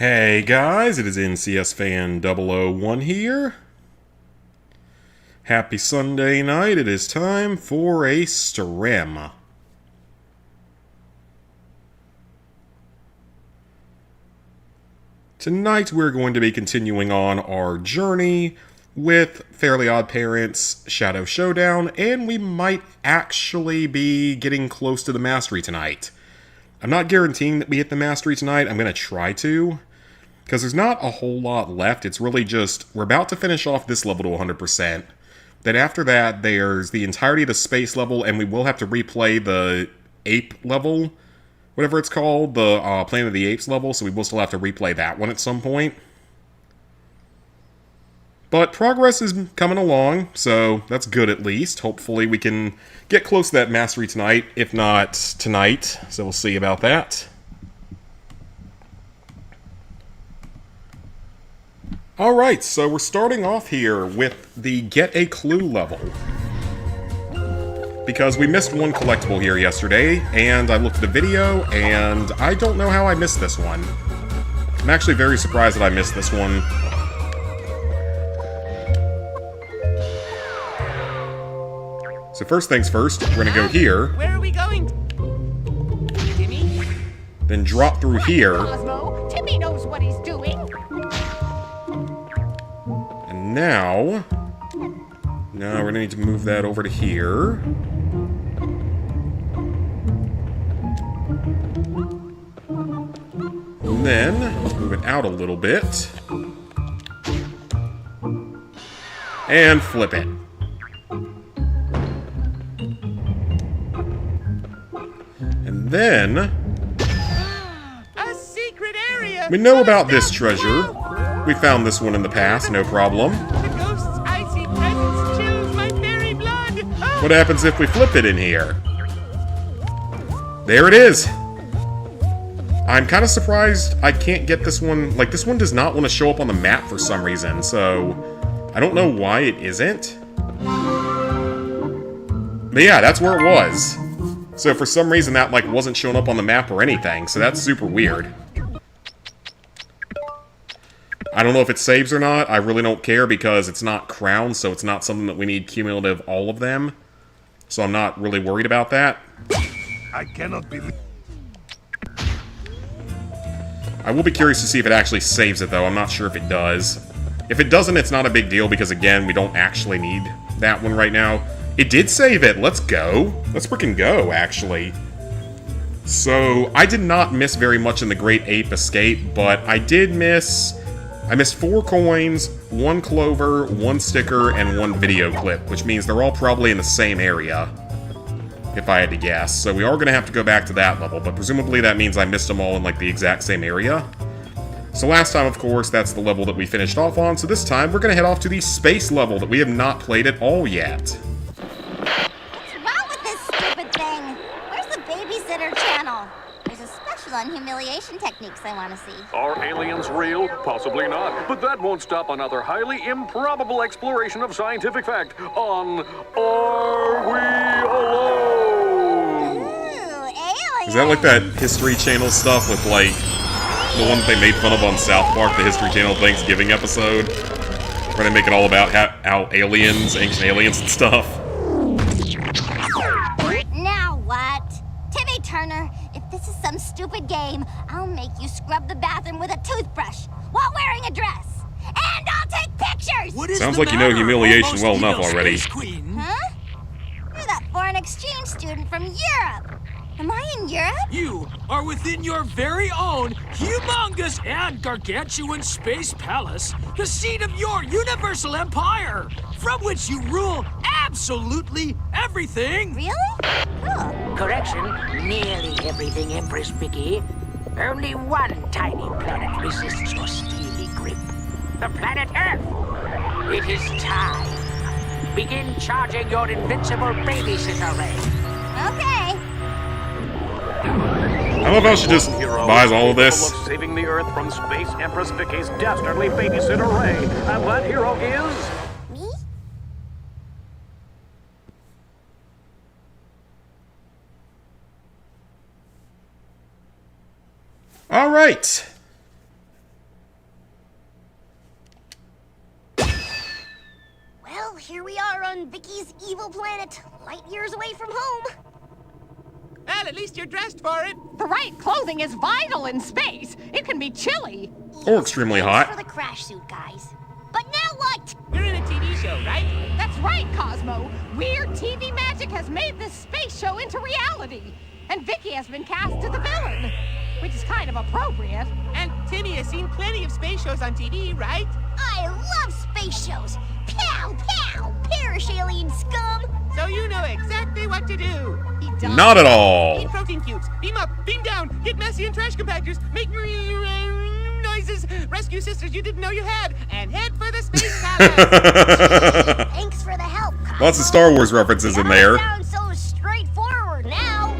Hey guys, it is NCS Fan 001 here. Happy Sunday night, it is time for a stream. Tonight we're going to be continuing on our journey with Fairly Odd Parents, Shadow Showdown, and we might actually be getting close to the mastery tonight. I'm not guaranteeing that we hit the mastery tonight, I'm going to try to. Because there's not a whole lot left, it's really just, we're about to finish off this level to 100%. Then after that, there's the entirety of the space level, and we will have to replay the ape level, whatever it's called, the Planet of the Apes level, so we will still have to replay that one at some point. But progress is coming along, so that's good at least. Hopefully we can get close to that mastery tonight, if not tonight, so we'll see about that. Alright, so we're starting off here with the Get a Clue level. Because we missed one collectible here yesterday, and I looked at the video, and I don't know how I missed this one. I'm actually very surprised that I missed this one. So first things first, we're gonna go here. Where are we going? Timmy? Then drop through here. Cosmo, Timmy knows what he's doing. Now we're gonna need to move that over to here. And then move it out a little bit. And flip it. And then A secret area. we know about this treasure. We found this one in the past, no problem. The ghost's icy presence chills my very blood. Oh. What happens if we flip it in here? There it is! I'm kind of surprised I can't get this one. Like, this one does not want to show up on the map for some reason, so I don't know why it isn't. But yeah, that's where it was. So for some reason that, like, wasn't showing up on the map or anything, so that's super weird. I don't know if it saves or not. I really don't care because it's not crowned, so it's not something that we need cumulative all of them. So I'm not really worried about that. I cannot believe. I will be curious to see if it actually saves it, though. I'm not sure if it does. If it doesn't, it's not a big deal because, again, we don't actually need that one right now. It did save it. Let's go. Let's freaking go, actually. So, I did not miss very much in the Great Ape Escape, but I did miss... I missed 4 coins, 1 clover, 1 sticker, and 1 video clip, which means they're all probably in the same area, if I had to guess. So we are going to have to go back to that level, but presumably that means I missed them all in, like, the exact same area. So last time, of course, that's the level that we finished off on, so this time we're going to head off to the space level that we have not played at all yet. What's wrong with this stupid thing? Where's the babysitter channel? There's a special on humiliation techniques I want to see. Are aliens real? Possibly not. But that won't stop another highly improbable exploration of scientific fact on Are We Alone? Ooh, aliens! Is that like that History Channel stuff with, like, the one that they made fun of on South Park, the History Channel Thanksgiving episode? Where they make it all about how aliens, ancient aliens and stuff. Now what? Timmy Turner, if this is some stupid game, I'll make you scrub the bathroom with a toothbrush while wearing a dress. And I'll take pictures! What is Sounds the like you know matter? humiliation Almost well enough evil already. Space Queen. Huh? You're that foreign exchange student from Europe. Am I in Europe? You are within your very own humongous and gargantuan space palace, the seat of your universal empire, from which you rule absolutely everything. Really? Cool. Correction, nearly everything, Empress Vicky. Only one tiny planet resists your steely grip. The planet Earth. It is time. Begin charging your invincible babysitter ray. Okay. I love how she just buys all of this. Capable of saving the Earth from Space Empress Vicky's dastardly babysitter Ray. And that hero is... Me? Alright. Vicky's evil planet, light years away from home. Well, at least you're dressed for it. The right clothing is vital in space. It can be chilly. Or extremely Thanks hot. for the crash suit, guys. But now what? You're in a TV show, right? That's right, Cosmo. Weird TV magic has made this space show into reality. And Vicky has been cast as the villain, which is kind of appropriate. And Timmy has seen plenty of space shows on TV, right? I love space shows. Pow, pow, perish alien scum. So you know exactly what to do. He does. Not at all. Eat protein cubes. Beam up, beam down. Get messy in trash compactors. Make noises. Rescue sisters you didn't know you had. And head for the space palace. Thanks for the help, Cosmo. Lots of Star Wars references in there. It all sounds so straightforward now.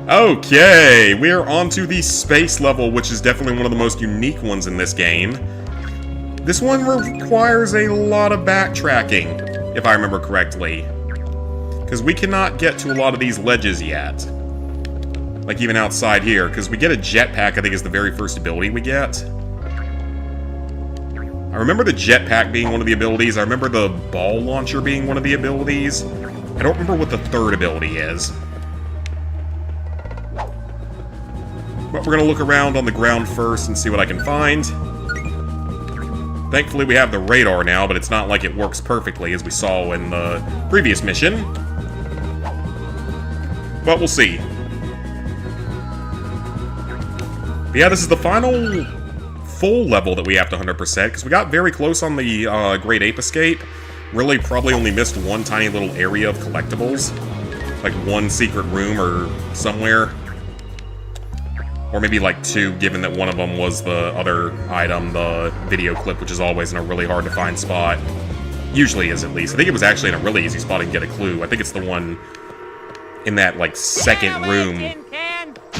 Okay, we're on to the space level, which is definitely one of the most unique ones in this game. This one requires a lot of backtracking, if I remember correctly. Because we cannot get to a lot of these ledges yet. Like even outside here, because we get a jetpack, I think is the very first ability we get. I remember the jetpack being one of the abilities, I remember the ball launcher being one of the abilities. I don't remember what the third ability is. But we're gonna look around on the ground first and see what I can find. Thankfully we have the radar now, but it's not like it works perfectly as we saw in the previous mission. But we'll see. But yeah, this is the final full level that we have to 100%, because we got very close on the Great Ape Escape. Really probably only missed one tiny little area of collectibles. Like one secret room or somewhere. Or maybe like two, given that one of them was the other item, the video clip, which is always in a really hard to find spot. Usually is, at least. I think it was actually in a really easy spot to get a clue. I think it's the one in that, like, second room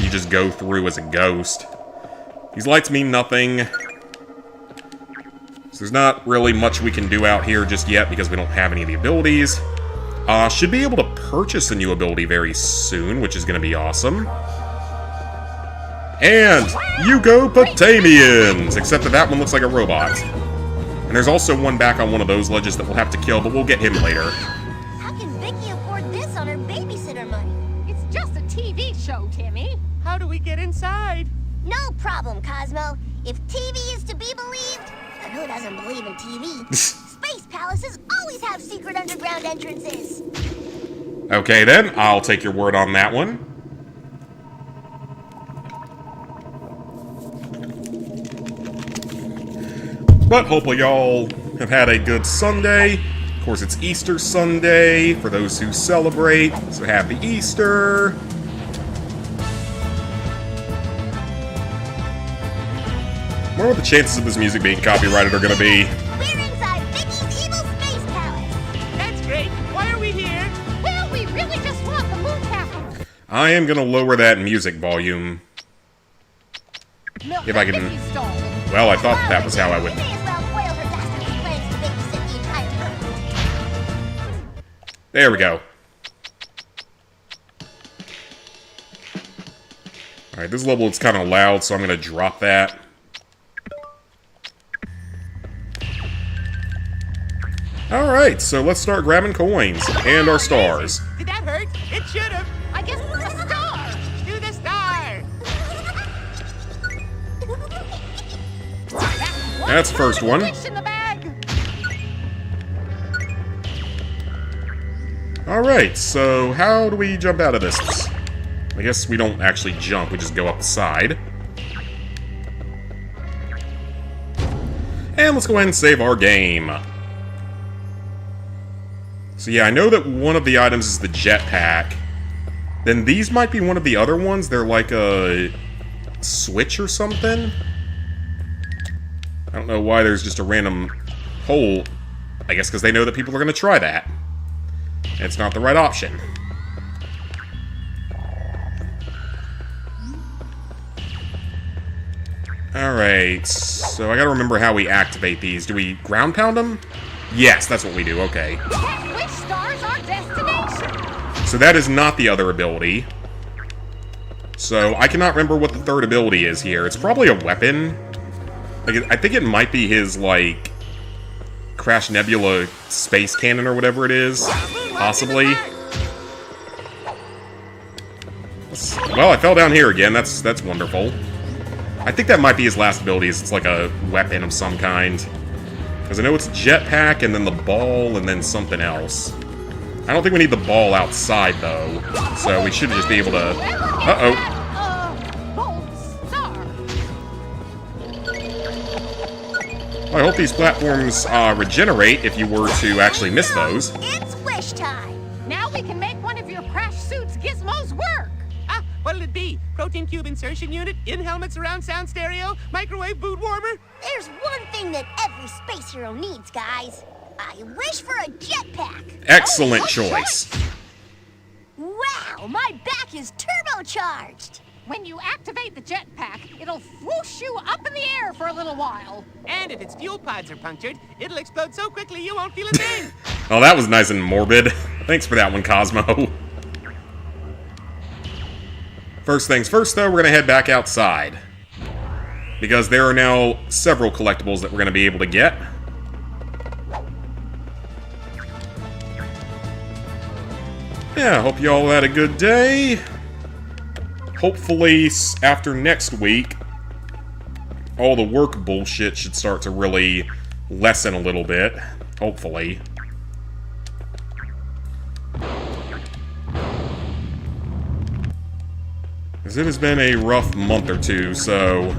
you just go through as a ghost. These lights mean nothing. So there's not really much we can do out here just yet because we don't have any of the abilities. Should be able to purchase a new ability very soon, which is going to be awesome. And you go Potamians! Except that that one looks like a robot. And there's also one back on one of those ledges that we'll have to kill, but we'll get him later. How can Vicky afford this on her babysitter money? It's just a TV show, Timmy. How do we get inside? No problem, Cosmo. If TV is to be believed, and who doesn't believe in TV? Space palaces always have secret underground entrances. Okay then, I'll take your word on that one. But hopefully y'all have had a good Sunday. Of course, it's Easter Sunday for those who celebrate, so happy Easter. I wonder what the chances of this music being copyrighted are going to be. We're inside Vicky's evil space palace. That's great. Why are we here? Well, we really just want the moon capital. I am going to lower that music volume. If I can... Vicky stole. Well, I thought that was how I would... We may as well foil her dastardly plans to babysit the entire group. There we go. Alright, this level is kind of loud, so I'm going to drop that. Alright, so let's start grabbing coins and our stars. Did that hurt? It should have. I guess it's a star. Do the star. That's the first one. Fish in the bag. Alright, so how do we jump out of this? I guess we don't actually jump, we just go up the side. And let's go ahead and save our game. So yeah, I know that one of the items is the jetpack. Then these might be one of the other ones. They're like a switch or something. I don't know why there's just a random hole. I guess because they know that people are going to try that. And it's not the right option. Alright, so I gotta remember how we activate these. Do we ground pound them? Yes, that's what we do, okay. Which star's our destination? So that is not the other ability. So I cannot remember what the third ability is here. It's probably a weapon. Like, I think it might be his, like, Crash Nebula space cannon or whatever it is. Possibly. Well, I fell down here again. That's wonderful. I think that might be his last ability. It's like a weapon of some kind. Because I know it's jetpack, and then the ball, and then something else. I don't think we need the ball outside, though. So we should just be able to... Uh-oh. Well, I hope these platforms regenerate if you were to actually miss those. It's wish time. Now we can make one of your crash suits gizmos work. Ah, what'll it be? Protein cube insertion unit, in-helmet surround sound stereo, microwave boot warmer? There's one thing that every space hero needs, guys. I wish for a jetpack. Excellent choice. Wow, my back is turbocharged. When you activate the jetpack, it'll whoosh you up in the air for a little while. And if its fuel pods are punctured, it'll explode so quickly you won't feel a thing. Oh, that was nice and morbid. Thanks for that one, Cosmo. First things first, though, we're going to head back outside. Because there are now several collectibles that we're going to be able to get. Yeah, hope you all had a good day. Hopefully, after next week, all the work bullshit should start to really lessen a little bit. Hopefully. Because it has been a rough month or two, so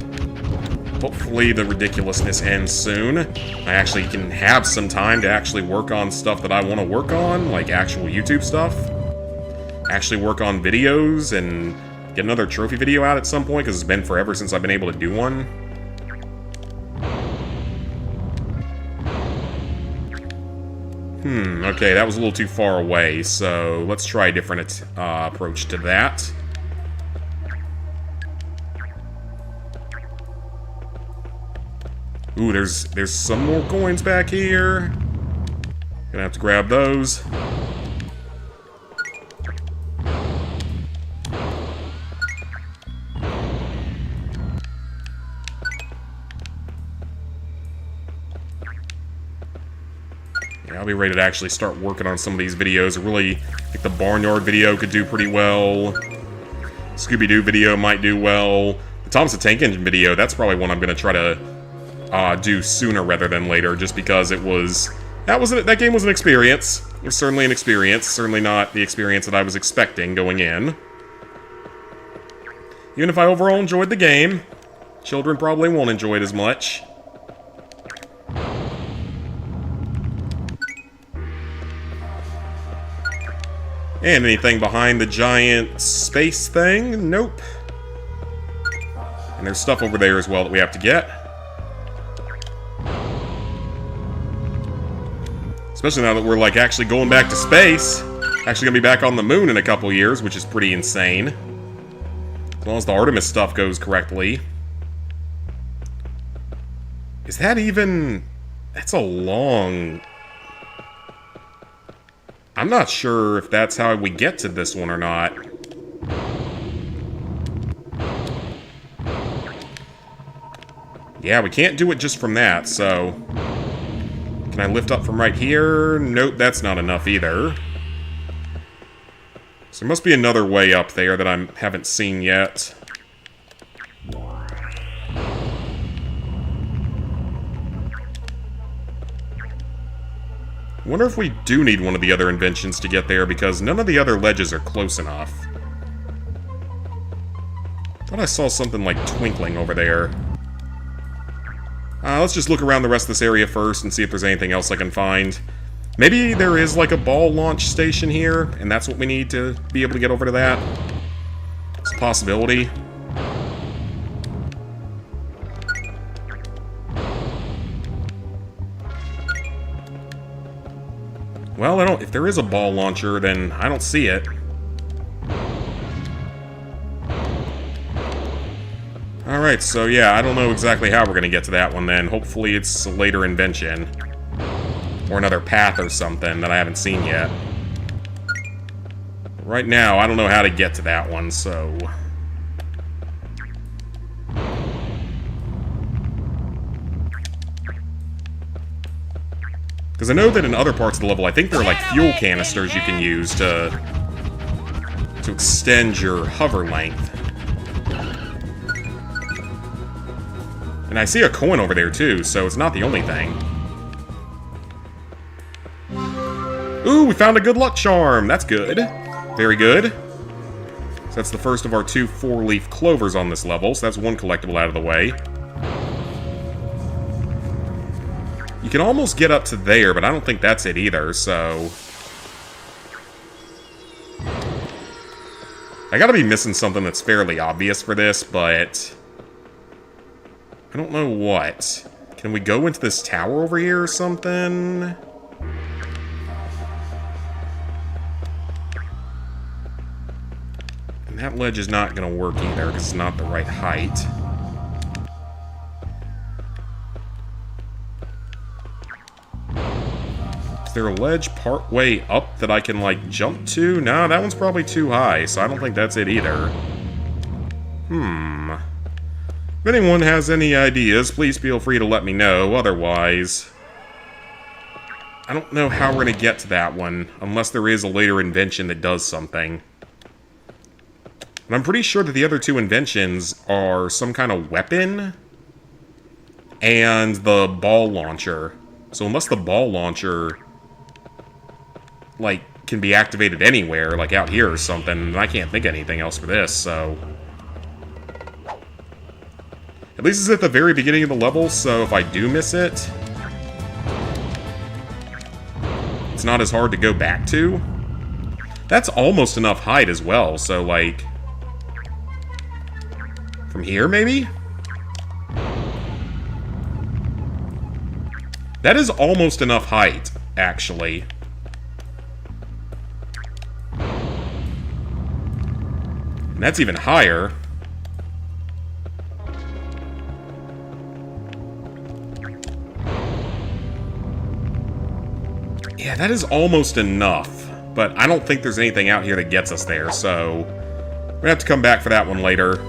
hopefully the ridiculousness ends soon. I actually can have some time to actually work on stuff that I want to work on, like actual YouTube stuff. Actually work on videos and get another trophy video out at some point, because it's been forever since I've been able to do one. Okay, that was a little too far away, so let's try a different approach to that. Ooh, there's some more coins back here. Gonna have to grab those. I'll be ready to actually start working on some of these videos. I really think the Barnyard video could do pretty well. Scooby-Doo video might do well. The Thomas the Tank Engine video, that's probably one I'm going to try to do sooner rather than later, just because it was... That game was an experience. It was certainly an experience. Certainly not the experience that I was expecting going in. Even if I overall enjoyed the game, children probably won't enjoy it as much. And anything behind the giant space thing? Nope. And there's stuff over there as well that we have to get. Especially now that we're, like, actually going back to space. Actually gonna be back on the moon in a couple years, which is pretty insane. As long as the Artemis stuff goes correctly. Is that even... That's a long... I'm not sure if that's how we get to this one or not. Yeah, we can't do it just from that, so... Can I lift up from right here? Nope, that's not enough either. So there must be another way up there that I haven't seen yet. I wonder if we do need one of the other inventions to get there, because none of the other ledges are close enough. Thought I saw something like twinkling over there. Let's just look around the rest of this area first and see if there's anything else I can find. Maybe there is like a ball launch station here, and that's what we need to be able to get over to that. It's a possibility. Well, if there is a ball launcher, then I don't see it. Alright, so yeah, I don't know exactly how we're gonna get to that one then. Hopefully it's a later invention. Or another path or something that I haven't seen yet. Right now, I don't know how to get to that one, so... Because I know that in other parts of the level, I think there are like fuel canisters you can use to extend your hover length. And I see a coin over there too, so it's not the only thing. Ooh, we found a good luck charm. That's good. Very good. So that's the first of our 2 4-leaf clovers on this level, so that's one collectible out of the way. You can almost get up to there, but I don't think that's it either, so... I gotta be missing something that's fairly obvious for this, but... I don't know what. Can we go into this tower over here or something? And that ledge is not gonna work either, because it's not the right height. Is there a ledge partway up that I can, like, jump to? No, that one's probably too high, so I don't think that's it either. If anyone has any ideas, please feel free to let me know. Otherwise, I don't know how we're going to get to that one, unless there is a later invention that does something. And I'm pretty sure that the other 2 inventions are some kind of weapon and the ball launcher. So unless the ball launcher, like, can be activated anywhere, like out here or something, I can't think of anything else for this, so... At least it's at the very beginning of the level, so if I do miss it, it's not as hard to go back to. That's almost enough height as well, so, like... From here, maybe? That is almost enough height, actually. And that's even higher. Yeah, that is almost enough. But I don't think there's anything out here that gets us there, so... we're gonna have to come back for that one later.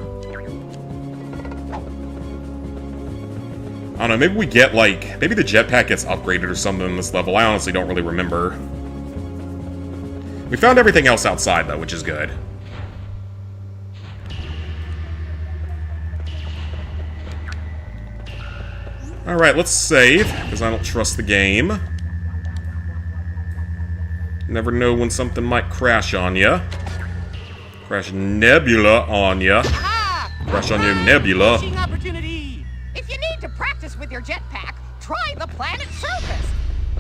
I don't know, maybe we get, like... maybe the jetpack gets upgraded or something in this level. I honestly don't really remember. We found everything else outside, though, which is good. Alright, let's save, because I don't trust the game. Never know when something might crash on ya. Crash Nebula on ya. Crash on your Nebula. Opportunity. If you need to practice with your jetpack, try the planet's surface.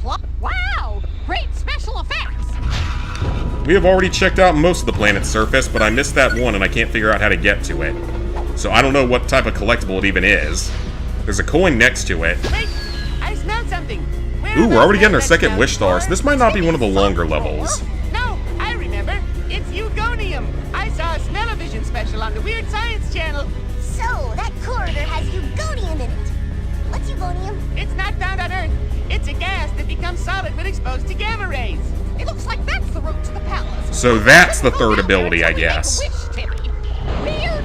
Wow! Great special effects! We have already checked out most of the planet's surface, but I missed that one and I can't figure out how to get to it. So I don't know what type of collectible it even is. There's a coin next to it. Wait, I smelled something. Ooh, we're already getting our second wish star, so this might not be one of the longer levels. No, I remember. It's Eugonium. I saw a smell-o-vision special on the Weird Science Channel. So, that corridor has Eugonium in it. What's Eugonium? It's not found on Earth. It's a gas that becomes solid when exposed to gamma rays. It looks like that's the route to the palace. So that's the third ability, I guess.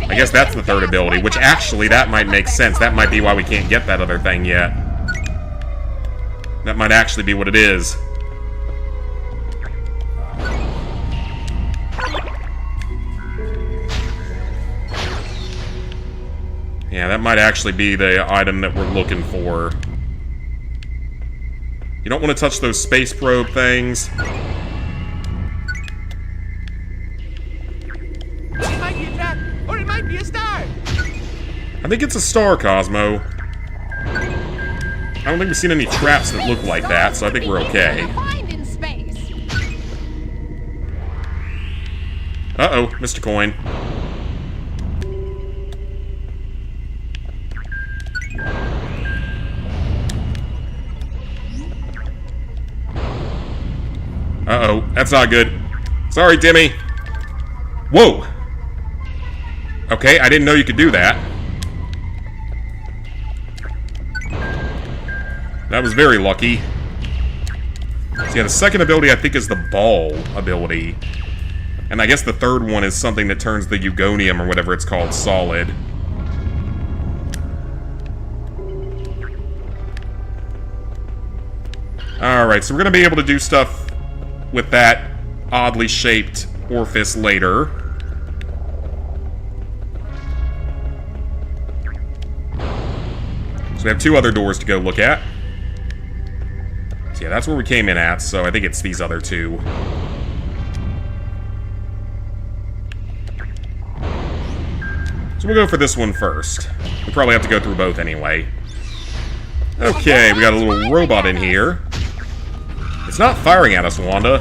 I guess that's the third ability, which actually, that might make sense. That might be why we can't get that other thing yet. That might actually be what it is. Yeah, that might actually be the item that we're looking for. You don't want to touch those space probe things. It might be a trap, or it might be a star. I think it's a star, Cosmo. I don't think we've seen any traps that look like that, so I think we're okay. Uh-oh, Mr. Coin. Uh-oh, that's not good. Sorry, Timmy. Whoa! Okay, I didn't know you could do that. That was very lucky. So yeah, the second ability I think is the ball ability. And I guess the third one is something that turns the Eugonium, or whatever it's called, solid. Alright, so we're going to be able to do stuff with that oddly shaped orifice later. So we have 2 other doors to go look at. So yeah, that's where we came in at, so I think it's these other 2. So we'll go for this one first. We probably have to go through both anyway. Okay, we got a little robot in here. It's not firing at us, Wanda.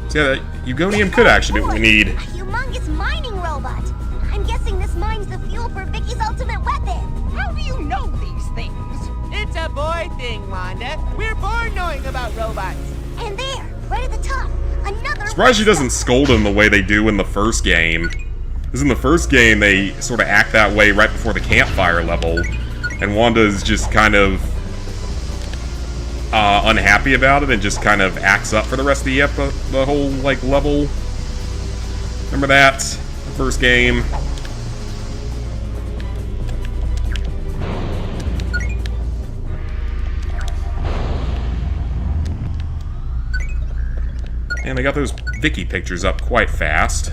So yeah, that Eugonium could actually be what we need. A humongous mining robot. I'm guessing this mines the fuel for Vicky's ultimate weapon. How do you know these things? It's a boy thing, Wanda. We're born knowing about robots. And there, right at the top, another. Surprised she doesn't scold him the way they do in the first game. Because in the first game, they sort of act that way right before the campfire level. And Wanda's just kind of unhappy about it and just kind of acts up for the rest of the whole, like, level. Remember that? The first game. And they got those Vicky pictures up quite fast.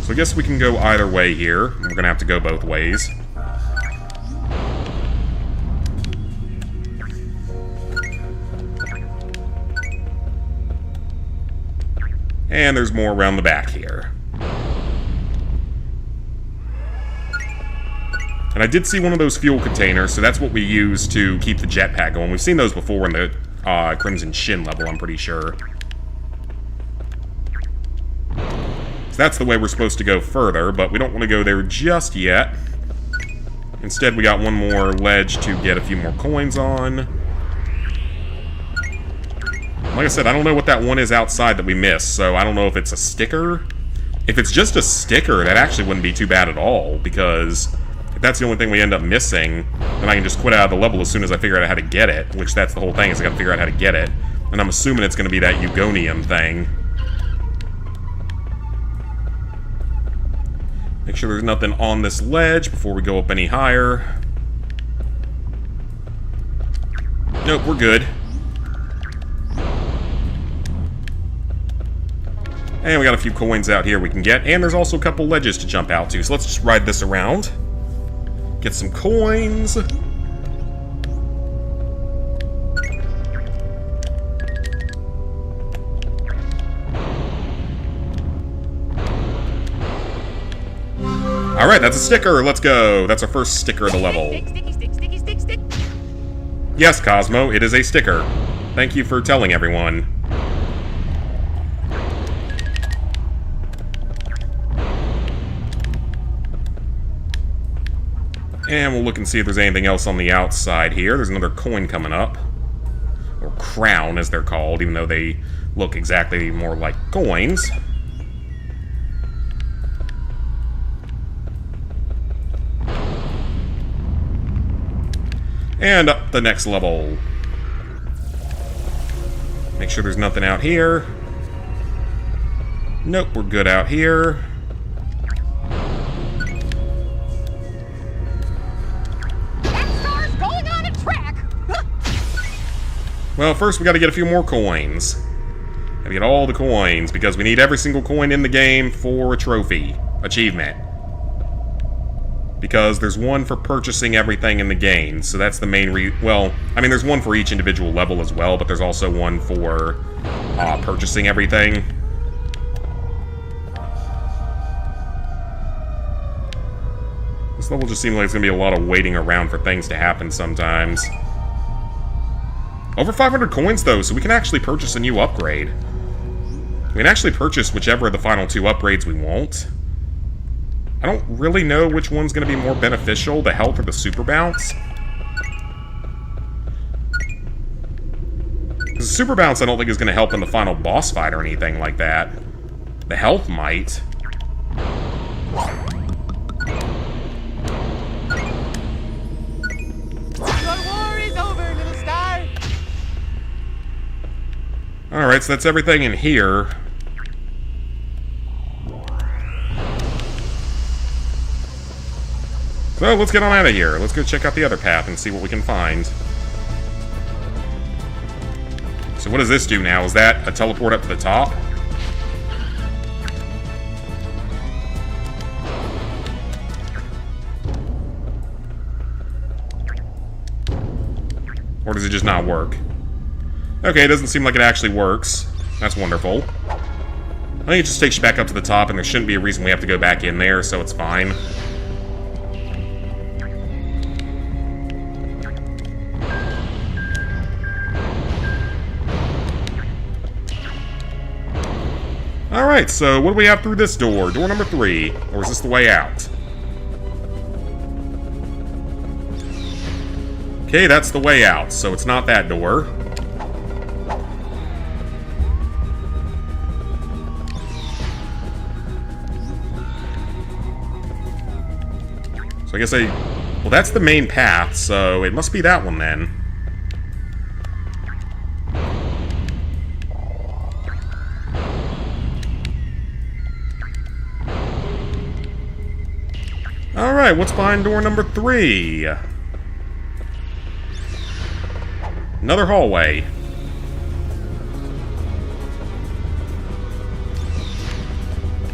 So I guess we can go either way here. We're gonna have to go both ways. And there's more around the back here. And I did see one of those fuel containers, so that's what we use to keep the jetpack going. We've seen those before in the Crimson Shin level, I'm pretty sure. So that's the way we're supposed to go further, but we don't want to go there just yet. Instead, we got one more ledge to get a few more coins on. Like I said, I don't know what that one is outside that we missed, so I don't know if it's a sticker. If it's just a sticker, that actually wouldn't be too bad at all, because if that's the only thing we end up missing, then I can just quit out of the level as soon as I figure out how to get it, which that's the whole thing, is I gotta figure out how to get it. And I'm assuming it's gonna be that Eugonium thing. Make sure there's nothing on this ledge before we go up any higher. Nope, we're good. And we got a few coins out here we can get, and there's also a couple ledges to jump out to, so let's just ride this around. Get some coins. Alright, that's a sticker, let's go. That's our first sticker of the level. Stick. Yes, Cosmo, it is a sticker. Thank you for telling everyone. And we'll look and see if there's anything else on the outside here. There's another coin coming up. Or crown, as they're called, even though they look exactly more like coins. And up the next level. Make sure there's nothing out here. Nope, we're good out here. Well, first we gotta get a few more coins. Gotta get all the coins, because we need every single coin in the game for a trophy. Achievement. Because there's one for purchasing everything in the game, so that's the main well, I mean, there's one for each individual level as well, but there's also one for purchasing everything. This level just seems like it's gonna be a lot of waiting around for things to happen sometimes. Over 500 coins, though, so we can actually purchase a new upgrade. We can actually purchase whichever of the final 2 upgrades we want. I don't really know which one's going to be more beneficial, the health or the super bounce. Because the super bounce I don't think is going to help in the final boss fight or anything like that. The health might. Alright, so that's everything in here. So let's get on out of here. Let's go check out the other path and see what we can find. So what does this do now? Is that a teleport up to the top? Or does it just not work? Okay, it doesn't seem like it actually works. That's wonderful. I think it just takes you back up to the top, and there shouldn't be a reason we have to go back in there, so it's fine. Alright, so what do we have through this door? Door number 3. Or is this the way out? Okay, that's the way out, so it's not that door. So I guess well, that's the main path, so it must be that one then. Alright, what's behind door number 3? Another hallway.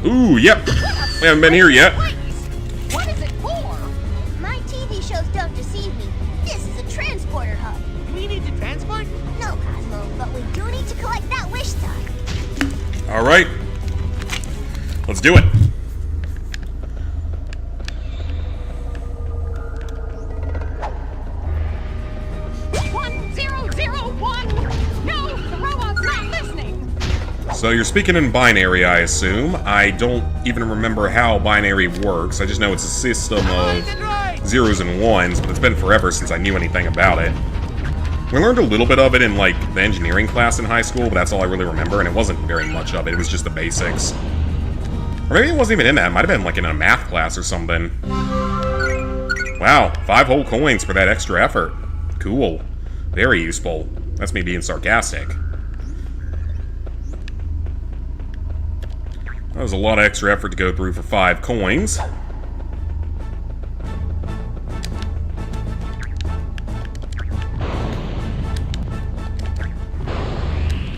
Ooh, yep. We haven't been here yet. What is it for? My TV shows don't deceive me. This is a transporter hub. Do we need to transport? No, Cosmo, but we do need to collect that wish sign. Alright. Let's do it. So you're speaking in binary, I assume. I don't even remember how binary works. I just know it's a system of zeros and ones, but it's been forever since I knew anything about it. We learned a little bit of it in, like, the engineering class in high school, but that's all I really remember, and it wasn't very much of it. It was just the basics. Or maybe it wasn't even in that. It might have been, like, in a math class or something. Wow, 5 whole coins for that extra effort. Cool. Very useful. That's me being sarcastic. That was a lot of extra effort to go through for 5 coins.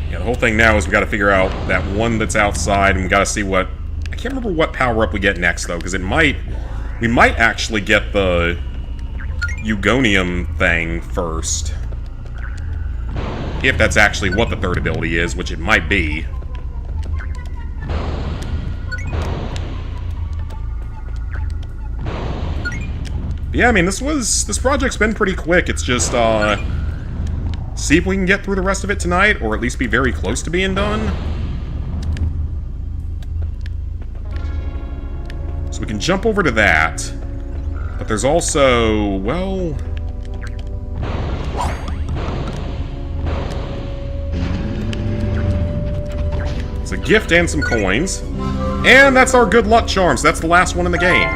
Yeah, the whole thing now is we gotta figure out that one that's outside, and we gotta see what... I can't remember what power-up we get next, though, because we might actually get the Eugonium thing first. If that's actually what the third ability is, which it might be. Yeah, I mean, this project's been pretty quick. It's just, see if we can get through the rest of it tonight, or at least be very close to being done. So we can jump over to that. But there's also, well... it's a gift and some coins. And that's our good luck charms. That's the last one in the game.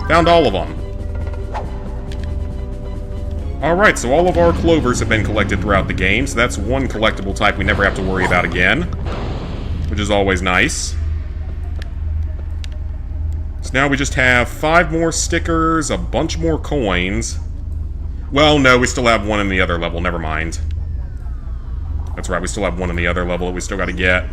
Found all of them. Alright, so all of our clovers have been collected throughout the game, so that's one collectible type we never have to worry about again. Which is always nice. So now we just have 5 more stickers, a bunch more coins. Well, no, we still have one in the other level, never mind. That's right, we still have one in the other level that we still gotta get.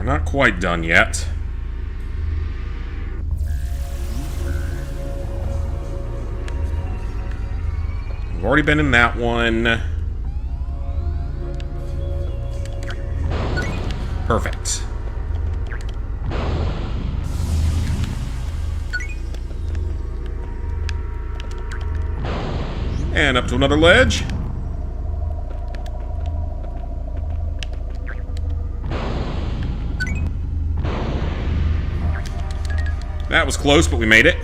Not quite done yet. We've already been in that one. Perfect. And up to another ledge. That was close, but we made it.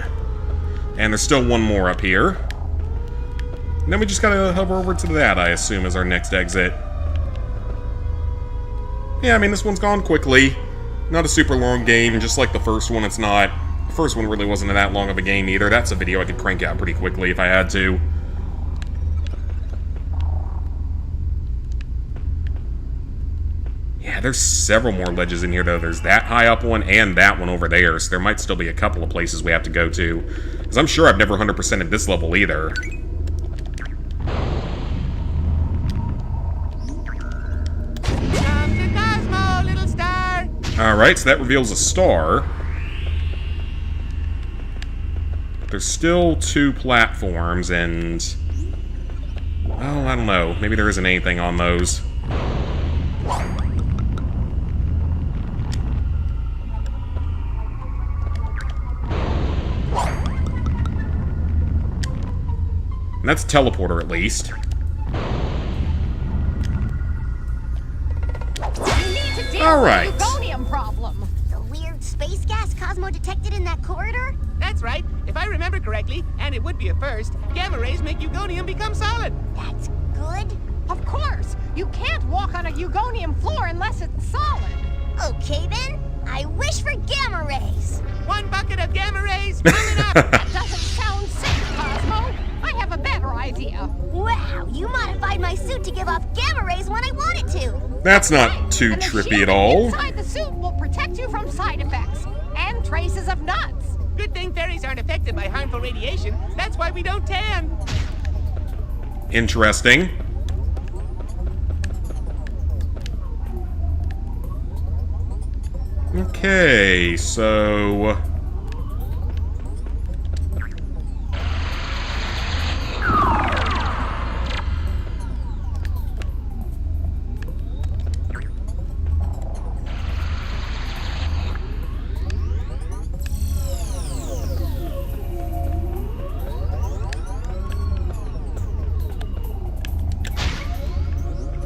And there's still one more up here. And then we just gotta hover over to that, I assume, as our next exit. Yeah, I mean, this one's gone quickly. Not a super long game, just like the first one, it's not. The first one really wasn't that long of a game either. That's a video I could crank out pretty quickly if I had to. Yeah, there's several more ledges in here, though. There's that high up one and that one over there, so there might still be a couple of places we have to go to. Because I'm sure I've never 100%ed this level either. Come to Cosmo, little star. Alright, so that reveals a star. There's still 2 platforms, and... oh, I don't know. Maybe there isn't anything on those. And that's a teleporter, at least. You need to deal All with right. the Ugonium problem. The weird space gas Cosmo detected in that corridor? That's right. If I remember correctly, and it would be a first, gamma rays make Ugonium become solid. That's good. Of course, you can't walk on a Ugonium floor unless it's solid. Okay then, I wish for gamma rays. 1 bucket of gamma rays coming up. That doesn't sound safe, Cosmo. I have a better idea. Wow, you modified my suit to give off gamma rays when I want it to. That's not too And the trippy at shielding all. inside the suit will protect you from side effects and traces of nuts. Good thing fairies aren't affected by harmful radiation. That's why we don't tan. Interesting. Okay, so...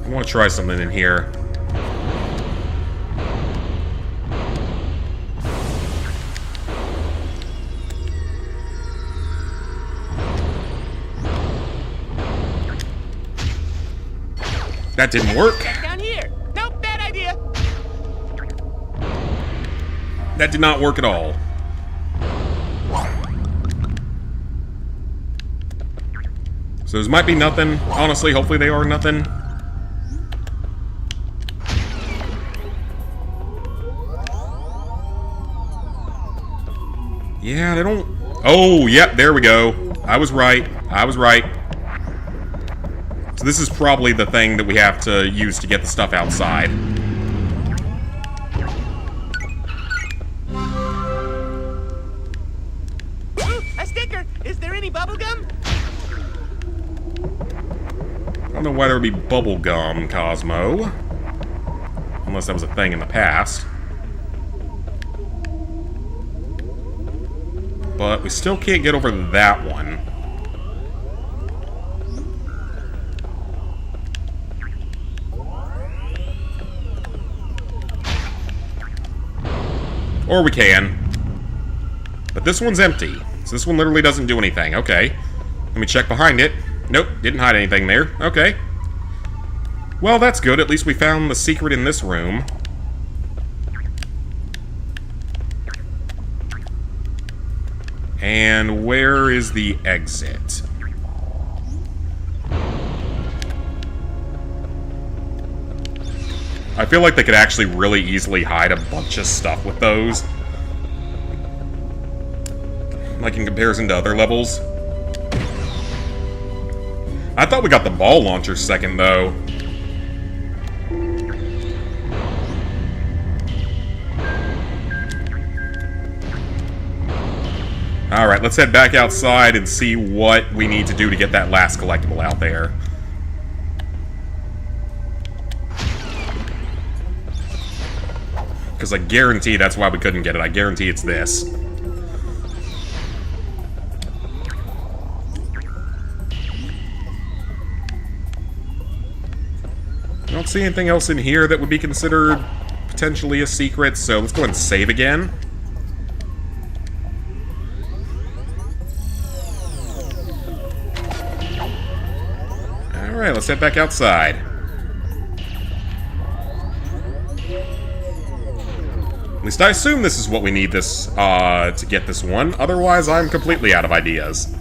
I want to try something in here. That didn't work. Check down here. Nope, bad idea. That did not work at all. So those might be nothing. Honestly, hopefully they are nothing. Yeah, they don't... oh, yep, there we go. I was right. I was right. So this is probably the thing that we have to use to get the stuff outside. Ooh, a sticker. Is there any bubble gum? I don't know why there would be bubble gum, Cosmo. Unless that was a thing in the past. But we still can't get over that one. Or we can. But this one's empty. So this one literally doesn't do anything. Okay. Let me check behind it. Nope, didn't hide anything there. Okay. Well, that's good. At least we found the secret in this room. And where is the exit? I feel like they could actually really easily hide a bunch of stuff with those. Like in comparison to other levels. I thought we got the ball launcher second, though. Alright, let's head back outside and see what we need to do to get that last collectible out there. Because I guarantee that's why we couldn't get it. I guarantee it's this. I don't see anything else in here that would be considered potentially a secret, so let's go ahead and save again. Alright, let's head back outside. At least I assume this is what we need this, to get this one. Otherwise, I'm completely out of ideas.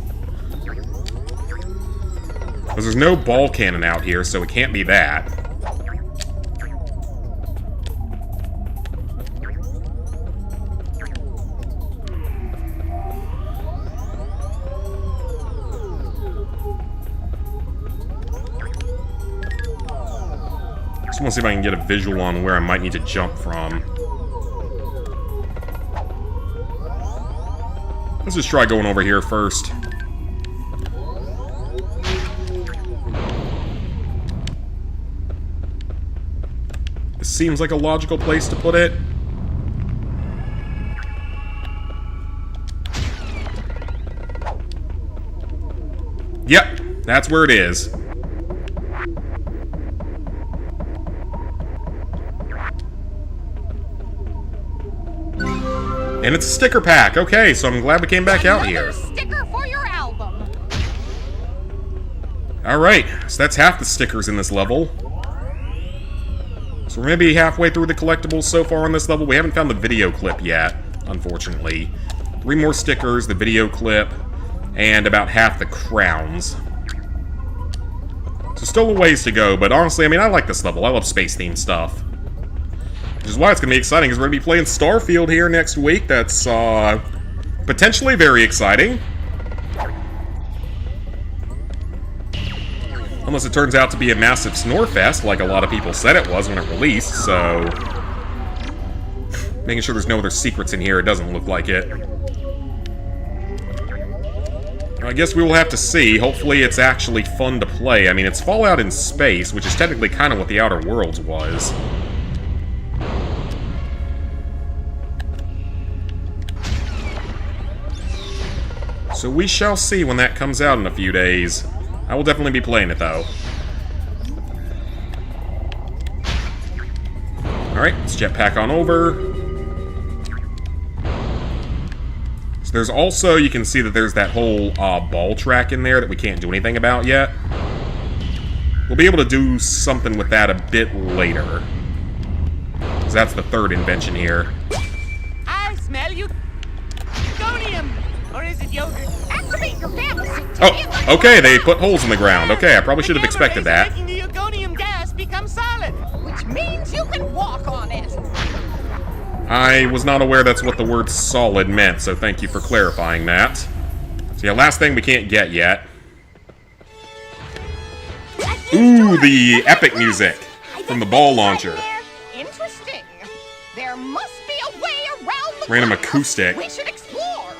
Because there's no ball cannon out here, so it can't be that. Just want to see if I can get a visual on where I might need to jump from. Let's just try going over here first. This seems like a logical place to put it. Yep, that's where it is. And it's a sticker pack. Okay, so I'm glad we came back out here. Sticker for your album. Alright, so that's half the stickers in this level. So we're maybe halfway through the collectibles so far on this level. We haven't found the video clip yet, unfortunately. 3 more stickers, the video clip, and about half the crowns. So still a ways to go, but honestly, I mean, I like this level. I love space-themed stuff. Which is why it's going to be exciting, because we're going to be playing Starfield here next week. That's, potentially very exciting. Unless it turns out to be a massive snore fest, like a lot of people said it was when it released, so... Making sure there's no other secrets in here, it doesn't look like it. I guess we will have to see. Hopefully it's actually fun to play. I mean, it's Fallout in space, which is technically kind of what the Outer Worlds was. So we shall see when that comes out in a few days. I will definitely be playing it, though. Alright, let's jetpack on over. So there's also, you can see that there's that whole ball track in there that we can't do anything about yet. We'll be able to do something with that a bit later. Because that's the third invention here. I smell you. Gonium. Or is it yogurt? Activate your fantasy. Oh, okay, they put holes in the ground. Okay, I probably should have expected that. Making the Yogonium gas become solid. Which means you can walk on it. I was not aware that's what the word solid meant, so thank you for clarifying that. So yeah, last thing we can't get yet. Ooh, the epic music from the ball launcher. Interesting. There must be a way around the Random glass. acoustic. We should explore.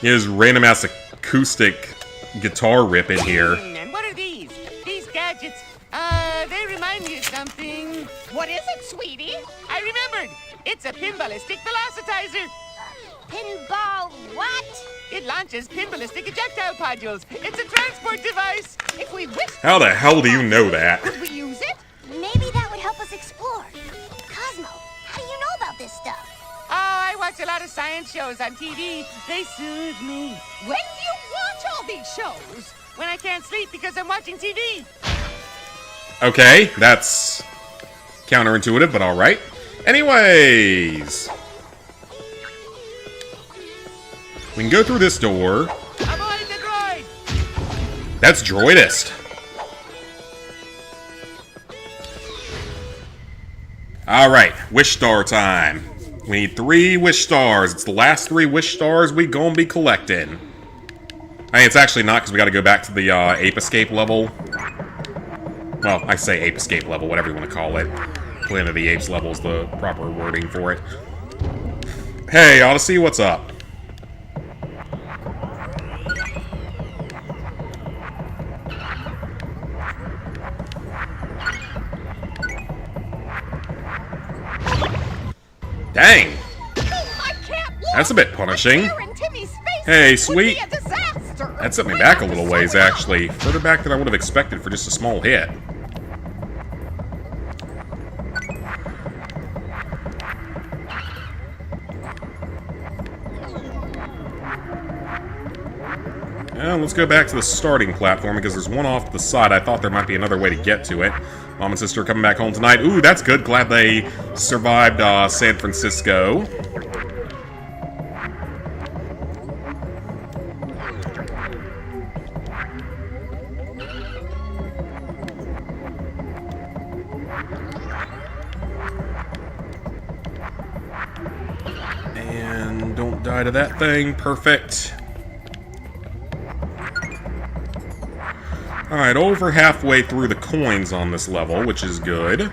Here's random ass acoustic guitar rip in here. And what are these? These gadgets, they remind me of something. What is it, sweetie? I remembered. It's a pinballistic velocitizer. Pinball what? It launches pinballistic ejectile podules. It's a transport device. If we wish. How the hell do you know that? Could we use it? Maybe that would help us explore. Cosmo, how do you know about this stuff? Oh, I watch a lot of science shows on TV. They soothe me. When do you watch all these shows? When I can't sleep because I'm watching TV. Okay, that's counterintuitive, but alright. Anyways. We can go through this door. Avoid the droid. That's droidist. Alright, wish star time. We need 3 wish stars. It's the last 3 wish stars we gonna be collecting. I mean, it's actually not, because we gotta go back to the Ape Escape level. Well, I say Ape Escape level, whatever you want to call it. Planet of the Apes level is the proper wording for it. Hey, Odyssey, what's up? Dang! I can't look. That's a bit punishing. Here in Timmy's face Hey, would sweet. be a disaster. That set me back a little ways, actually. Further back than I would have expected for just a small hit. Well, let's go back to the starting platform, because there's one off to the side. I thought there might be another way to get to it. Mom and sister are coming back home tonight. Ooh, that's good. Glad they survived San Francisco. And don't die to that thing. Perfect. Alright, over halfway through the coins on this level, which is good.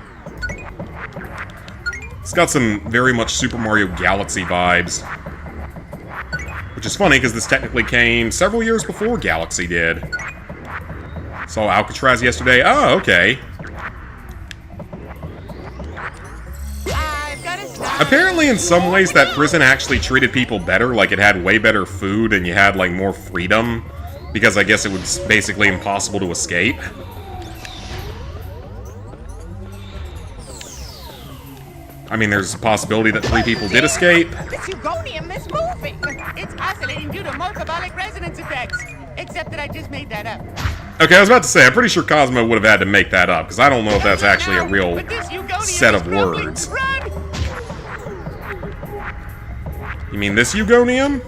It's got some very much Super Mario Galaxy vibes. Which is funny, because this technically came several years before Galaxy did. Saw Alcatraz yesterday. Oh, okay. Apparently, in some ways, that prison actually treated people better. Like, it had way better food, and you had, like, more freedom. Because I guess it was basically impossible to escape. I mean, there's a possibility that 3 people did escape. The Sugonium is moving. It's oscillating due to multibolic resonance effects. Except that I just made that up. Okay, I was about to say, I'm pretty sure Cosmo would have had to make that up, because I don't know if that's actually a real But this Eugonium set is of crumbling. words. Run! You mean this Eugonium?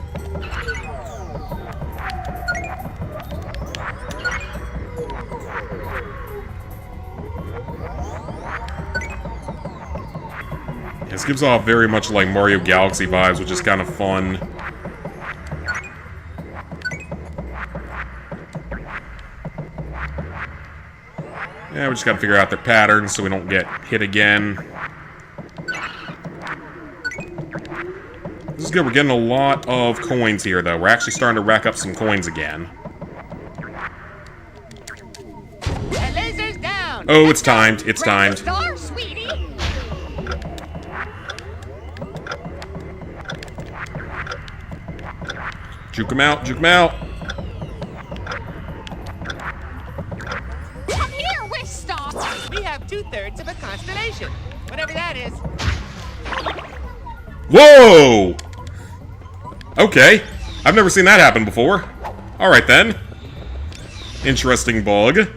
This gives off very much like Mario Galaxy vibes, which is kind of fun. Yeah, we just gotta figure out their patterns so we don't get hit again. This is good. We're getting a lot of coins here, though. We're actually starting to rack up some coins again. The laser's down. Oh, it's timed. It's timed. Star, sweetie. Juke him out. Juke him out. Come here, Wish Star. We have 2/3 of a constellation. Whatever that is. Whoa! Okay. I've never seen that happen before. Alright then. Interesting bug.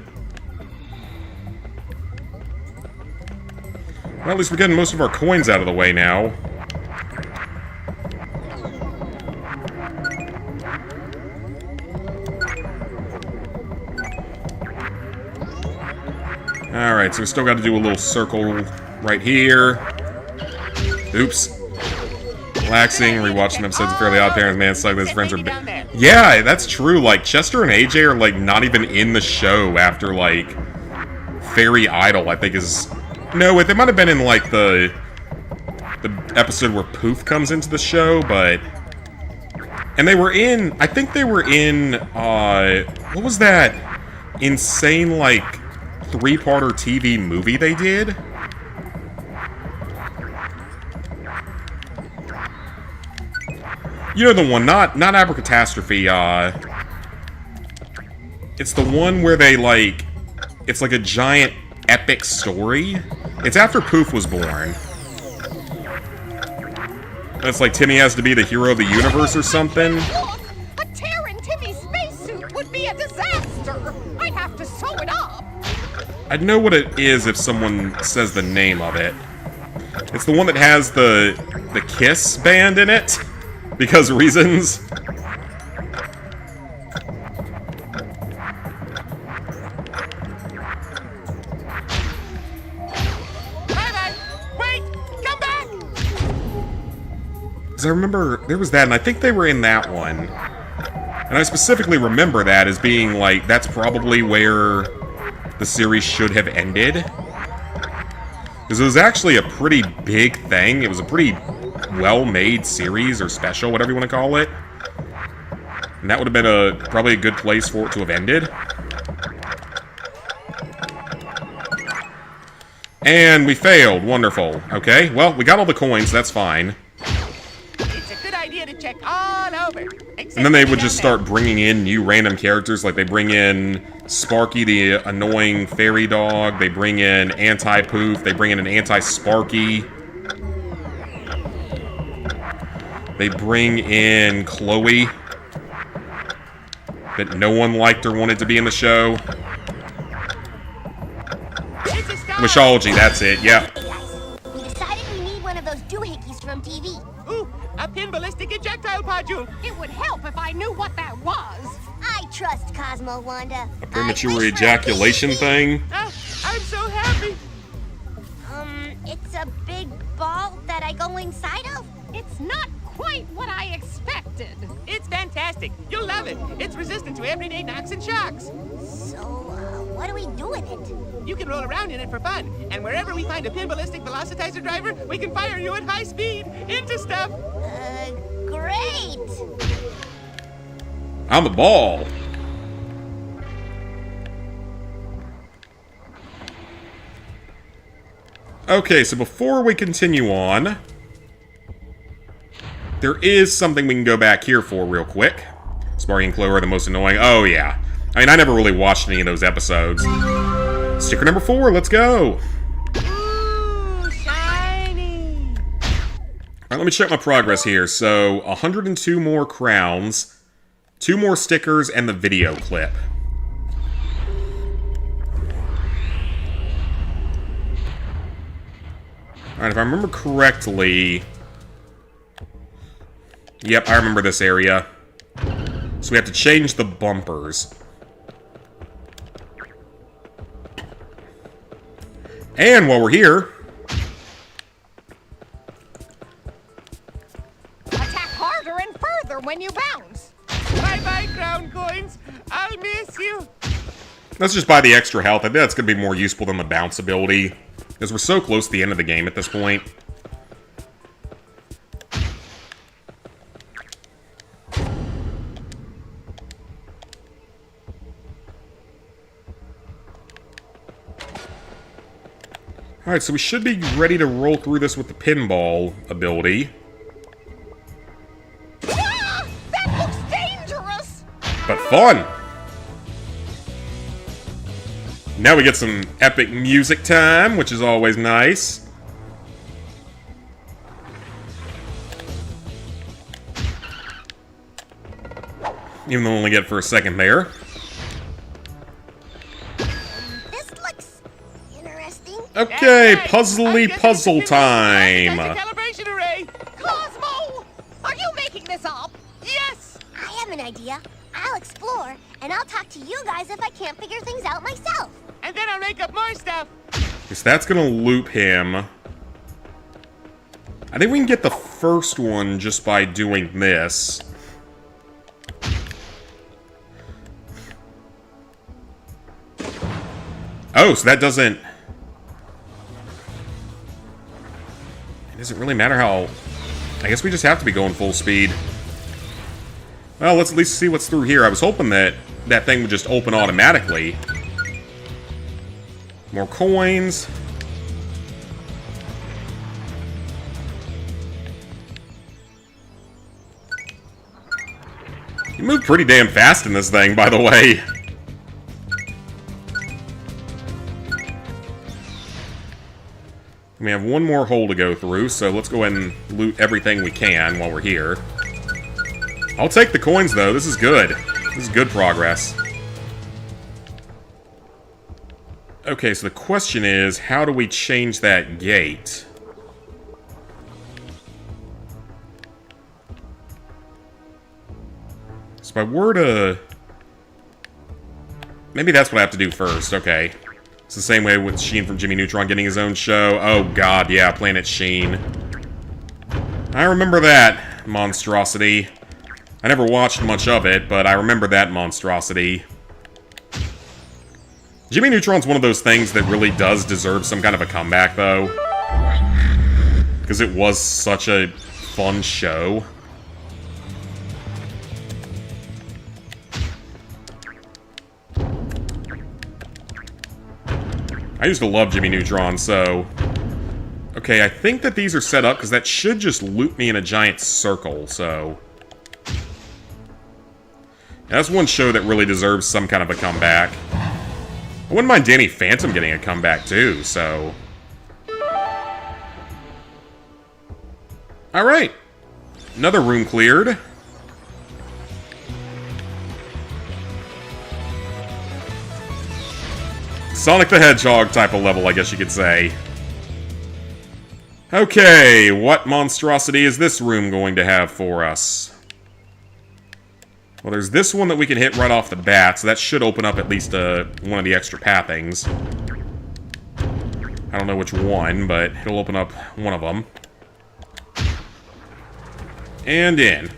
Well, at least we're getting most of our coins out of the way now. Alright, so we still got to do a little circle right here. Oops. Relaxing, rewatching episodes of Fairly Odd Parents. Man, suck. His friends are. Yeah, that's true. Like Chester and AJ are like not even in the show after like Fairy Idol. I think is no. Wait, they might have been in like the episode where Poof comes into the show, but and they were in. I think they were in. What was that insane like 3-parter TV movie they did? You know the one, not Abracatastrophe, it's the one where they, like, it's like a giant epic story. It's after Poof was born. And it's like Timmy has to be the hero of the universe or something. Look, a tear in Timmy's spacesuit would be a disaster. I'd have to sew it up. I'd know what it is if someone says the name of it. It's the one that has the Kiss band in it. Because reasons. Bye-bye. Wait! Come back! Because I remember there was that, and I think they were in that one. And I specifically remember that as being like, that's probably where the series should have ended. Because it was actually a pretty big thing. It was a pretty well-made series or special, whatever you want to call it. And that would have been probably a good place for it to have ended. And we failed. Wonderful. Okay, well, we got all the coins. That's fine. It's a good idea to check all over. And then they would just start bringing in new random characters. Like, they bring in Sparky, the annoying fairy dog. They bring in Anti-Poof. They bring in an Anti-Sparky. They bring in Chloe. That no one liked or wanted to be in the show. Wishology, that's it, yep. We decided we need one of those doohickeys from TV. Ooh, a pinballistic ejectile podule. It would help if I knew what that was. I trust Cosmo, Wanda. A premature ejaculation thing. Ah, I'm so happy. It's a big ball that I go inside of? It's not quite what I expected. It's fantastic. You'll love it. It's resistant to everyday knocks and shocks. So, What do we do with it? You can roll around in it for fun, and wherever we find a pinballistic velocitizer driver, we can fire you at high speed into stuff. Great! I'm the ball. Okay, so before we continue on, there is something we can go back here for real quick. Sparky and Chloe are the most annoying. Oh, yeah. I mean, I never really watched any of those episodes. Sticker number 4, let's go. Ooh, shiny. Alright, let me check my progress here. So, 102 more crowns, 2 more stickers, and the video clip. Alright, if I remember correctly... Yep, I remember this area. So we have to change the bumpers. And while we're here... Attack harder and further when you bounce. Bye-bye, crown coins. I'll miss you. Let's just buy the extra health. I think that's going to be more useful than the bounce ability. Because we're so close to the end of the game at this point. Alright, so we should be ready to roll through this with the pinball ability. Ah, that looks dangerous! But fun! Now we get some epic music time, which is always nice. Even though we only get it for a second there. This looks interesting. Okay, That's right. puzzly I'm guessing puzzle it's a pinball time! calibration array. Cosmo! Are you making this up? Yes! I have an idea. I'll explore, and I'll talk to you guys if I can't figure things out myself. And then I'll make up more stuff. Because that's gonna loop him. I think we can get the first one just by doing this. Oh, so that doesn't... It doesn't really matter how... I guess we just have to be going full speed. Well, let's at least see what's through here. I was hoping that that thing would just open automatically. More coins. You move pretty damn fast in this thing, by the way. We have one more hole to go through, so let's go ahead and loot everything we can while we're here. I'll take the coins, though. This is good. This is good progress. Okay, so the question is, how do we change that gate? So if I were to... Maybe that's what I have to do first, okay. It's the same way with Sheen from Jimmy Neutron getting his own show. Oh god, yeah, Planet Sheen. I remember that monstrosity. I never watched much of it, but I remember that monstrosity. Jimmy Neutron's one of those things that really does deserve some kind of a comeback, though. Because it was such a fun show. I used to love Jimmy Neutron, so... Okay, I think that these are set up, because that should just loop me in a giant circle, so... That's one show that really deserves some kind of a comeback. I wouldn't mind Danny Phantom getting a comeback, too, so... Alright. Another room cleared. Sonic the Hedgehog type of level, I guess you could say. Okay, what monstrosity is this room going to have for us? Well, there's this one that we can hit right off the bat, so that should open up at least one of the extra pathings. I don't know which one, but it'll open up one of them. And in.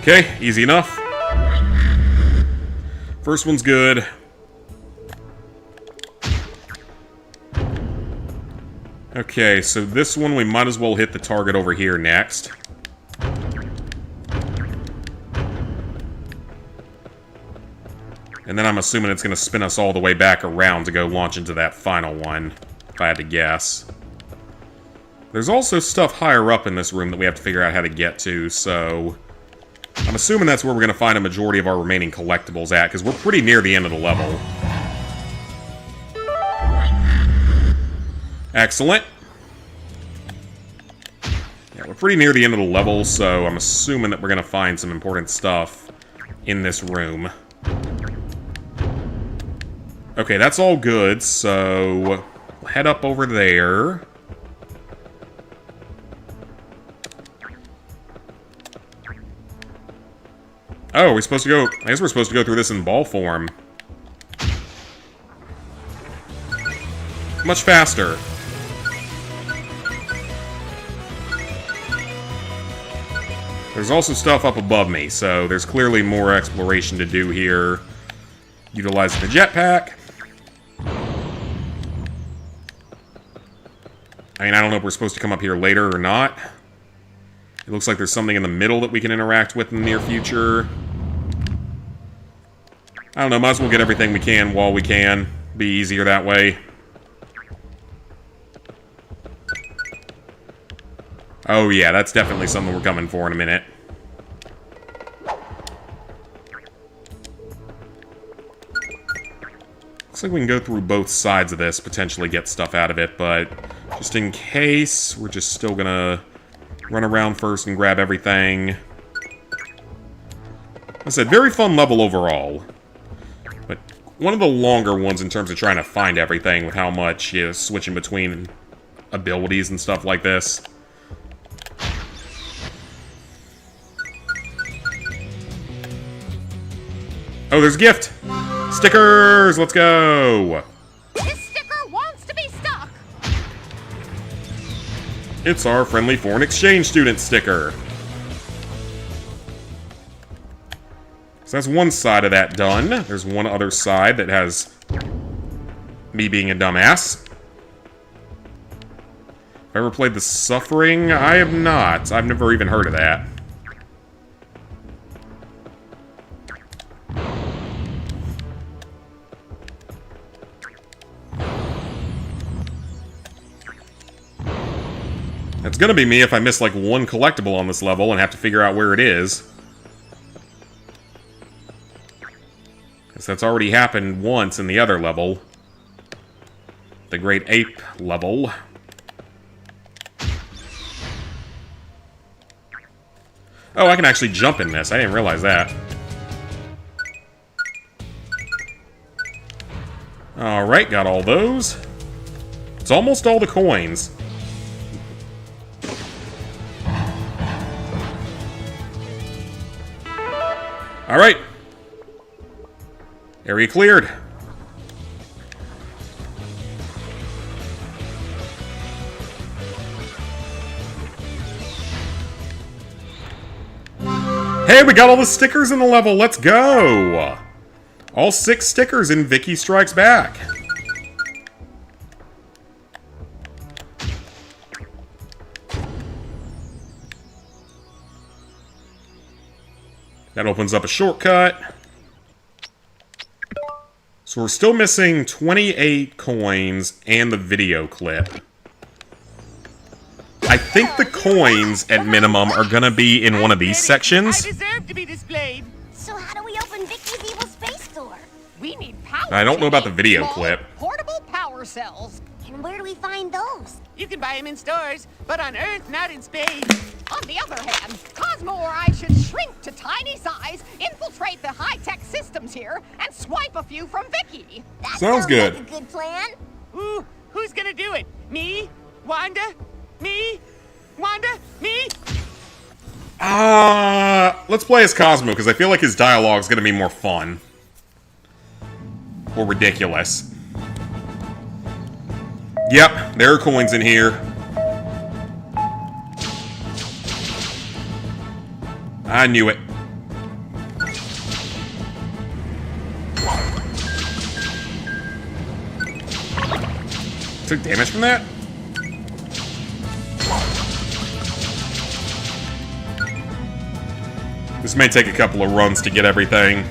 Okay, easy enough. First one's good. Okay, so this one we might as well hit the target over here next. And then I'm assuming it's going to spin us all the way back around to go launch into that final one, if I had to guess. There's also stuff higher up in this room that we have to figure out how to get to, so... I'm assuming that's where we're going to find a majority of our remaining collectibles at, because we're pretty near the end of the level. Excellent. Yeah, we're pretty near the end of the level, so I'm assuming that we're going to find some important stuff in this room. Okay, that's all good, so we'll head up over there. Oh, we're supposed to go... I guess we're supposed to go through this in ball form. Much faster. There's also stuff up above me, so there's clearly more exploration to do here. Utilizing the jetpack. I mean, I don't know if we're supposed to come up here later or not. It looks like there's something in the middle that we can interact with in the near future. I don't know, might as well get everything we can while we can. Be easier that way. Oh yeah, that's definitely something we're coming for in a minute. Looks like we can go through both sides of this, potentially get stuff out of it, but just in case, we're just still gonna run around first and grab everything. Like I said, very fun level overall. But one of the longer ones in terms of trying to find everything with how much, you know, switching between abilities and stuff like this. Oh, there's a gift! Stickers! Let's go! This sticker wants to be stuck. It's our friendly foreign exchange student sticker. So that's one side of that done. There's one other side that has me being a dumbass. Have I ever played The Suffering? I have not. I've never even heard of that. It's gonna be me if I miss like one collectible on this level and have to figure out where it is. Because that's already happened once in the other level. The Great Ape level. Oh, I can actually jump in this. I didn't realize that. Alright, got all those. It's almost all the coins. Alright. Area cleared. Hey, we got all the stickers in the level. Let's go. All 6 stickers in Vicky Strikes Back. That opens up a shortcut. So we're still missing 28 coins and the video clip. I think the coins, at minimum, are gonna be in one of these sections. I deserve to be displayed. So how do we open Vicky's evil space door? We need power. I don't know about the Timmy. video Small, clip. Portable power cells. And where do we find those? You can buy them in stores, but on Earth, not in space. On the other hand, Cosmo or I should shrink to tiny size, infiltrate the high-tech systems here, and swipe a few from Vicky. That Sounds good. like a good plan. Ooh, who's gonna do it? Me? Wanda? Me? Wanda? Me? Let's play as Cosmo, because I feel like his dialogue's gonna be more fun. Or ridiculous. Yep, there are coins in here. I knew it. Took damage from that? This may take a couple of runs to get everything.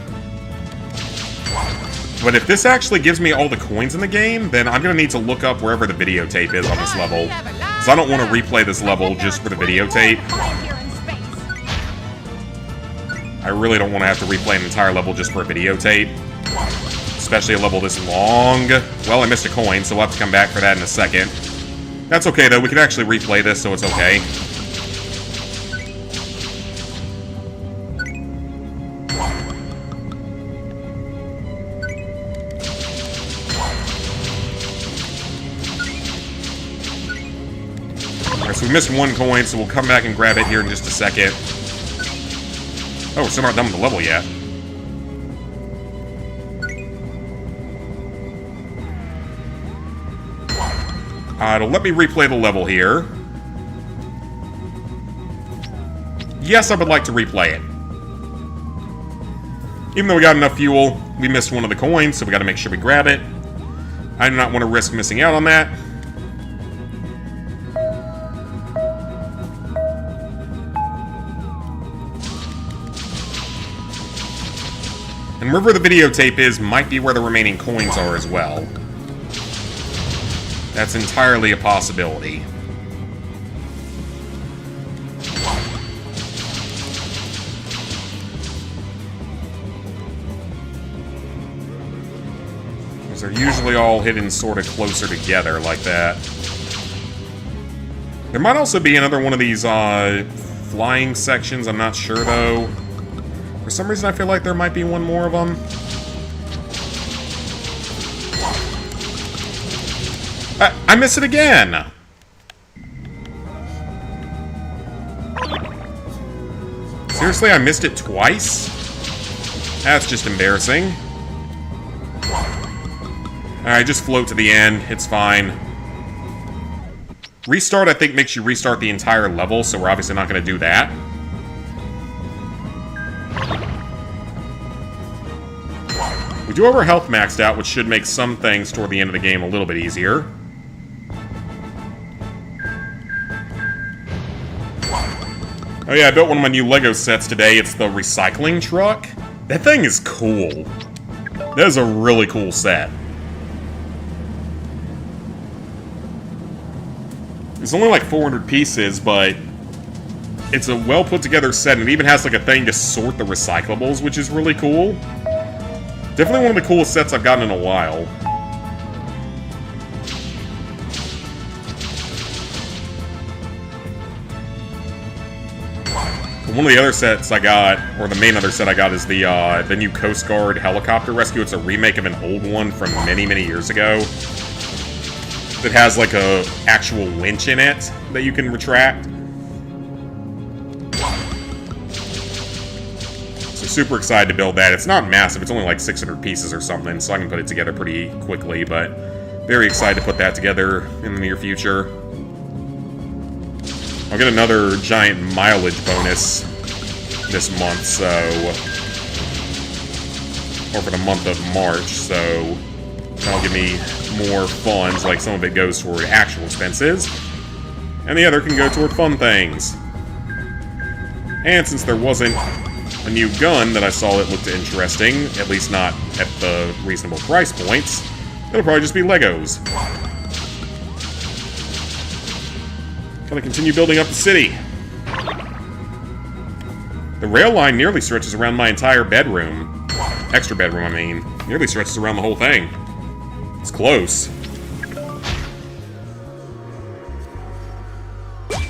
But if this actually gives me all the coins in the game, then I'm going to need to look up wherever the videotape is on this level. Because I don't want to replay this level just for the videotape. I really don't want to have to replay an entire level just for a videotape. Especially a level this long. Well, I missed a coin, so we'll have to come back for that in a second. That's okay, though. We can actually replay this, so it's okay. Alright, so we missed one coin, so we'll come back and grab it here in just a second. Oh, we're still not done with the level yet. It'll let me replay the level here. Yes, I would like to replay it. Even though we got enough fuel, we missed one of the coins, so we gotta make sure we grab it. I do not want to risk missing out on that. And wherever the videotape is might be where the remaining coins are as well. That's entirely a possibility. Because they're usually all hidden sort of closer together like that. There might also be another one of these flying sections, I'm not sure though. For some reason I feel like there might be one more of them. I miss it again! Seriously, I missed it twice? That's just embarrassing. Alright, just float to the end. It's fine. Restart, I think, makes you restart the entire level, so we're obviously not going to do that. We do have our health maxed out, which should make some things toward the end of the game a little bit easier. Oh yeah, I built one of my new LEGO sets today. It's the recycling truck. That thing is cool. That is a really cool set. It's only like 400 pieces, but it's a well put together set, and it even has like a thing to sort the recyclables, which is really cool. Definitely one of the coolest sets I've gotten in a while. One of the other sets I got, or the main other set I got, is the new Coast Guard helicopter rescue. It's a remake of an old one from many, many years ago. That has like a actual winch in it that you can retract. So super excited to build that. It's not massive. It's only like 600 pieces or something, so I can put it together pretty quickly, but very excited to put that together in the near future. I'll get another giant mileage bonus this month, so... or for the month of March, so... that'll give me more funds, like some of it goes toward actual expenses. And the other can go toward fun things. And since there wasn't a new gun that I saw that looked interesting, at least not at the reasonable price points, it'll probably just be Legos. Gotta continue building up the city. The rail line nearly stretches around my entire bedroom. Extra bedroom, I mean. Nearly stretches around the whole thing. It's close.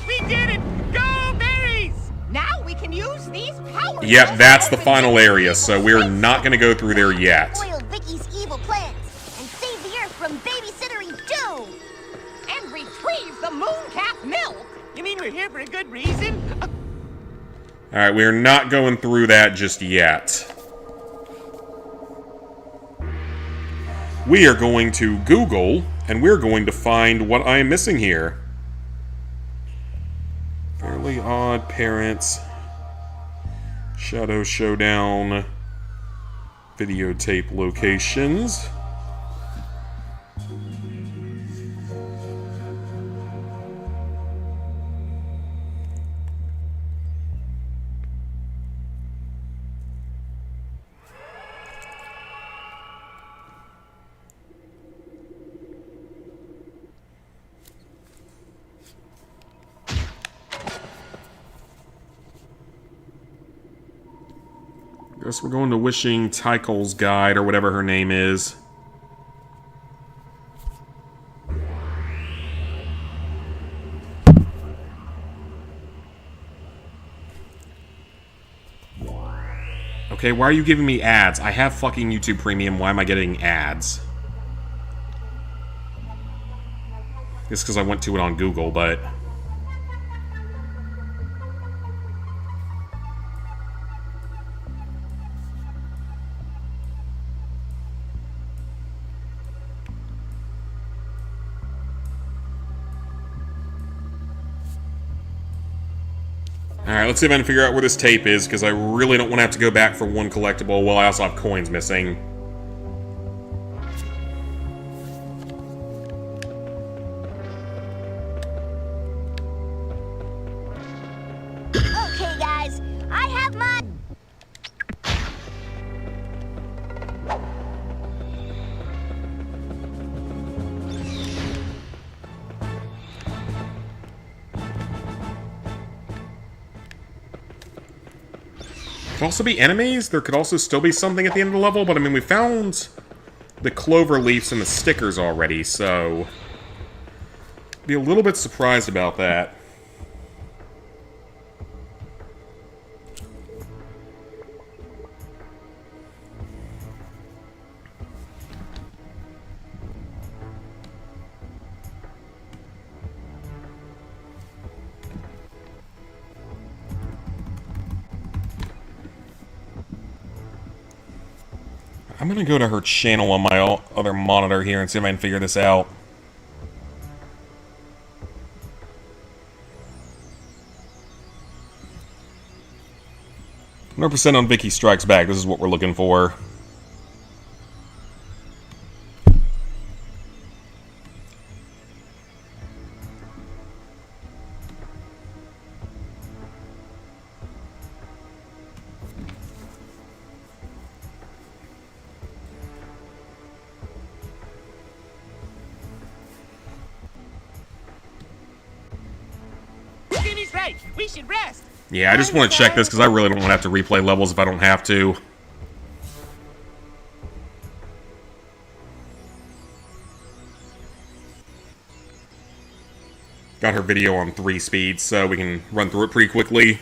We did it! Go berries! Now we can use these powers. Yep, that's the final area, so we're not gonna go through there yet. Foil Vicky's evil plans and save the Earth from babysittering doom. And retrieve the mooncalf milk. You mean we're here for a good reason? Alright, we're not going through that just yet. We are going to Google, and we're going to find what I am missing here. Fairly Odd Parents. Shadow Showdown. Videotape locations. Guess we're going to Wishing Tykel's Guide, or whatever her name is. Okay, why are you giving me ads? I have fucking YouTube Premium, why am I getting ads? It's because I went to it on Google, but... Alright, let's see if I can figure out where this tape is, because I really don't want to have to go back for one collectible. Well, I also have coins missing. Okay, guys, I have my... Could also be enemies. There could also still be something at the end of the level, but I mean, we found the clover leaves and the stickers already, so... Be a little bit surprised about that. I'm gonna go to her channel on my other monitor here and see if I can figure this out. %100% on Vicky Strikes Back. This is what we're looking for. Jimmy's right. We should rest. Yeah, I just want to check this because I really don't want to have to replay levels if I don't have to. Got her video on 3 speeds, so we can run through it pretty quickly.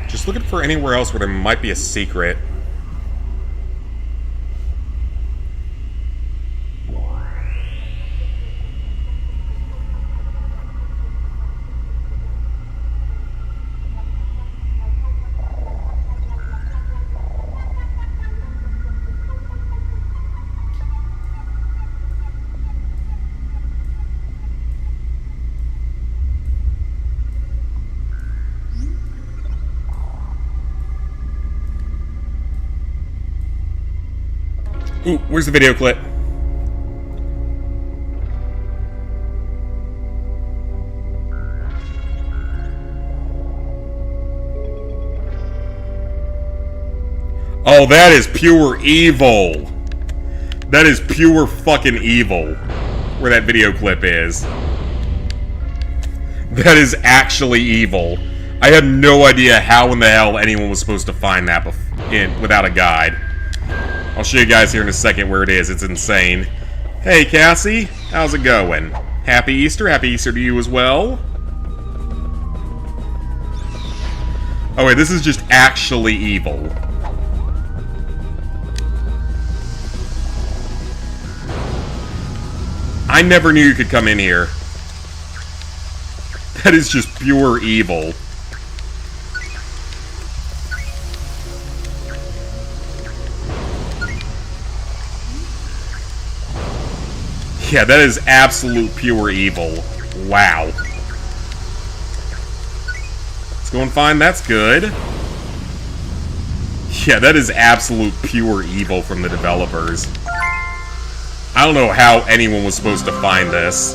Just looking for anywhere else where there might be a secret. Ooh, where's the video clip? Oh, that is pure evil. That is pure fucking evil. Where that video clip is. That is actually evil. I had no idea how in the hell anyone was supposed to find that without a guide. I'll show you guys here in a second where it is. It's insane. Hey, Cassie. How's it going? Happy Easter. Happy Easter to you as well. Oh, wait. This is just actually evil. I never knew you could come in here. That is just pure evil. Yeah, that is absolute pure evil. Wow. Let's go and find that's good. Yeah, that is absolute pure evil from the developers. I don't know how anyone was supposed to find this.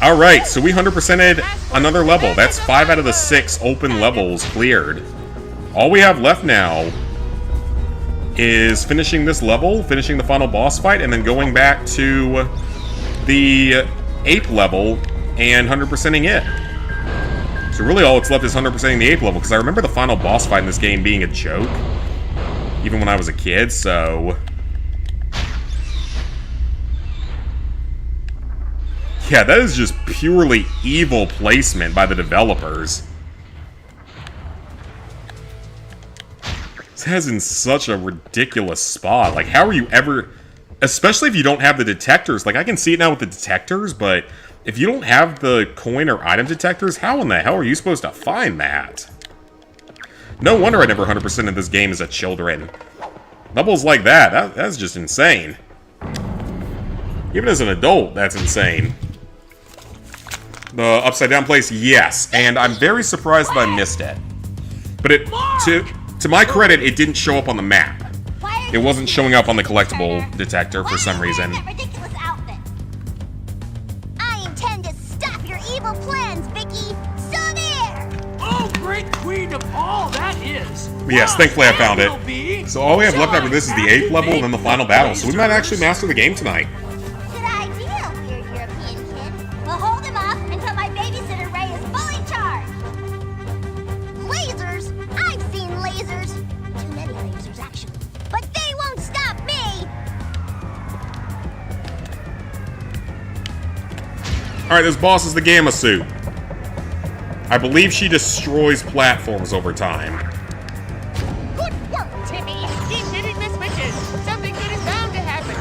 Alright, so we 100%ed another level. That's 5 out of the 6 open levels cleared. All we have left now is finishing this level, finishing the final boss fight, and then going back to the ape level and 100%ing it. So really all that's left is 100%ing the ape level, because I remember the final boss fight in this game being a joke, even when I was a kid, so... yeah, that is just purely evil placement by the developers. This has in such a ridiculous spot. Like, how are you ever... especially if you don't have the detectors. Like, I can see it now with the detectors, but if you don't have the coin or item detectors, how in the hell are you supposed to find that? No wonder I never 100% of this game as a children. Levels like that's just insane. Even as an adult, that's insane. The upside down place, yes, and I'm very surprised that I missed it. But it, to my credit, it didn't show up on the map. It wasn't showing up on the collectible detector for some reason. That ridiculous outfit. I intend to stop your evil plans, Vicky. So there. Oh, great queen of all that is! Yes, thankfully I found it. So all we have left after this is the 8th level and then the final battle, so we might actually master the game tonight. Good idea, weird European kid. We'll hold him off until my babysitter Ray is fully charged. Lasers? I've seen lasers. Too many lasers, actually. But they won't stop me! Alright, this boss is the Gamma Suit. I believe she destroys platforms over time. Good work, Timmy. Keep hitting the switches. Something good is bound to happen.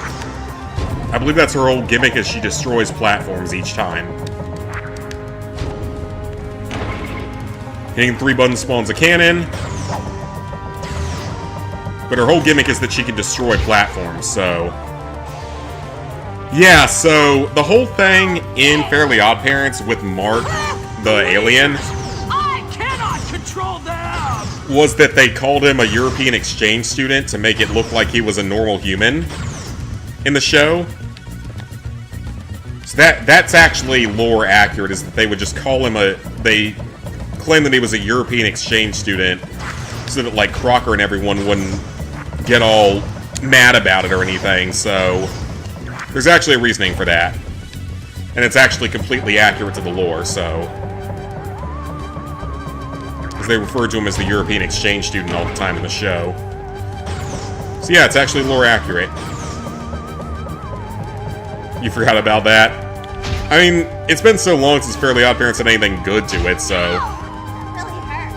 I believe that's her whole gimmick, is she destroys platforms each time. Hitting 3 buttons spawns a cannon. But her whole gimmick is that she can destroy platforms, so... yeah, so the whole thing in Fairly Odd Parents with Mark, the alien, I cannot control them! was that they called him a European exchange student to make it look like he was a normal human in the show. So that's actually lore accurate, is that they would just call him they claimed that he was a European exchange student so that, like, Crocker and everyone wouldn't get all mad about it or anything, so there's actually a reasoning for that. And it's actually completely accurate to the lore, so... because they referred to him as the European exchange student all the time in the show. So yeah, it's actually lore accurate. You forgot about that? I mean, it's been so long since Fairly Odd Parents had anything good to it, so... Really hurts.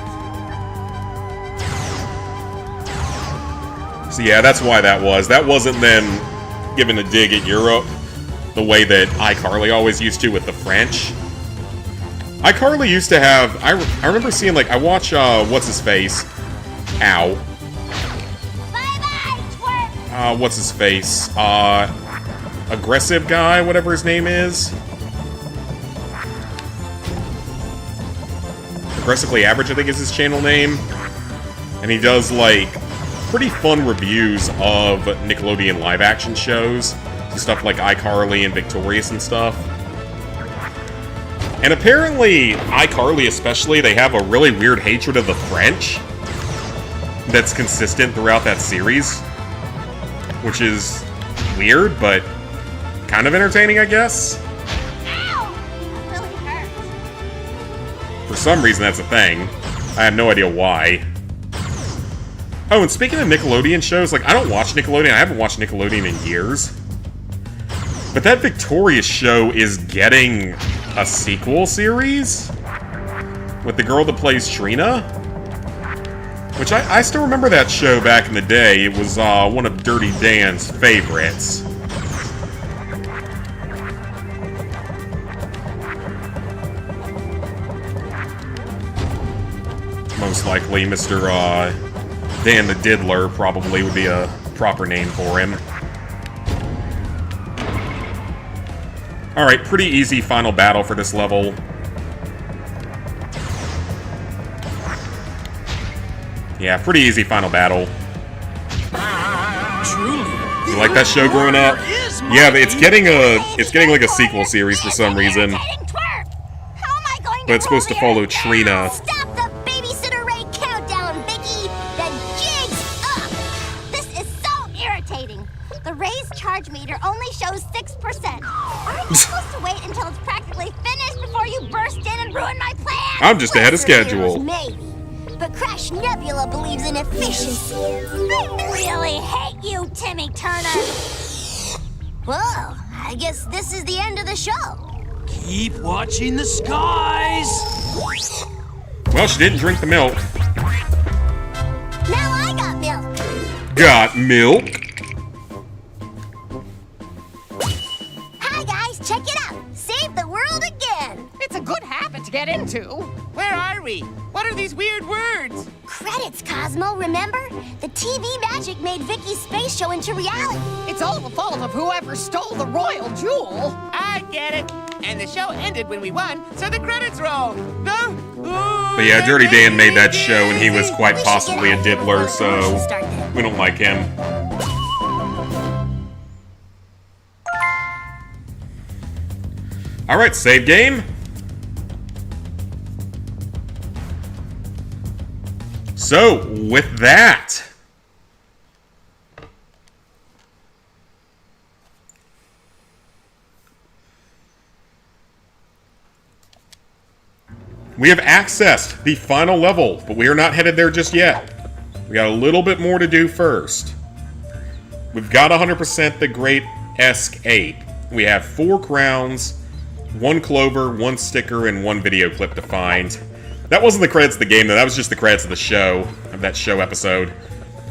so yeah, that's why that was. That wasn't them giving a dig at Europe the way that iCarly always used to with the French. iCarly used to have... I remember seeing, like, I watch, what's-his-face? Ow. Bye-bye, twerp! What's-his-face? Aggressive guy, whatever his name is. Aggressively Average, I think is his channel name. And he does, like, pretty fun reviews of Nickelodeon live-action shows. So stuff like iCarly and Victorious and stuff. And apparently, iCarly especially, they have a really weird hatred of the French that's consistent throughout that series. Which is weird, but kind of entertaining, I guess. Ow! That really hurts. For some reason, that's a thing. I have no idea why. Oh, and speaking of Nickelodeon shows, like, I don't watch Nickelodeon. I haven't watched Nickelodeon in years. But that Victorious show is getting a sequel series with the girl that plays Trina. Which I still remember that show back in the day. It was one of Dirty Dan's favorites. Most likely, Mr. Dan the Diddler probably would be a proper name for him. Alright, pretty easy final battle for this level. Yeah, pretty easy final battle. Truly. You like that show growing up? Yeah, but it's getting like a sequel series for some reason. Irritating twerp! going But it's supposed to follow Trina. Stop the Babysitter Ray countdown, Vicky! The jig's up! This is so irritating. The Ray's charge meter only shows 6%. Aren't you supposed to wait until it's practically finished before you burst in and ruin my plan? I'm just ahead of Western schedule. heroes, maybe. But Crash Nebula believes in efficiency. I really hate you, Timmy Turner. Well, I guess this is the end of the show. Keep watching the skies. Well, she didn't drink the milk. Now I got milk. Got milk? Hi guys, check it out. Save the world again. It's a good habit to get into. Where are we? What are these weird words? Credits, Cosmo, remember? The TV magic made Vicky's space show into reality. It's all the fault of whoever stole the royal jewel. I get it. And the show ended when we won, so the credits roll. No? But yeah, Dirty Dan made that show, and he was quite possibly a diddler, so we don't like him. Alright, save game. So, with that, we have accessed the final level, but we are not headed there just yet. We got a little bit more to do first. We've got 100% the Great-esque 8. We have 4 crowns, 1 clover, 1 sticker, and 1 video clip to find. That wasn't the credits of the game, though. That was just the credits of the show, of that show episode.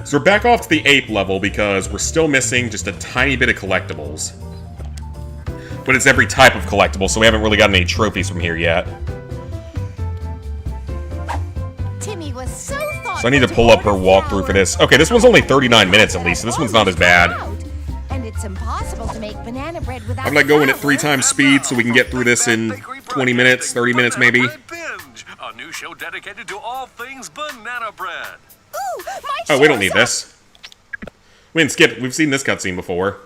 So we're back off to the 8th level because we're still missing just a tiny bit of collectibles. But it's every type of collectible, so we haven't really gotten any trophies from here yet. Timmy was so thoughtful. So I need to pull up her walkthrough for this. Okay, this one's only 39 minutes at least, so this one's not as bad. And it's impossible to make banana bread without I'm gonna go in at 3 times speed so we can get through this in 20 minutes, 30 minutes maybe. Binge, a new show dedicated to all things banana bread. Ooh, my Oh, we don't need show's this. We didn't skip it. We've seen this cutscene before.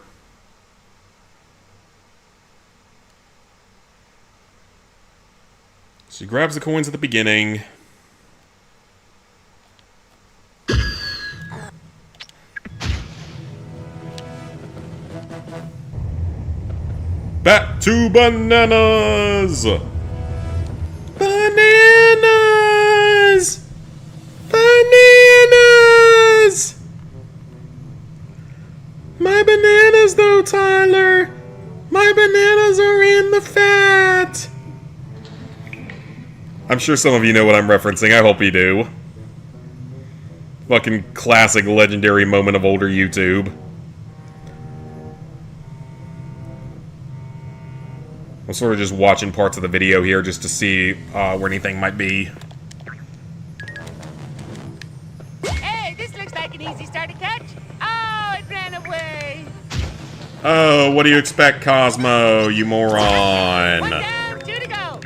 She grabs the coins at the beginning. Back to bananas! Bananas! Bananas! My bananas, though, Tyler! My bananas are in the fat! I'm sure some of you know what I'm referencing. I hope you do. Fucking classic legendary moment of older YouTube. I'm sort of just watching parts of the video here just to see where anything might be. Hey, this looks like an easy start to catch. Oh, it ran away. Oh, what do you expect, Cosmo, you 1 moron? down, 2 to go.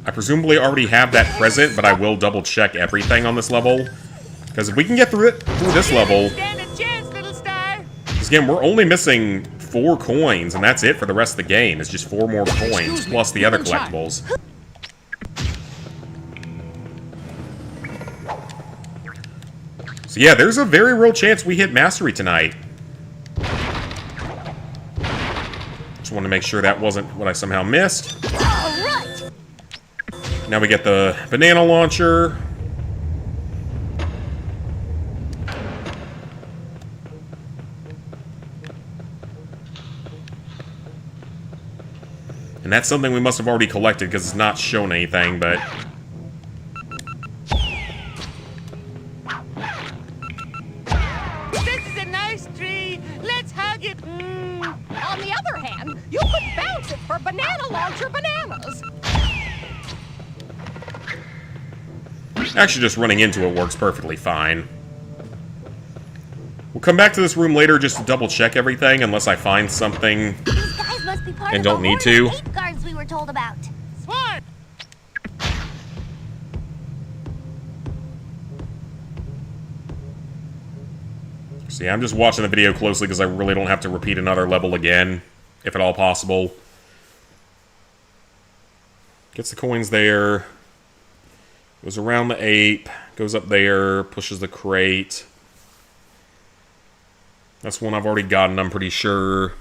I presumably already have that present, but I will double check everything on this level. Because if we can get through this level, Stand a chance, little star. because again, we're only missing 4 coins, and that's it for the rest of the game. It's just 4 more coins, plus the other collectibles. So yeah, there's a very real chance we hit Mastery tonight. Just want to make sure that wasn't what I somehow missed. All right. Now we get the banana launcher. And that's something we must have already collected because it's not shown anything, but... This is a nice tree. Let's hug it. On the other hand, you could bounce it for banana launcher bananas. Actually, just running into it works perfectly fine. We'll come back to this room later just to double-check everything, unless I find something. These guys must be part And of don't the need horde of to. ape guards we were told about. Swarm. See, I'm just watching the video closely because I really don't have to repeat another level again. if at all possible. Gets the coins there. Goes around the ape. Goes up there. Pushes the crate. That's one I've already gotten, I'm pretty sure.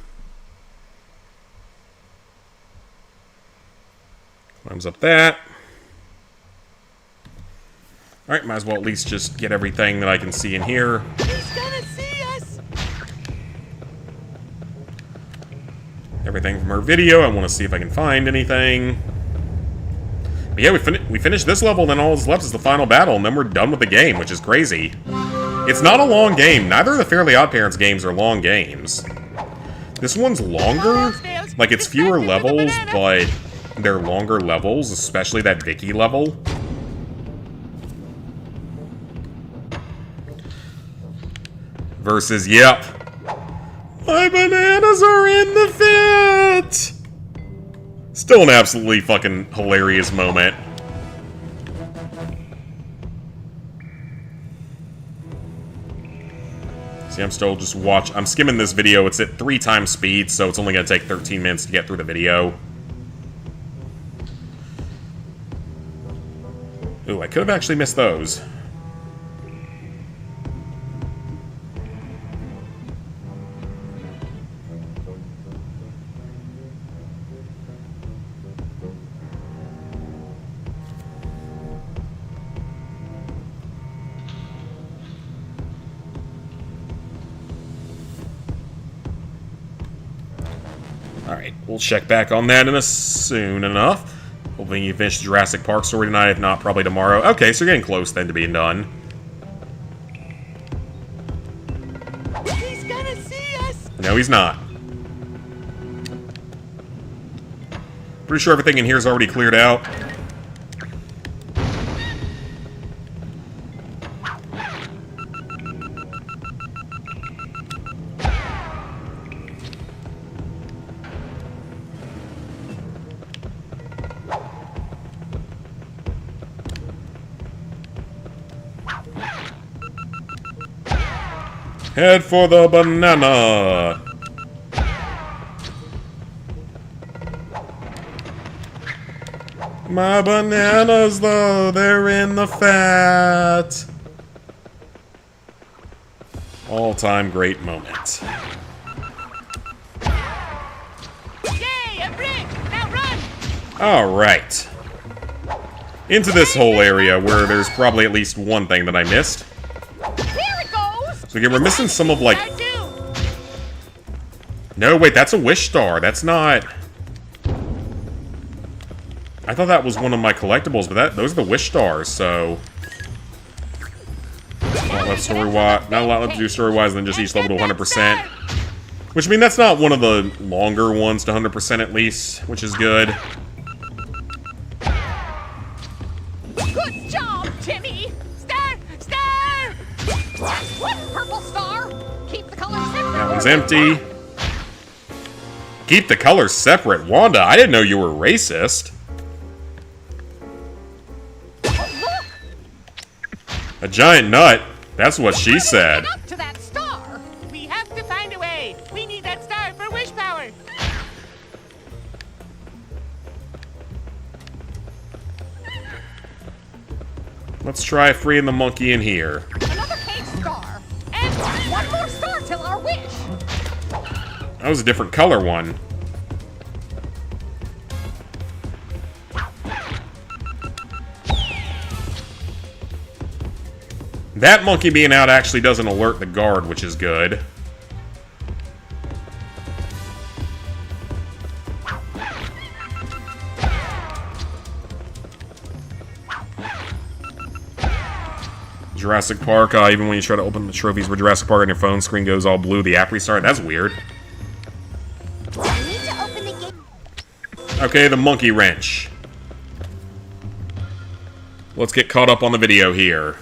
Climbs up that. Alright, might as well at least just get everything that I can see in here. He's gonna see us! Everything from her video. I want to see if I can find anything. But yeah, we finished this level, and then all that's left is the final battle, and then we're done with the game, which is crazy. It's not a long game. Neither of the Fairly OddParents games are long games. This one's longer. Like, it's fewer levels, but they're longer levels, especially that Vicky level. Versus, yep. My bananas are in the fit! Still an absolutely fucking hilarious moment. See, I'm still just I'm skimming this video. It's at 3 times speed, so it's only gonna take 13 minutes to get through the video. Ooh, I could have actually missed those. Alright, we'll check back on that soon enough. Hoping you finish the Jurassic Park story tonight, if not, probably tomorrow. Okay, so you're getting close then to being done. He's gonna see us! No, he's not. Pretty sure everything in here is already cleared out. Head for the banana! My bananas, though, they're in the fat! All-time great moment. Yay, a brick! Now run! Alright. Into this whole area where there's probably at least one thing that I missed. So again, we're missing some of, like... No, wait, that's a wish star. That's not... I thought that was one of my collectibles, but those are the wish stars, so... Not a lot left to do story-wise than just each level to 100%. Which, I mean, that's not one of the longer ones to 100% at least, which is good. Good job, Timmy! Star! One purple star! Keep the colors separate! That one's empty. Keep the colors separate. Wanda, I didn't know you were racist. Oh, A giant nut? That's what she said. Up to that star! We have to find a way. We need that star for wish power. Let's try freeing the monkey in here. Another cage star! And one more star till our wish! That was a different color one. That monkey being out actually doesn't alert the guard, which is good. Jurassic Park, even when you try to open the trophies for Jurassic Park on your phone, screen goes all blue, the app restart. That's weird. I need to open the gate. Okay, the monkey wrench. Let's get caught up on the video here.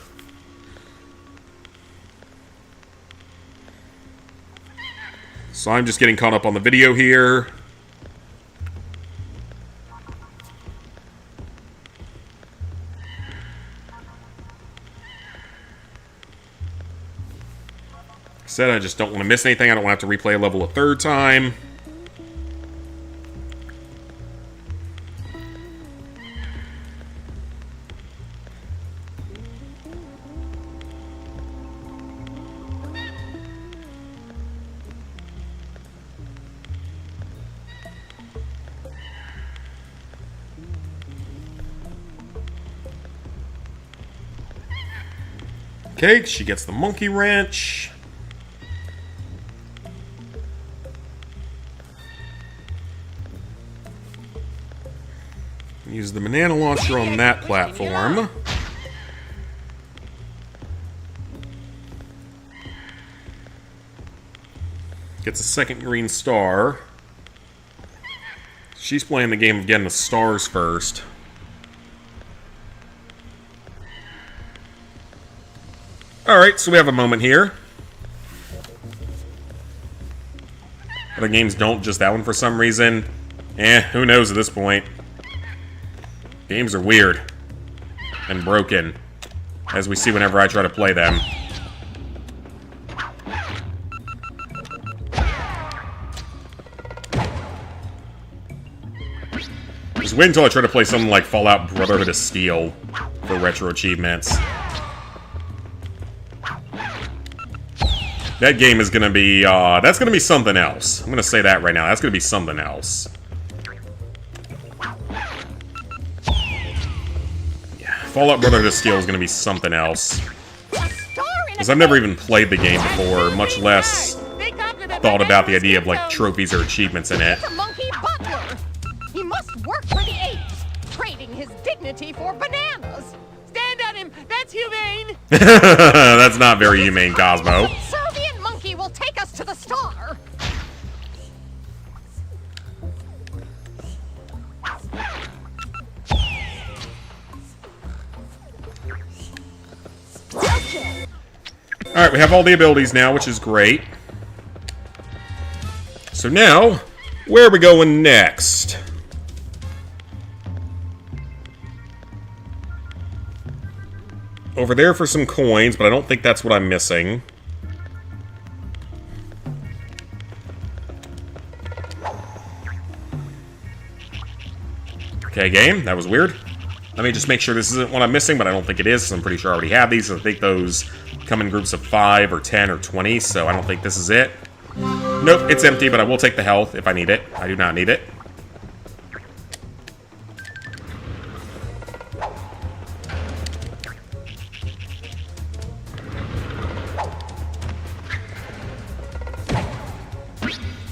So I'm just getting caught up on the video here. Said I just don't want to miss anything. I don't want to have to replay a level a third time. Okay, she gets the monkey wrench. Use the banana launcher on that platform. Gets a second green star. She's playing the game of getting the stars first. Alright, so we have a moment here. Other games don't, just that one for some reason. Who knows at this point. Games are weird. And broken. As we see whenever I try to play them. Just wait until I try to play something like Fallout Brotherhood of Steel for retro achievements. That game is gonna be, that's gonna be something else. I'm gonna say that right now. That's gonna be something else. Yeah, Fallout Brotherhood of Steel is gonna be something else. Because I've never even played the game before, much less thought about the idea of, like, trophies or achievements in it. He's a monkey butler. He must work for the apes, trading his dignity for bananas. Stand on him. That's humane. That's not very humane, Cosmo. Subservient monkey will take us to the star. Alright, we have all the abilities now, which is great. So now, where are we going next? Over there for some coins, but I don't think that's what I'm missing. Okay, game, that was weird. Let me just make sure this isn't what I'm missing, but I don't think it is, so I'm pretty sure I already have these. I think those come in groups of 5 or 10 or 20, so I don't think this is it. Nope, it's empty, but I will take the health if I need it. I do not need it.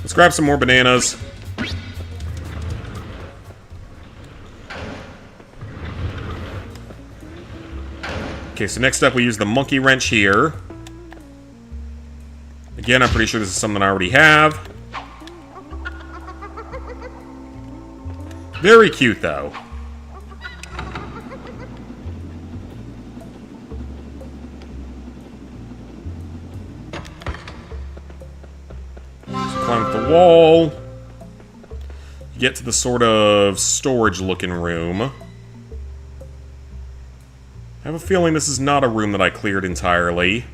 Let's grab some more bananas. Okay, so next up we use the monkey wrench here. Again, I'm pretty sure this is something I already have. Very cute, though. So climb up the wall. Get to the sort of storage-looking room. I have a feeling this is not a room that I cleared entirely.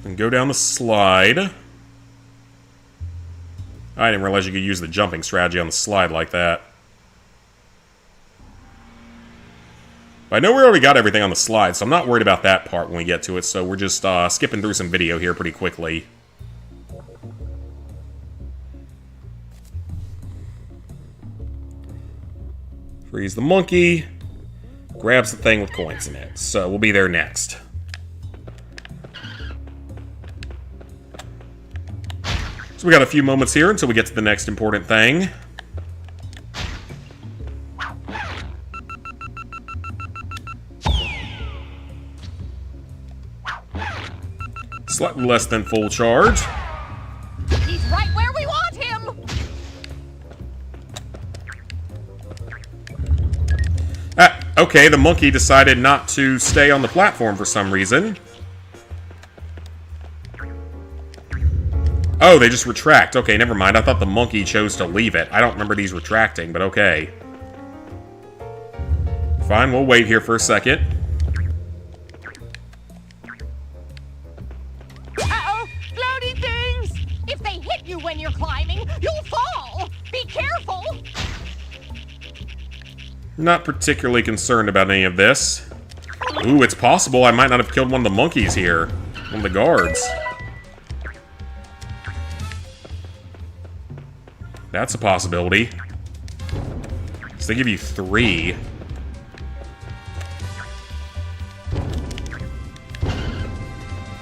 And go down the slide. I didn't realize you could use the jumping strategy on the slide like that. But I know we already got everything on the slide, so I'm not worried about that part when we get to it, so we're just skipping through some video here pretty quickly. Freeze the monkey. Grabs the thing with coins in it. So we'll be there next. So we got a few moments here until we get to the next important thing. Slightly less than full charge. He's right where we want him. Okay, the monkey decided not to stay on the platform for some reason. Oh, they just retract. Okay, never mind. I thought the monkey chose to leave it. I don't remember these retracting, but okay. Fine, we'll wait here for a second. Uh-oh, floaty things! If they hit you when you're climbing, you'll fall! Be careful! Not particularly concerned about any of this. Ooh, it's possible I might not have killed one of the monkeys here. One of the guards. That's a possibility. So They give you 3.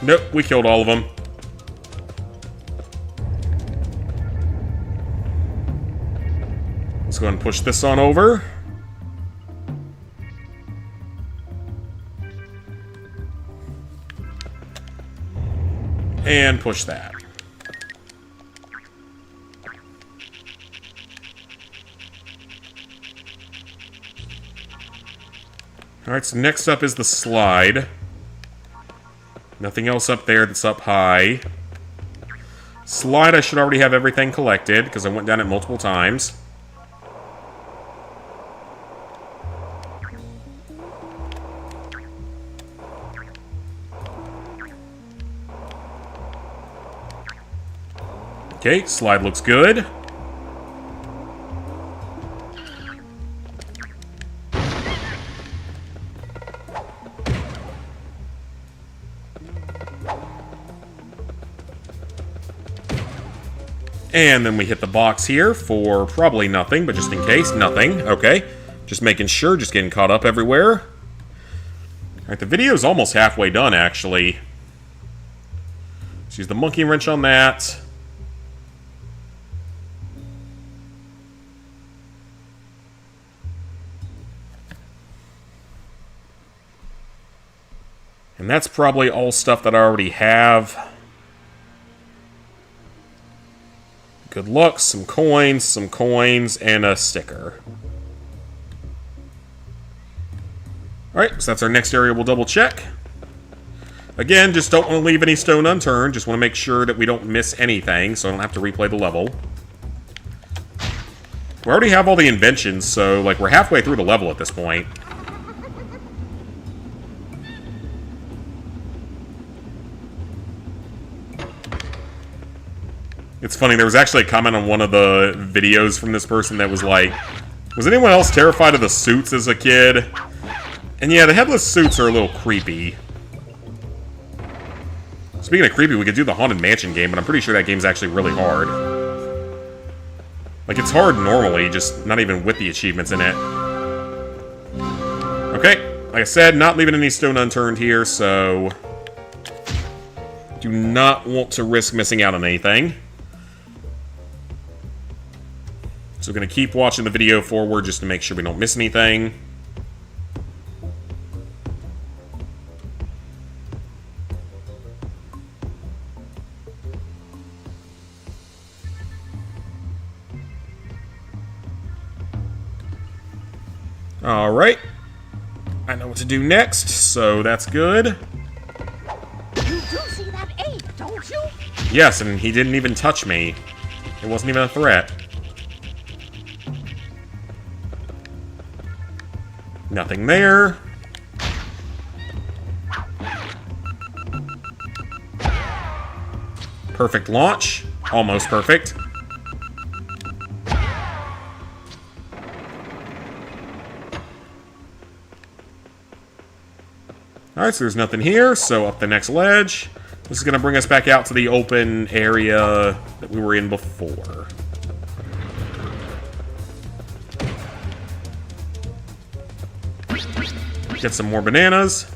Nope, we killed all of them. Let's go ahead and push this on over. And push that. Alright, so next up is the slide. Nothing else up there that's up high. Slide, I should already have everything collected, because I went down it multiple times. Okay, slide looks good. And then we hit the box here for probably nothing, but just in case, nothing. Okay, just making sure, just getting caught up everywhere. Alright, the video's almost halfway done, actually. Let's use the monkey wrench on that. And that's probably all stuff that I already have. Good luck, some coins, and a sticker. Alright, so that's our next area we'll double check. Again, just don't want to leave any stone unturned. Just want to make sure that we don't miss anything, so I don't have to replay the level. We already have all the inventions, so like we're halfway through the level at this point. It's funny, there was actually a comment on one of the videos from this person that was like, was anyone else terrified of the suits as a kid? And yeah, the headless suits are a little creepy. Speaking of creepy, we could do the Haunted Mansion game, but I'm pretty sure that game's actually really hard. Like, it's hard normally, just not even with the achievements in it. Okay, like I said, not leaving any stone unturned here, so... do not want to risk missing out on anything. So we're going to keep watching the video forward just to make sure we don't miss anything. Alright. I know what to do next, so that's good. You do see that ape, don't you? Yes, and he didn't even touch me. It wasn't even a threat. Nothing there. Perfect launch. Almost perfect. Alright, so there's nothing here, so up the next ledge. This is going to bring us back out to the open area that we were in before. Get some more bananas.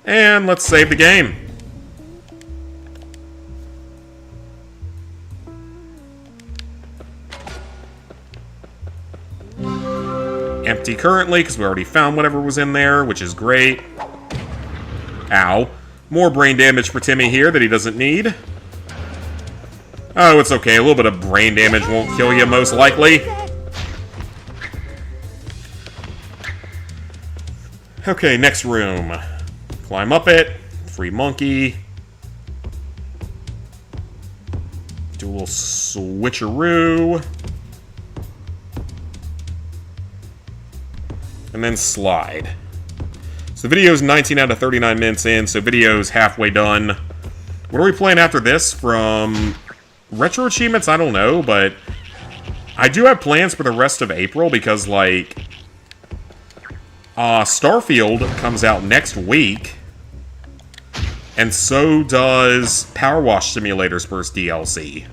And let's save the game. Empty currently, because we already found whatever was in there, which is great. Ow. More brain damage for Timmy here that he doesn't need. Oh, it's okay. A little bit of brain damage won't kill you, most likely. Okay, next room. Climb up it. Free monkey. Do a little switcheroo. And then slide. So the video's 19 out of 39 minutes in, so video's halfway done. What are we playing after this? From Retro Achievements? I don't know, but I do have plans for the rest of April because, like, Starfield comes out next week, and so does Power Wash Simulator's first DLC.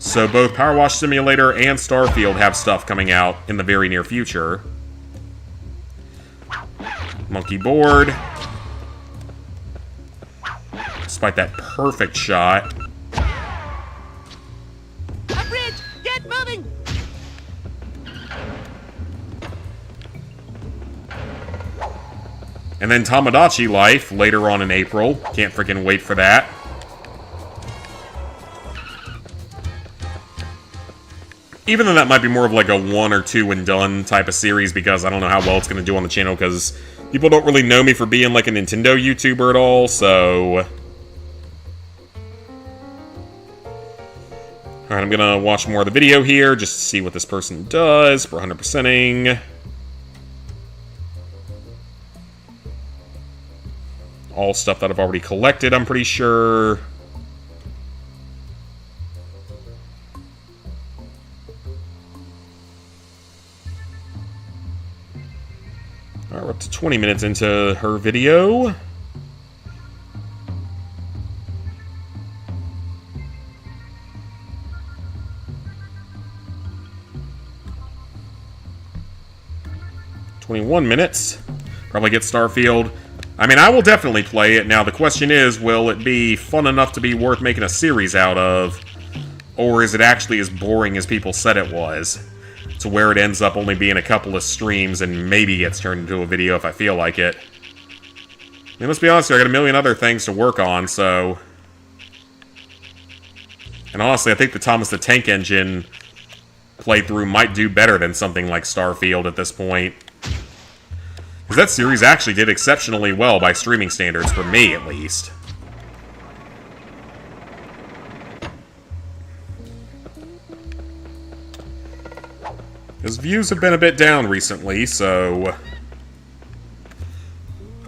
So both Power Wash Simulator and Starfield have stuff coming out in the very near future. Monkey board. Despite that perfect shot. A bridge! Get moving! And then Tamagotchi Life later on in April. Can't freaking wait for that. Even though that might be more of like a 1 or 2 and done type of series, because I don't know how well it's going to do on the channel, because people don't really know me for being like a Nintendo YouTuber at all, so... Alright, I'm going to watch more of the video here, just to see what this person does for 100%ing. All stuff that I've already collected, I'm pretty sure. Alright, we're up to 20 minutes into her video. "21 minutes. Probably get Starfield. I mean, I will definitely play it. Now, the question is, will it be fun enough to be worth making a series out of? Or is it actually as boring as people said it was? To where it ends up only being a couple of streams and maybe gets turned into a video if I feel like it. I mean, let's be honest here, I got a million other things to work on, so... And honestly, I think the Thomas the Tank Engine playthrough might do better than something like Starfield at this point. Because that series actually did exceptionally well by streaming standards, for me at least. His views have been a bit down recently, so...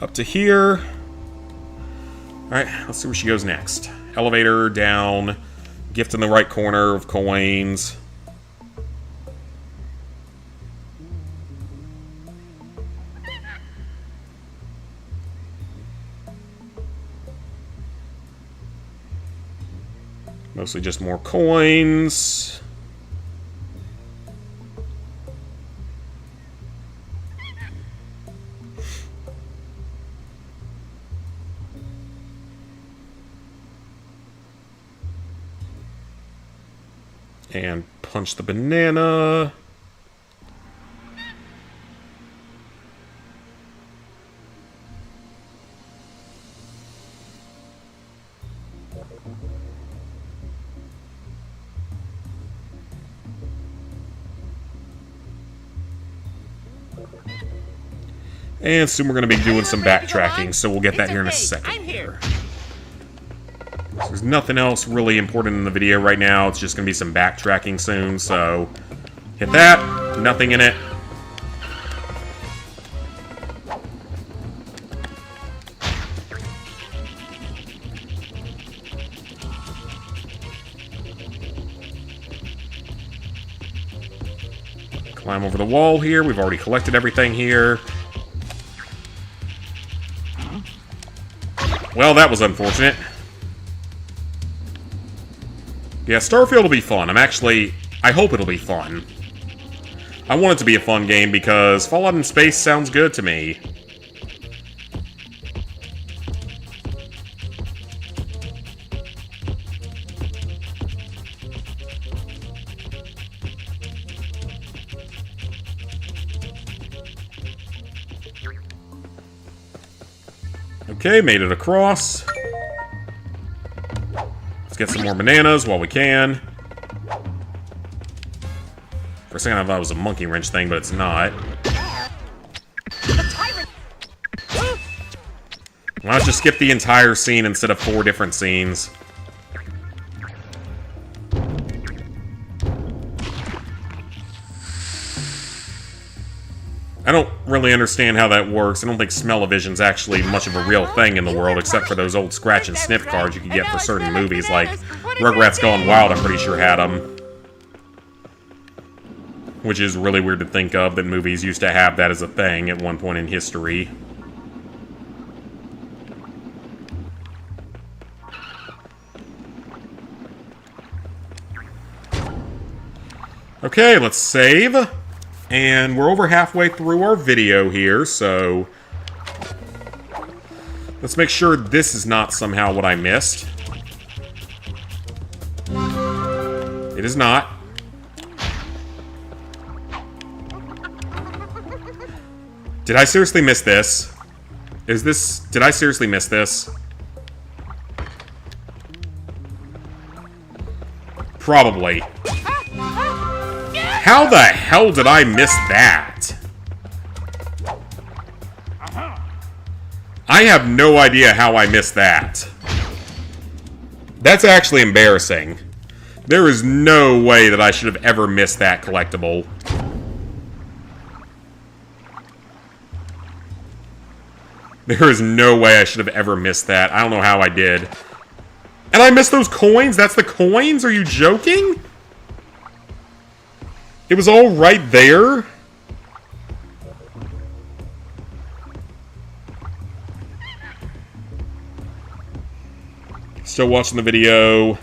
Up to here. Alright, let's see where she goes next. Elevator, down. Gift in the right corner of coins. Mostly just more coins. And punch the banana. And soon we're going to be doing some backtracking, so we'll get that here in a second. I'm here. So there's nothing else really important in the video right now. It's just going to be some backtracking soon, so... Hit that. Nothing in it. Climb over the wall here. We've already collected everything here. Well, that was unfortunate. Yeah, Starfield will be fun. I hope it'll be fun. I want it to be a fun game because Fallout in Space sounds good to me. Okay, made it across. Let's get some more bananas while we can. For a second I thought it was a monkey wrench thing, but it's not. Why not just skip the entire scene instead of 4 different scenes? I don't really understand how that works. I don't think smell-o-vision's actually much of a real thing in the world, except for those old scratch and sniff cards you could get for certain movies, like Rugrats Gone Wild, I'm pretty sure had them. Which is really weird to think of, that movies used to have that as a thing at one point in history. Okay, let's save. And we're over halfway through our video here, so... let's make sure this is not somehow what I missed. It is not. Did I seriously miss this? Is this... did I seriously miss this? Probably. How the hell did I miss that? I have no idea how I missed that. That's actually embarrassing. There is no way that I should have ever missed that collectible. There is no way I should have ever missed that. I don't know how I did. And I missed those coins? That's the coins? Are you joking? It was all right there? Still watching the video.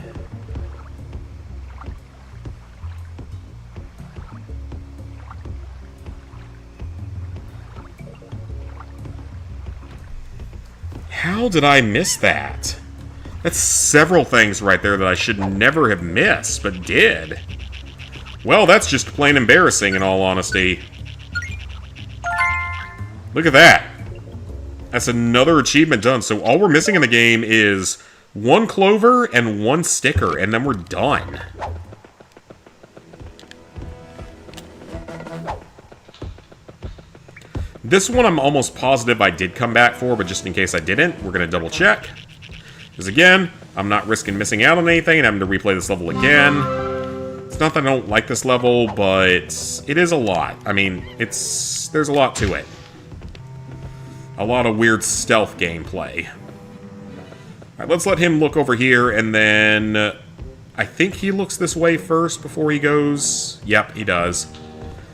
How did I miss that? That's several things right there that I should never have missed, but did. Well, that's just plain embarrassing, in all honesty. Look at that. That's another achievement done. So all we're missing in the game is 1 clover and 1 sticker, and then we're done. This one I'm almost positive I did come back for, but just in case I didn't, we're going to double check. Because again, I'm not risking missing out on anything and having to replay this level again. It's not that I don't like this level, but it is a lot. I mean, there's a lot to it. A lot of weird stealth gameplay. Alright, let's let him look over here, and then... I think he looks this way first before he goes... Yep, he does.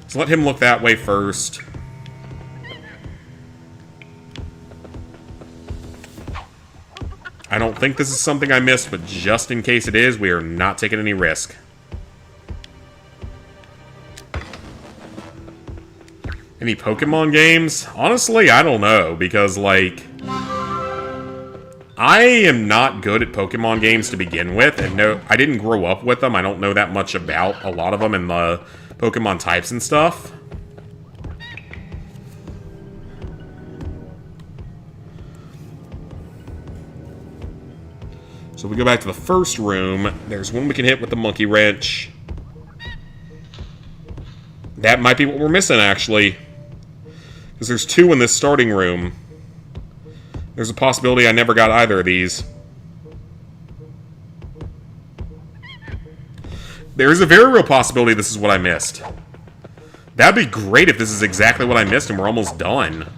So let him look that way first. I don't think this is something I missed, but just in case it is, we are not taking any risk. Any Pokemon games? Honestly, I don't know, because, like... I am not good at Pokemon games to begin with, and no, I didn't grow up with them. I don't know that much about a lot of them and the Pokemon types and stuff. So we go back to the first room. There's one we can hit with the monkey wrench. That might be what we're missing, actually. Because there's 2 in this starting room. There's a possibility I never got either of these. There is a very real possibility this is what I missed. That'd be great if this is exactly what I missed and we're almost done.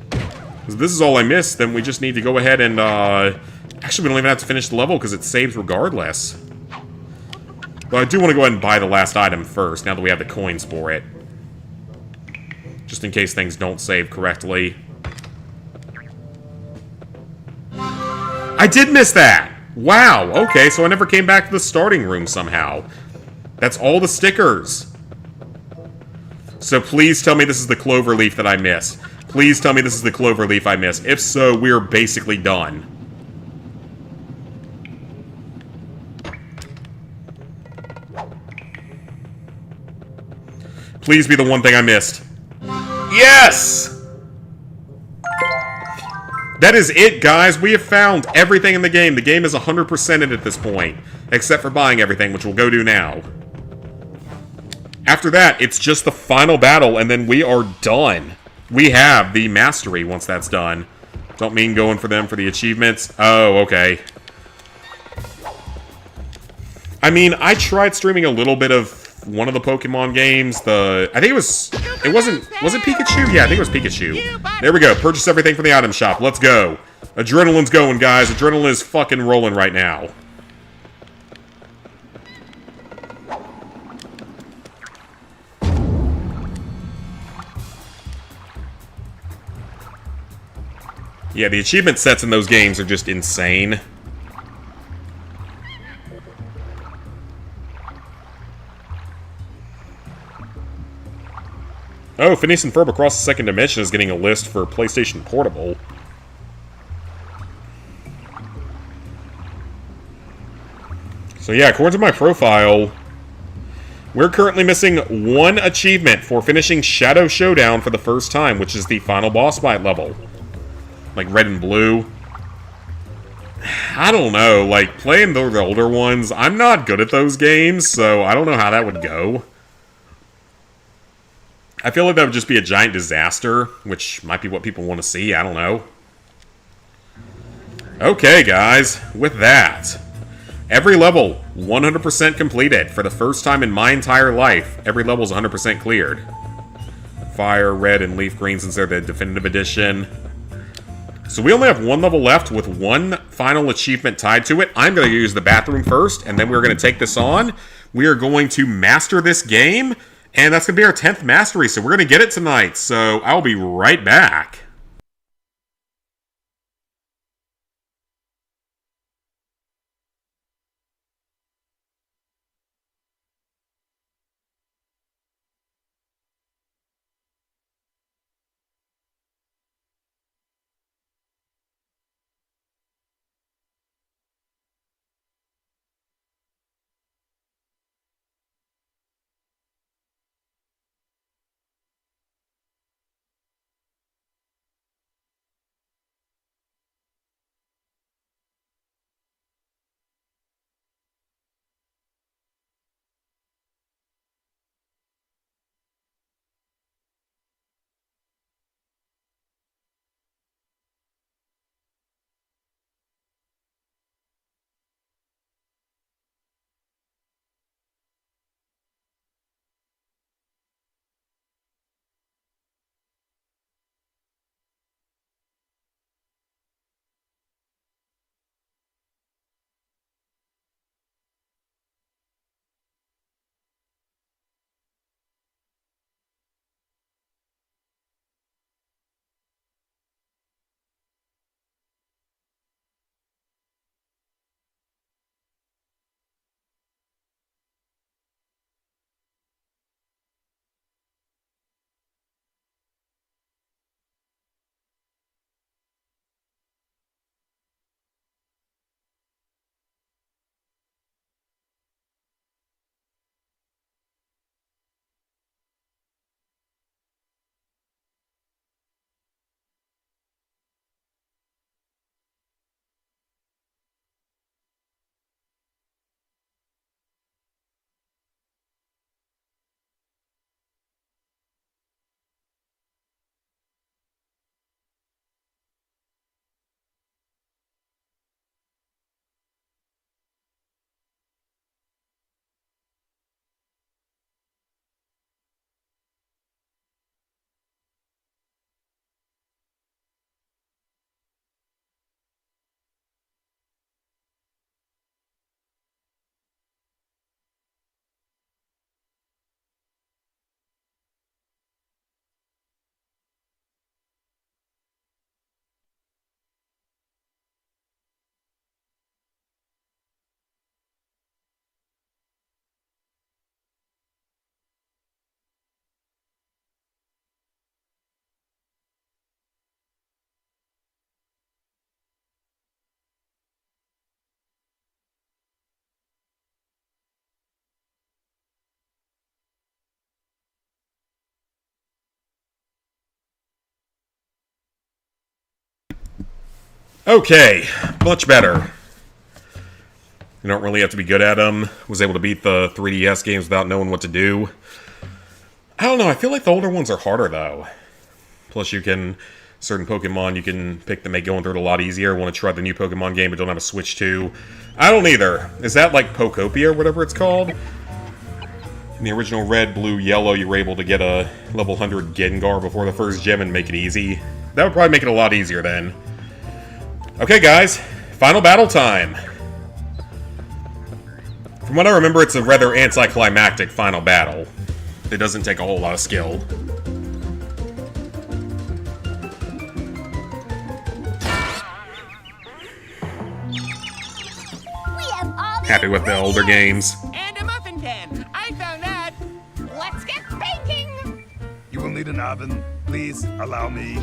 Because if this is all I missed, then we just need to go ahead and, actually, we don't even have to finish the level because it saves regardless. But I do want to go ahead and buy the last item first, now that we have the coins for it. Just in case things don't save correctly. I did miss that! Wow, okay, so I never came back to the starting room somehow. That's all the stickers. So please tell me this is the clover leaf that I missed. Please tell me this is the clover leaf I missed. If so, we're basically done. Please be the one thing I missed. Yes! That is it, guys. We have found everything in the game. The game is 100%ed at this point, except for buying everything, which we'll go do now. After that, it's just the final battle, and then we are done. We have the mastery once that's done. Don't mean going for them for the achievements. Oh, okay. I mean, I tried streaming a little bit of one of the Pokemon games. I think was it Pikachu? Yeah, I think it was Pikachu. There we go. Purchase everything from the item shop. Let's go. Adrenaline's going, guys. Adrenaline is fucking rolling right now. Yeah, the achievement sets in those games are just insane. Oh, Phineas and Ferb Across the Second Dimension is getting a list for PlayStation Portable. So yeah, according to my profile, we're currently missing one achievement for finishing Shadow Showdown for the first time, which is the final boss fight level. Like red and blue. I don't know, like, playing the older ones, I'm not good at those games, so I don't know how that would go. I feel like that would just be a giant disaster, which might be what people want to see, I don't know. Okay, guys, with that, every level 100% completed for the first time in my entire life. Every level is 100% cleared. Fire, red, and leaf green since they're the definitive edition. So we only have one level left with one final achievement tied to it. I'm going to use the bathroom first, and then we're going to take this on. We are going to master this game, and that's going to be our 10th mastery, so we're going to get it tonight. So I'll be right back. Okay, much better. You don't really have to be good at them. Was able to beat the 3DS games without knowing what to do. I don't know, I feel like the older ones are harder, though. Plus, you can... certain Pokemon, you can pick to make going through it a lot easier. Want to try the new Pokemon game, but don't have a Switch to. I don't either. Is that like Pokopia, or whatever it's called? In the original Red, Blue, Yellow, you were able to get a level 100 Gengar before the first gym and make it easy. That would probably make it a lot easier then. Okay, guys. Final battle time. From what I remember, it's a rather anticlimactic final battle. It doesn't take a whole lot of skill. Happy with the older games. And a muffin pan. I found that. Let's get baking! You will need an oven. Please allow me.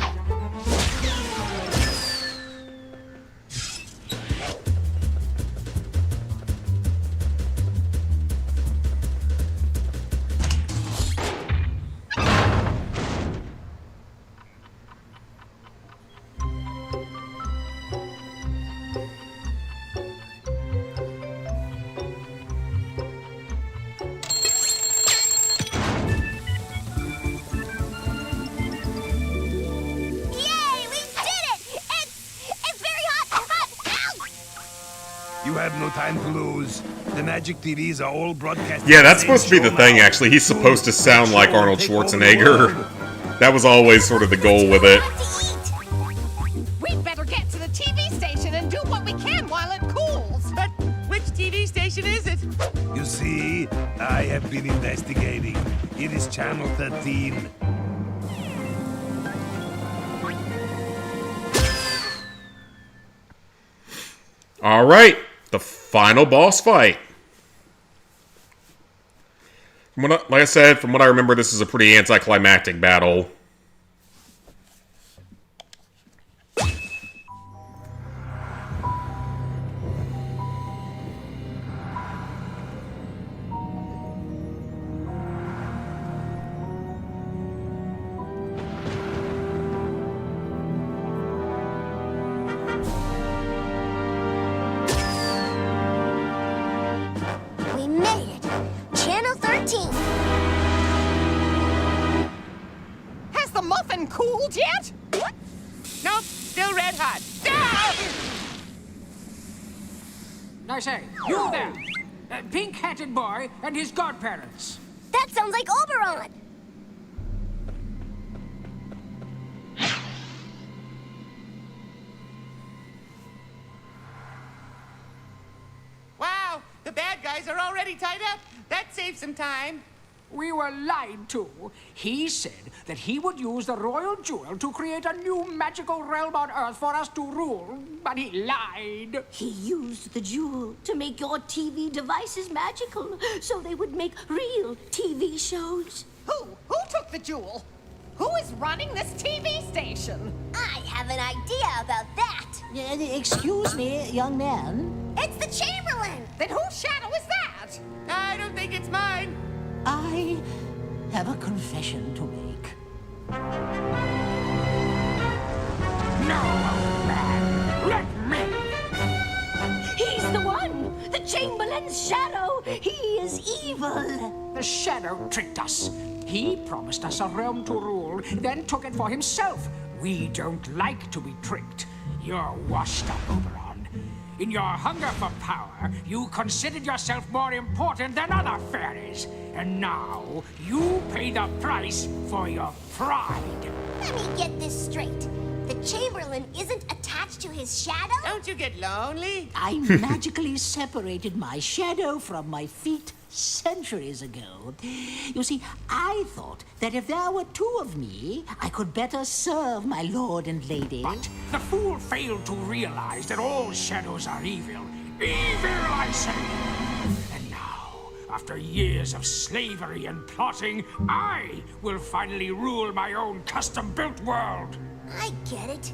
You have no time to lose. The magic TVs are all broadcasting. Yeah, that's supposed to be the thing, actually. He's supposed to sound like Arnold Schwarzenegger. That was always sort of the goal with it. We'd better get to the TV station and do what we can while it cools. But which TV station is it? You see, I have been investigating. It is Channel 13. All right, the final boss fight. Like I said, from what I remember, this is a pretty anticlimactic battle. We made it. Channel 13. Has the muffin cooled yet? Nope, still red hot. Ah! I say, you there. Pink-hatted boy and his godparents. That sounds like Oberon. Wow, the bad guys are already tied up. That saves some time. We were lied to. He said that he would use the royal jewel to create a new magical realm on Earth for us to rule, but he lied. He used the jewel to make your TV devices magical, so they would make real TV shows. Who took the jewel? Who is running this TV station? I have an idea about that. Excuse me, young man. It's the Chamberlain. Then whose shadow is that? I don't think it's mine. I have a confession to make. No, man, let me. He's the one! The Chamberlain's shadow! He is evil! The shadow tricked us. He promised us a realm to rule, then took it for himself. We don't like to be tricked. You're washed up, Oberon. In your hunger for power, you considered yourself more important than other fairies. And now, you pay the price for your pride. Let me get this straight. The Chamberlain isn't attached to his shadow? Don't you get lonely? I magically separated my shadow from my feet centuries ago. You see, I thought that if there were two of me, I could better serve my lord and lady. But the fool failed to realize that all shadows are evil. Evil, I say! And now, after years of slavery and plotting, I will finally rule my own custom-built world. I get it.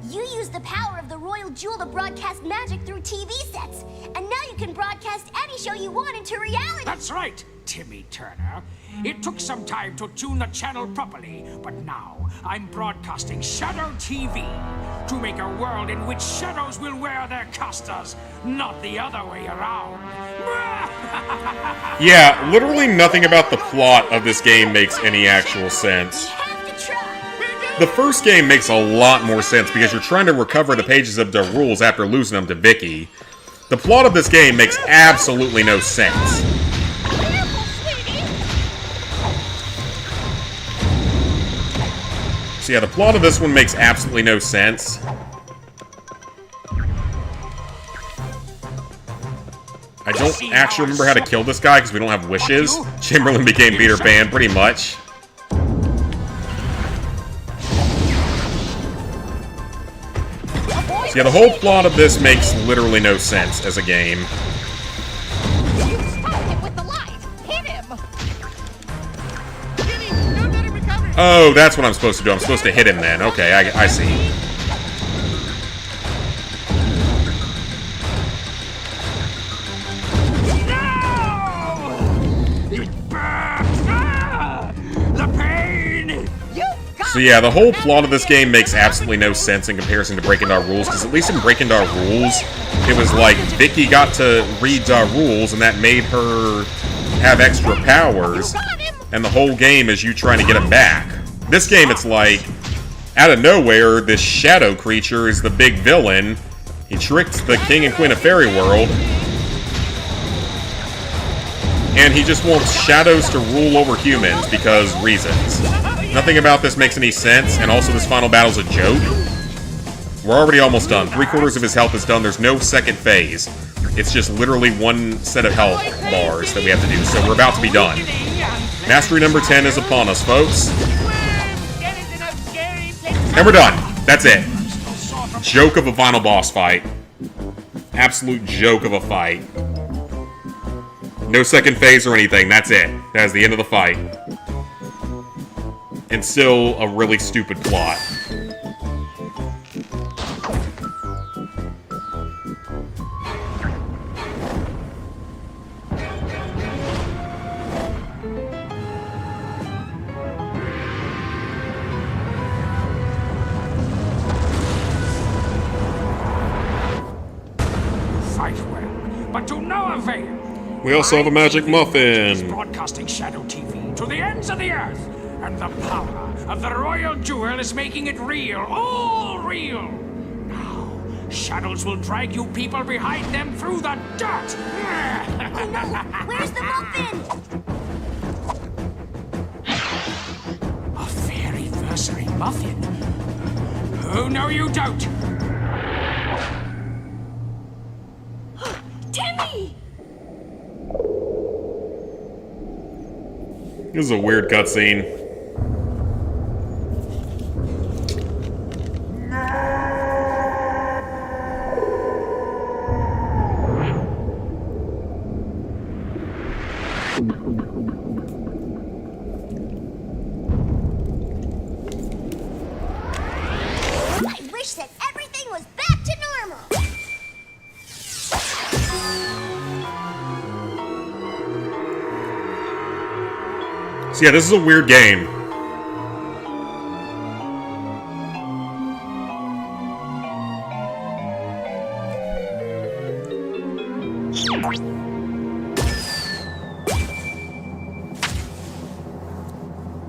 You use the power of the royal jewel to broadcast magic through TV sets. And now you can broadcast any show you want into reality. That's right, Timmy Turner. It took some time to tune the channel properly, but now I'm broadcasting Shadow TV to make a world in which shadows will wear their casters, not the other way around. Yeah, literally nothing about the plot of this game makes any actual sense. We have to try. The first game makes a lot more sense because you're trying to recover the pages of the rules after losing them to Vicky. The plot of this game makes absolutely no sense. So yeah, the plot of this one makes absolutely no sense. I don't actually remember how to kill this guy because we don't have wishes. Chamberlain became Peter Pan, pretty much. So yeah, the whole plot of this makes literally no sense as a game. You stopped him with the light. Hit him. Jimmy, don't let him recover. Oh, that's what I'm supposed to do. I'm supposed to hit him then. Okay, I see. So yeah, the whole plot of this game makes absolutely no sense in comparison to Breaking Our Rules, because at least in Breaking Our Rules, it was like Vicky got to read our rules, and that made her have extra powers, and the whole game is you trying to get him back. This game, it's like, out of nowhere, this shadow creature is the big villain. He tricked the King and Queen of Fairy World, and he just wants shadows to rule over humans because reasons. Nothing about this makes any sense, and also this final battle's a joke. We're already almost done. 3/4 of his health is done. There's no second phase. It's just literally one set of health bars that we have to do, so we're about to be done. Mastery number 10 is upon us, folks. And we're done. That's it. Joke of a final boss fight. Absolute joke of a fight. No second phase or anything. That's it. That's the end of the fight. And still a really stupid plot. Fight well, but to no avail. We also have a magic Is muffin. broadcasting Shadow TV to the ends of the earth, and the power of the royal jewel is making it real, all real. Now, shadows will drag you people behind them through the dirt. Oh no! Where's the muffin? A fairy-versary muffin? Oh, no, you don't. Timmy! This is a weird cutscene. I wish that everything was back to normal. So yeah, this is a weird game.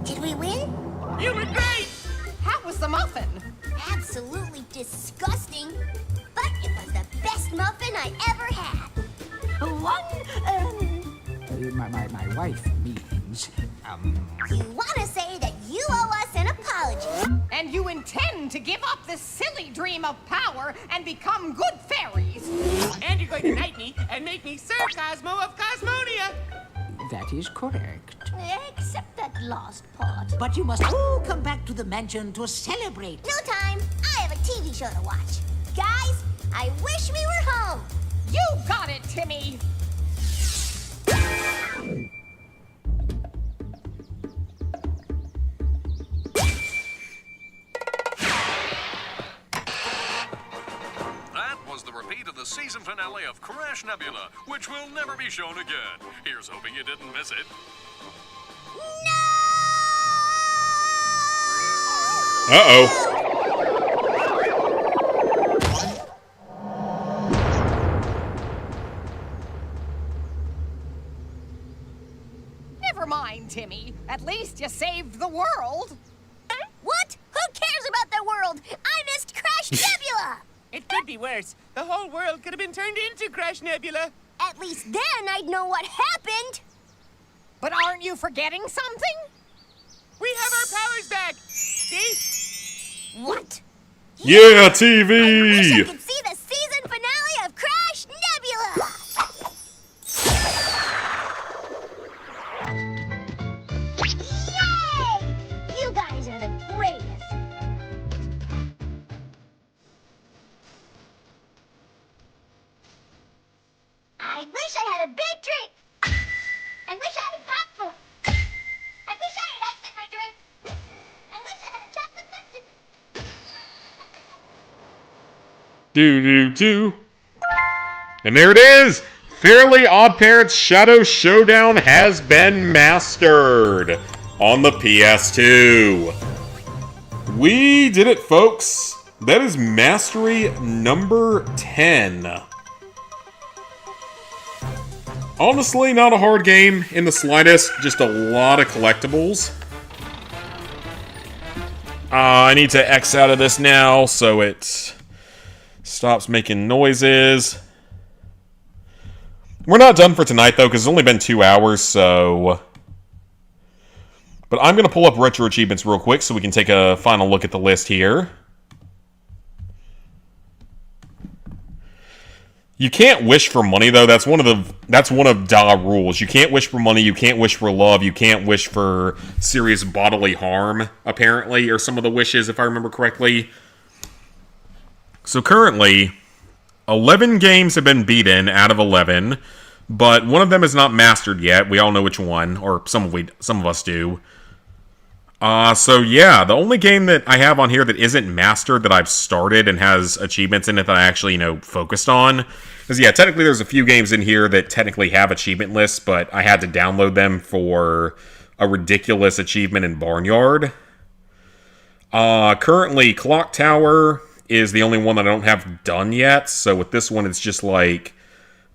Did we win? You were great! How was the muffin? Absolutely disgusting. But it was the best muffin I ever had. My wife means, You want to say that you owe us an apology. And you intend to give up this silly dream of power and become good fairies. And you're going to knight me and make me Sir Cosmo of Cosmonia. that is correct. Except that last part. But you must all come back to the mansion to celebrate. No time. I have a TV show to watch. Guys, I wish we were home. You got it, Timmy. That was the repeat of the season finale of Crash Nebula, which will never be shown again. Here's hoping you didn't miss it. Uh-oh. Never mind, Timmy. At least you saved the world. What? Who cares about the world? I missed Crash Nebula. It could be worse. The whole world could have been turned into Crash Nebula. At least then I'd know what happened. But aren't you forgetting something? We have our powers back. See? What? Yeah, I wish I TV! could see the season finale of Crash Nebula. Yay! You guys are the greatest. I wish I had a big drink. I wish I had popcorn. I wish I had ice in my drink. Do. And there it is! Fairly Odd Parents Shadow Showdown has been mastered on the PS2. We did it, folks. That is mastery number 10. Honestly, not a hard game in the slightest, just a lot of collectibles. I need to X out of this now so it stops making noises. We're not done for tonight, though, because it's only been 2 hours, so... But I'm going to pull up Retro Achievements real quick so we can take a final look at the list here. You can't wish for money, though. That's one of Da rules. You can't wish for money, you can't wish for love, you can't wish for serious bodily harm, apparently, or some of the wishes, if I remember correctly. So currently, 11 games have been beaten out of 11, but one of them is not mastered yet. We all know which one, or some of us do. So yeah, the only game that I have on here that isn't mastered that I've started and has achievements in it that I actually, focused on is, yeah, technically there's a few games in here that technically have achievement lists, but I had to download them for a ridiculous achievement in Barnyard. Currently, Clock Tower is the only one that I don't have done yet, so with this one it's just like,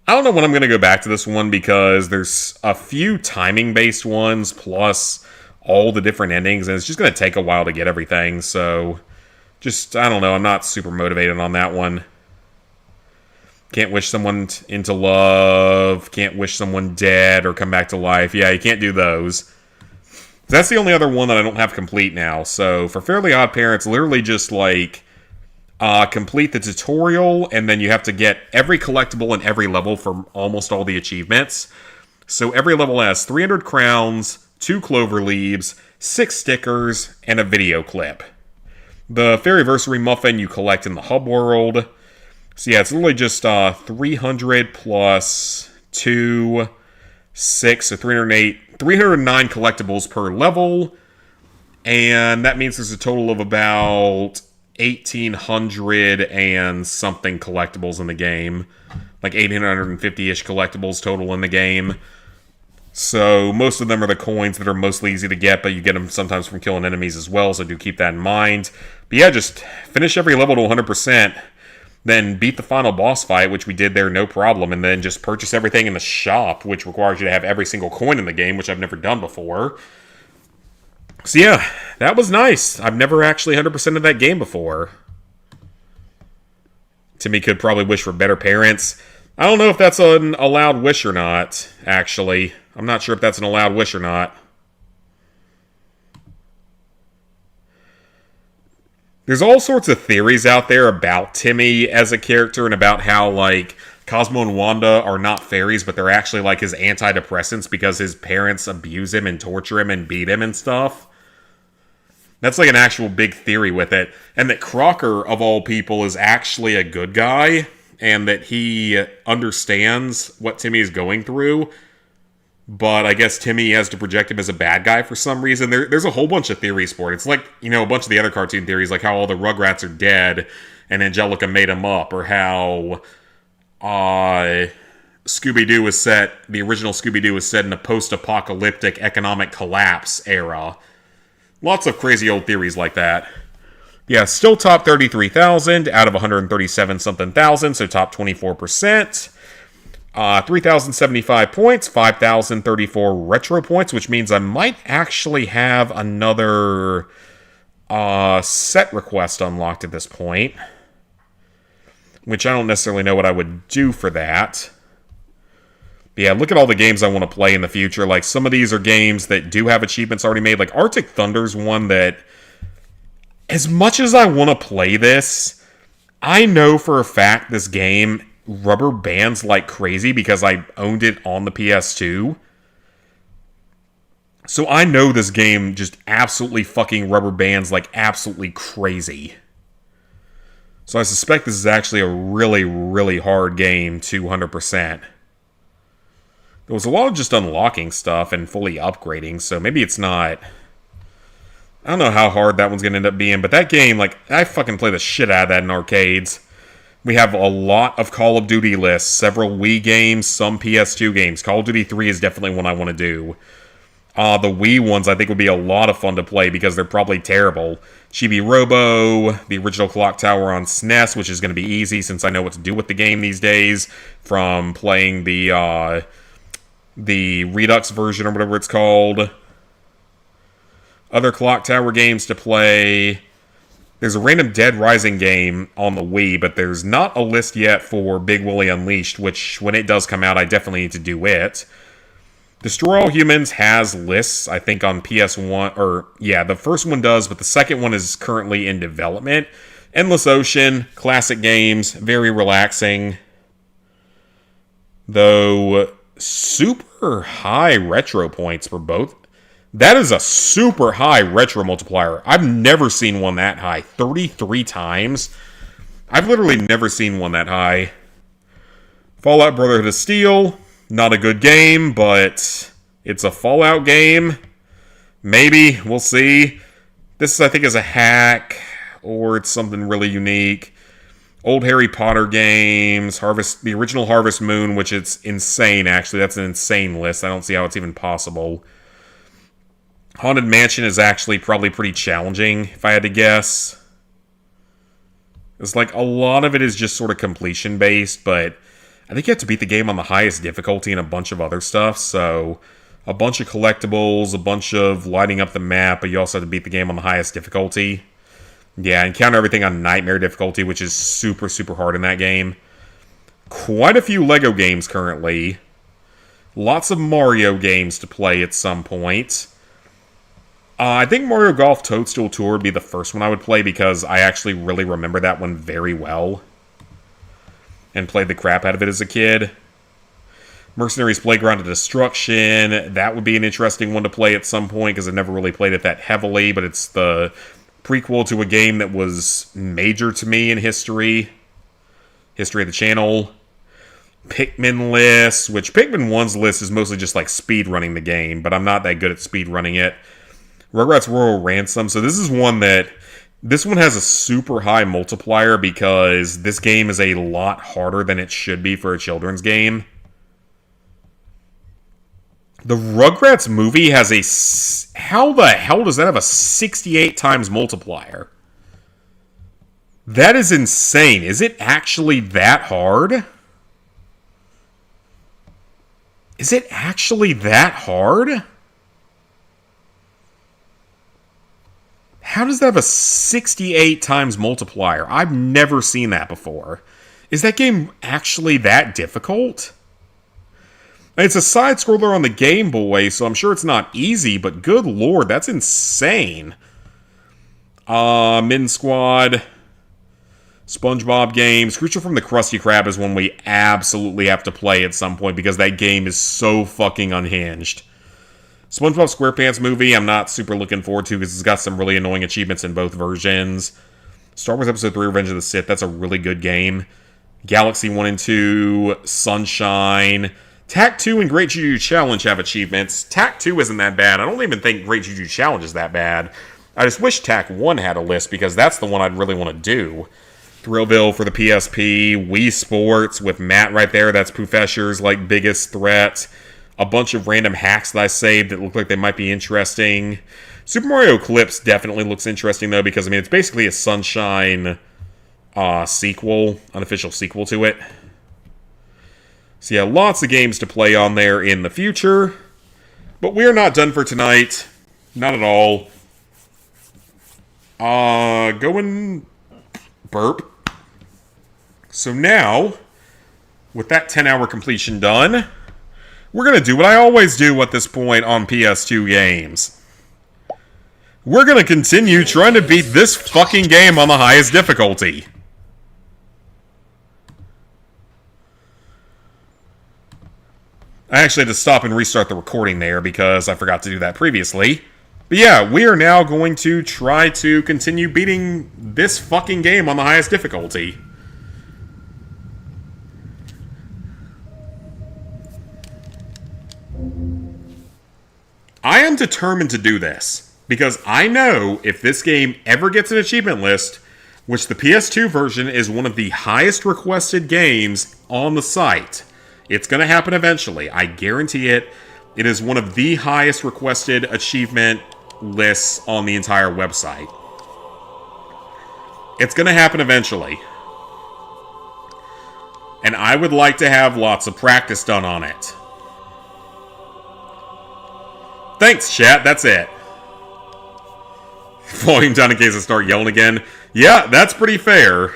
I don't know when I'm going to go back to this one because there's a few timing-based ones, plus all the different endings, and it's just going to take a while to get everything, so just, I don't know, I'm not super motivated on that one. Can't wish someone into love, can't wish someone dead or come back to life. Yeah, you can't do those. That's the only other one that I don't have complete now, so for Fairly Odd Parents, literally just like, complete the tutorial, and then you have to get every collectible in every level for almost all the achievements. So every level has 300 crowns, 2 clover leaves, 6 stickers, and a video clip. The Fairyversary Muffin you collect in the hub world. So yeah, it's literally just 300 plus 2, 6, so 308, 309 collectibles per level. And that means there's a total of about 1,800 and something collectibles in the game. Like 1,850-ish collectibles total in the game. So most of them are the coins that are mostly easy to get, but you get them sometimes from killing enemies as well, so do keep that in mind. But yeah, just finish every level to 100%, then beat the final boss fight, which we did there no problem, and then just purchase everything in the shop, which requires you to have every single coin in the game, which I've never done before. So yeah, that was nice. I've never actually 100%ed that game before. Timmy could probably wish for better parents. I don't know if that's an allowed wish or not, actually. I'm not sure if that's an allowed wish or not. There's all sorts of theories out there about Timmy as a character and about how, like, Cosmo and Wanda are not fairies, but they're actually, like, his antidepressants because his parents abuse him and torture him and beat him and stuff. That's, like, an actual big theory with it. And that Crocker, of all people, is actually a good guy, and that he understands what Timmy is going through. But I guess Timmy has to project him as a bad guy for some reason. There's a whole bunch of theories for it. It's like, a bunch of the other cartoon theories, like how all the Rugrats are dead and Angelica made them up, or how Scooby-Doo was set, the original Scooby-Doo was set in a post-apocalyptic economic collapse era. Lots of crazy old theories like that. Yeah, still top 33,000 out of 137-something thousand, so top 24%. 3,075 points, 5,034 retro points, which means I might actually have another set request unlocked at this point. Which I don't necessarily know what I would do for that. But yeah, look at all the games I want to play in the future. Like, some of these are games that do have achievements already made. Like, Arctic Thunder's one that, as much as I want to play this, I know for a fact this game rubber bands like crazy because I owned it on the PS2. So I know this game just absolutely fucking rubber bands like absolutely crazy. So I suspect this is actually a really, really hard game to 100%. There was a lot of just unlocking stuff and fully upgrading, so maybe it's not... I don't know how hard that one's going to end up being, but that game, like, I fucking play the shit out of that in arcades. We have a lot of Call of Duty lists, several Wii games, some PS2 games. Call of Duty 3 is definitely one I want to do. The Wii ones I think would be a lot of fun to play because they're probably terrible. Chibi Robo, the original Clock Tower on SNES, which is going to be easy since I know what to do with the game these days from playing the Redux version or whatever it's called. Other Clock Tower games to play. There's a random Dead Rising game on the Wii, but there's not a list yet for Big Willy Unleashed, which, when it does come out, I definitely need to do it. Destroy All Humans has lists, I think, on PS1, or, yeah, the first one does, but the second one is currently in development. Endless Ocean, classic games, very relaxing. Though, super high retro points for both. That is a super high retro multiplier. I've never seen one that high. 33 times. I've literally never seen one that high. Fallout Brotherhood of Steel. Not a good game, but it's a Fallout game. Maybe. We'll see. This, I think, is a hack. Or it's something really unique. Old Harry Potter games. The original Harvest Moon, which is insane, actually. That's an insane list. I don't see how it's even possible. Haunted Mansion is actually probably pretty challenging, if I had to guess. It's like a lot of it is just sort of completion-based, but I think you have to beat the game on the highest difficulty and a bunch of other stuff, so a bunch of collectibles, a bunch of lighting up the map, but you also have to beat the game on the highest difficulty. Yeah, encounter everything on Nightmare difficulty, which is super, super hard in that game. Quite a few LEGO games currently. Lots of Mario games to play at some point. I think Mario Golf Toadstool Tour would be the first one I would play because I actually really remember that one very well. And played the crap out of it as a kid. Mercenaries Playground of Destruction. That would be an interesting one to play at some point because I never really played it that heavily, but it's the prequel to a game that was major to me in history. History of the channel. Pikmin list, which Pikmin 1's list is mostly just like speedrunning the game, but I'm not that good at speedrunning it. Rugrats Royal Ransom. So this is one that... This one has a super high multiplier because this game is a lot harder than it should be for a children's game. The Rugrats movie has a... How the hell does that have a 68 times multiplier? That is insane. Is it actually that hard? Is it actually that hard? How does that have a 68 times multiplier? I've never seen that before. Is that game actually that difficult? It's a side-scroller on the Game Boy, so I'm sure it's not easy, but good lord, that's insane. Min Squad, SpongeBob games. Creature from the Krusty Krab is one we absolutely have to play at some point because that game is so fucking unhinged. SpongeBob SquarePants movie, I'm not super looking forward to because it's got some really annoying achievements in both versions. Star Wars Episode 3 Revenge of the Sith, that's a really good game. Galaxy 1 and 2, Sunshine. Tak 2 and Great Juju Challenge have achievements. Tak 2 isn't that bad. I don't even think Great Juju Challenge is that bad. I just wish Tak 1 had a list because that's the one I'd really want to do. Thrillville for the PSP. Wii Sports with Matt right there. That's Poofesher's like biggest threat. A bunch of random hacks that I saved that look like they might be interesting. Super Mario Eclipse definitely looks interesting, though, because, I mean, it's basically a Sunshine sequel, unofficial sequel to it. So, yeah, lots of games to play on there in the future. But we're not done for tonight. Not at all. Go and burp. So now, with that 10-hour completion done... We're going to do what I always do at this point on PS2 games. We're going to continue trying to beat this fucking game on the highest difficulty. I actually had to stop and restart the recording there because I forgot to do that previously. But yeah, we are now going to try to continue beating this fucking game on the highest difficulty. I am determined to do this, because I know if this game ever gets an achievement list, which the PS2 version is one of the highest requested games on the site. It's going to happen eventually. I guarantee it. It is one of the highest requested achievement lists on the entire website. It's going to happen eventually. And I would like to have lots of practice done on it. Thanks, chat. That's it. Volume down in case I start yelling again. Yeah, that's pretty fair.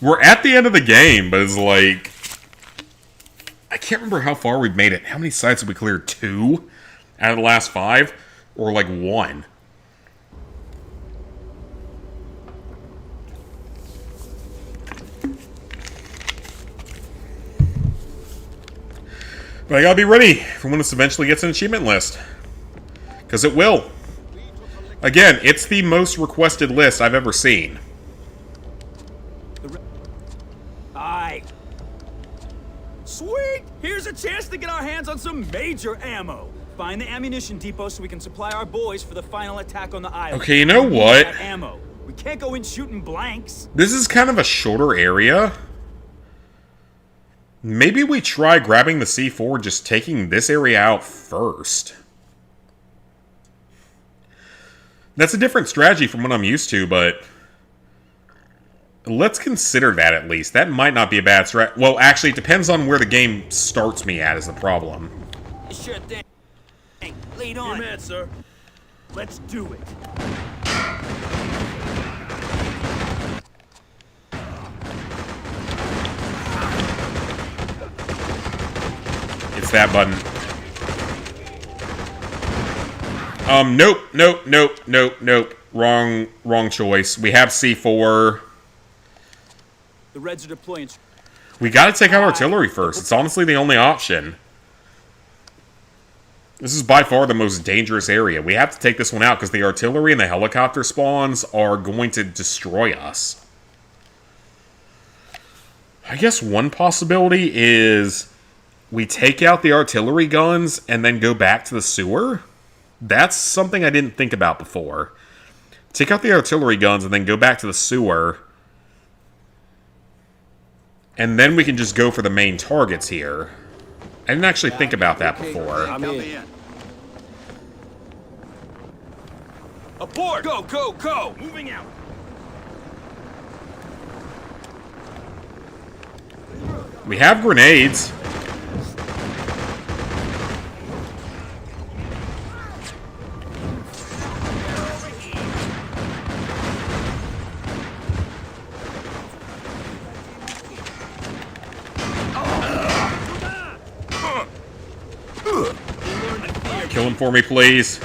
We're at the end of the game, but it's like... I can't remember how far we've made it. How many sites have we cleared? 2 out of the last 5? Or like 1? But I gotta be ready for when this eventually gets an achievement list. Because it will. Again, it's the most requested list I've ever seen. Aye. Sweet! Here's a chance to get our hands on some major ammo. Find the ammunition depot so we can supply our boys for the final attack on the island. Okay, you know what? Ammo. We can't go in shooting blanks. This is kind of a shorter area. Maybe we try grabbing the C4, just taking this area out first. That's a different strategy from what I'm used to, but... let's consider that at least. That might not be a bad strat. Well, actually, it depends on where the game starts me at is the problem. Sure thing. Lead on. You're mad, sir. Let's do it. It's that button. Nope. Wrong choice. We have C4. The Reds are deploying. We gotta take out artillery first. It's honestly the only option. This is by far the most dangerous area. We have to take this one out because the artillery and the helicopter spawns are going to destroy us. I guess one possibility is we take out the artillery guns and then go back to the sewer. That's something I didn't think about before. Take out the artillery guns and then go back to the sewer. And then we can just go for the main targets here. I didn't actually think about that before. Aboard! Go! Moving out. We have grenades. Kill him for me, please.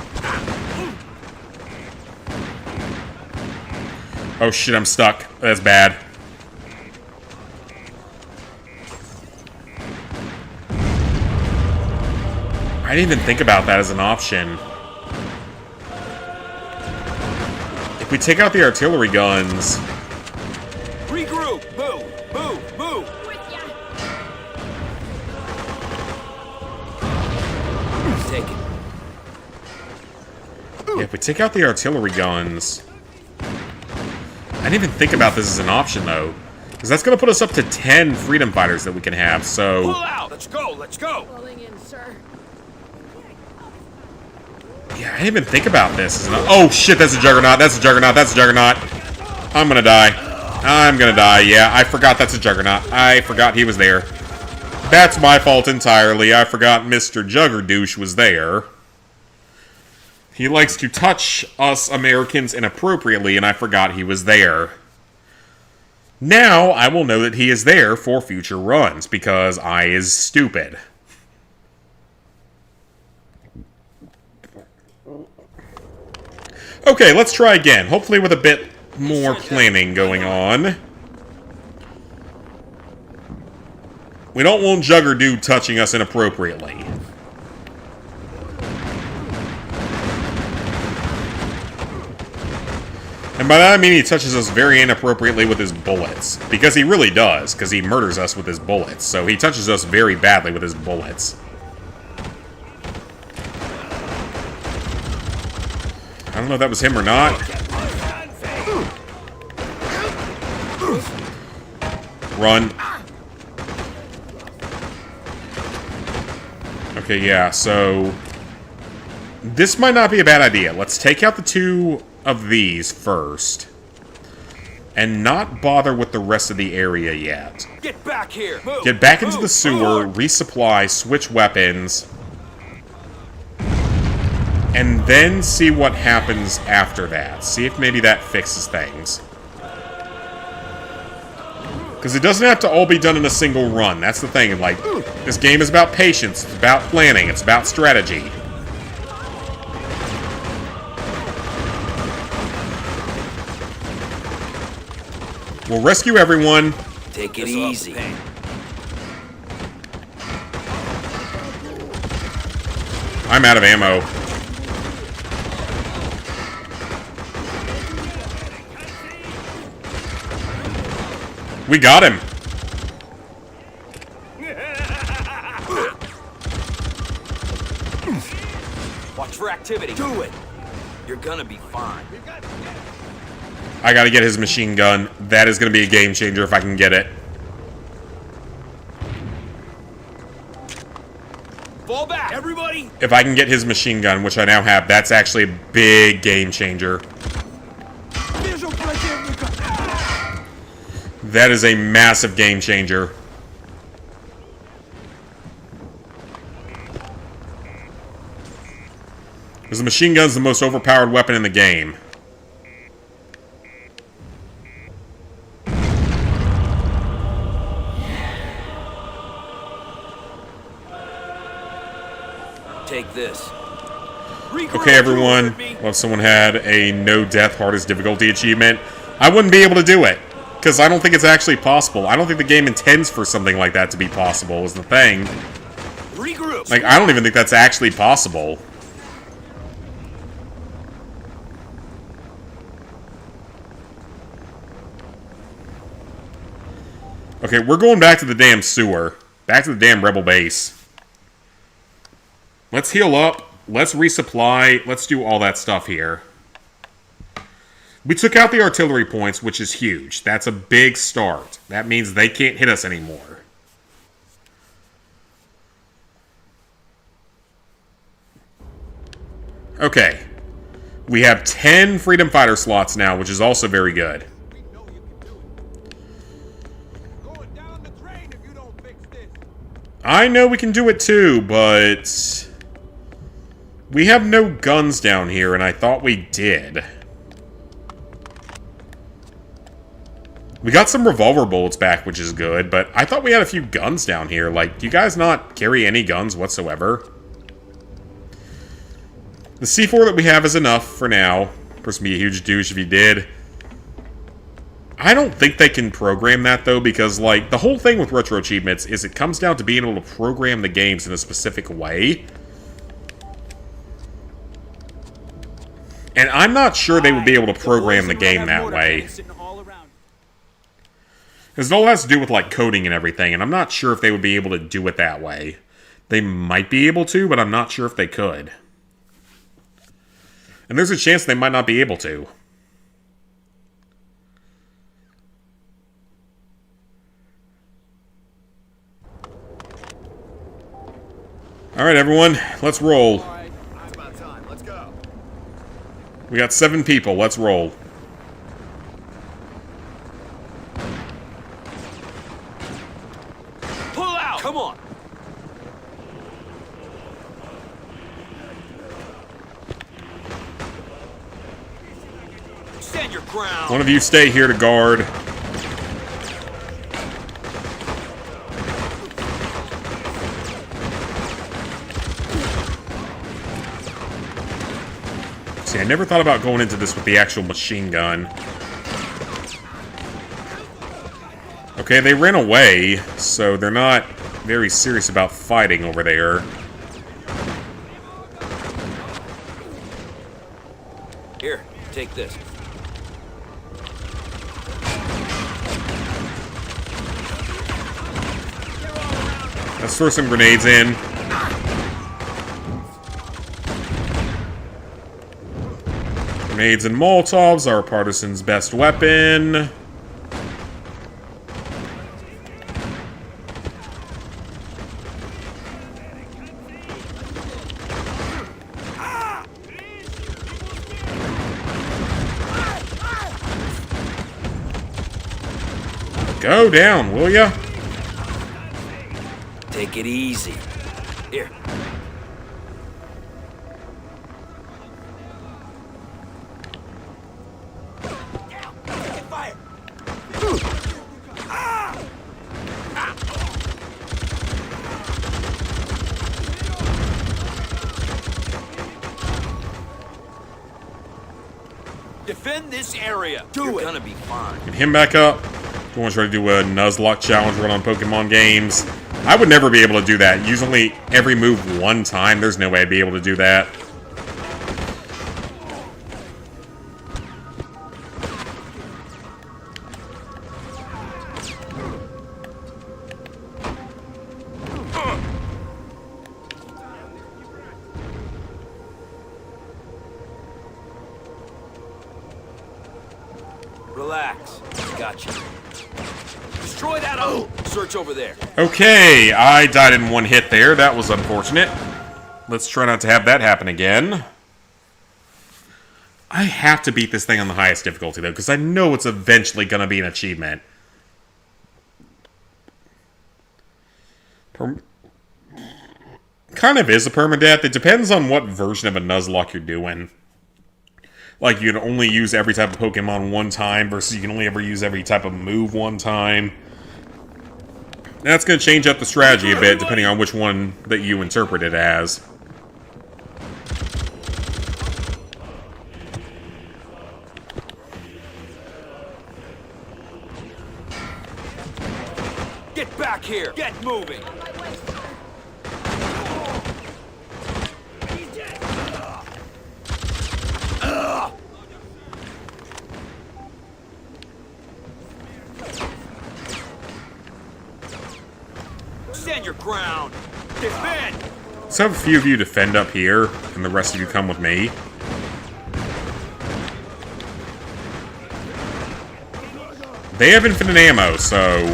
Oh shit, I'm stuck. That's bad. I didn't even think about that as an option. If we take out the artillery guns... Regroup! Move! Take it. Yeah, if we take out the artillery guns... I didn't even think about this as an option, though. Because that's going to put us up to 10 freedom fighters that we can have, so... Pull out! Let's go! Pulling in, sir. Yeah, I didn't even think about this. Oh, shit, that's a juggernaut. I'm gonna die. Yeah, I forgot that's a juggernaut. I forgot he was there. That's my fault entirely. I forgot Mr. Juggerdouche was there. He likes to touch us Americans inappropriately, and I forgot he was there. Now, I will know that he is there for future runs, because I is stupid. Okay, let's try again. Hopefully with a bit more planning going on. We don't want Juggerdude touching us inappropriately. And by that I mean he touches us very inappropriately with his bullets. Because he really does, because he murders us with his bullets. So he touches us very badly with his bullets. I don't know if that was him or not. Run. Okay, yeah, so... this might not be a bad idea. Let's take out the 2 of these first. And not bother with the rest of the area yet. Get back here! Move. Get back into the sewer, resupply, switch weapons... and then see what happens after that. See if maybe that fixes things. Because it doesn't have to all be done in a single run. That's the thing. Like, this game is about patience. It's about planning. It's about strategy. We'll rescue everyone. Take it easy. I'm out of ammo. We got him. Watch for activity. Do it. You're gonna be fine. I gotta get his machine gun. That is gonna be a game changer if I can get it. Fall back, everybody! If I can get his machine gun, which I now have, that's actually a big game changer. That is a massive game changer. Because the machine gun's the most overpowered weapon in the game. Take this. Okay, everyone. Well, if someone had a no death hardest difficulty achievement, I wouldn't be able to do it. Because I don't think it's actually possible. I don't think the game intends for something like that to be possible, is the thing. Regroup. Like, I don't even think that's actually possible. Okay, we're going back to the damn sewer. Back to the damn rebel base. Let's heal up. Let's resupply. Let's do all that stuff here. We took out the artillery points, which is huge. That's a big start. That means they can't hit us anymore. Okay. We have 10 Freedom Fighter slots now, which is also very good. I know we can do it too, but... we have no guns down here, and I thought we did. We got some revolver bullets back, which is good, but I thought we had a few guns down here. Like, do you guys not carry any guns whatsoever? The C4 that we have is enough for now. Person be a huge douche if you did. I don't think they can program that, though, because, like, the whole thing with Retro Achievements is it comes down to being able to program the games in a specific way. And I'm not sure they would be able to program the game that way. Because it all has to do with, like, coding and everything, and I'm not sure if they would be able to do it that way. They might be able to, but I'm not sure if they could. And there's a chance they might not be able to. Alright, everyone, let's roll. It's about time. Let's go. We got 7 people, let's roll. Pull out! Come on! Stand your ground! One of you stay here to guard. See, I never thought about going into this with the actual machine gun. Okay, they ran away, so they're not very serious about fighting over there. Here, take this. Let's throw some grenades in. Grenades and Molotovs are Partisan's best weapon. Go down, will ya? Take it easy. Here. Defend this area. You're gonna be fine. Get him back up. If you want to try to do a Nuzlocke challenge run on Pokemon games, I would never be able to do that. Use only every move one time. There's no way I'd be able to do that. Relax. Gotcha. Destroy that O! Search over there. Okay, I died in one hit there. That was unfortunate. Let's try not to have that happen again. I have to beat this thing on the highest difficulty, though, because I know it's eventually going to be an achievement. Kind of is a permadeath. It depends on what version of a Nuzlocke you're doing. Like, you can only use every type of Pokemon one time versus you can only ever use every type of move one time. That's going to change up the strategy a bit depending on which one that you interpret it as. Get back here! Get moving! Stand your ground! Defend! Let's have a few of you defend up here, and the rest of you come with me. They have infinite ammo, so...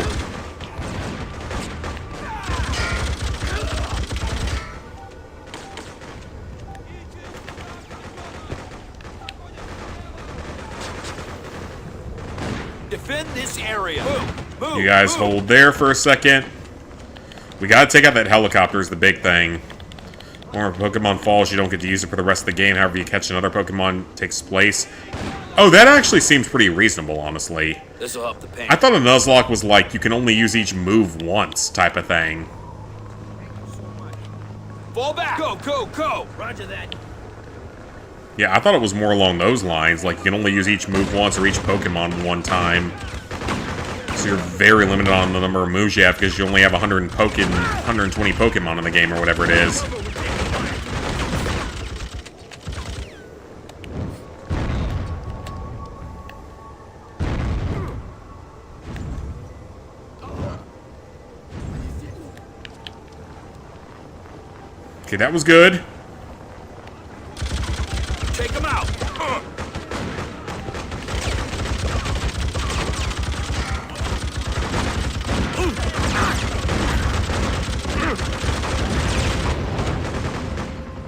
Defend this area! Move! You guys hold there for a second. We gotta take out that helicopter is the big thing. Or if Pokemon falls, you don't get to use it for the rest of the game. However, you catch another Pokemon, takes place. Oh, that actually seems pretty reasonable, honestly. This'll help the pain. I thought a Nuzlocke was like, you can only use each move once type of thing. Fall back! Go, go, go! Roger that. Yeah, I thought it was more along those lines. Like, you can only use each move once or each Pokemon one time. So you're very limited on the number of moves you have because you only have 120 Pokemon in the game or whatever it is. Okay, that was good. Take him out!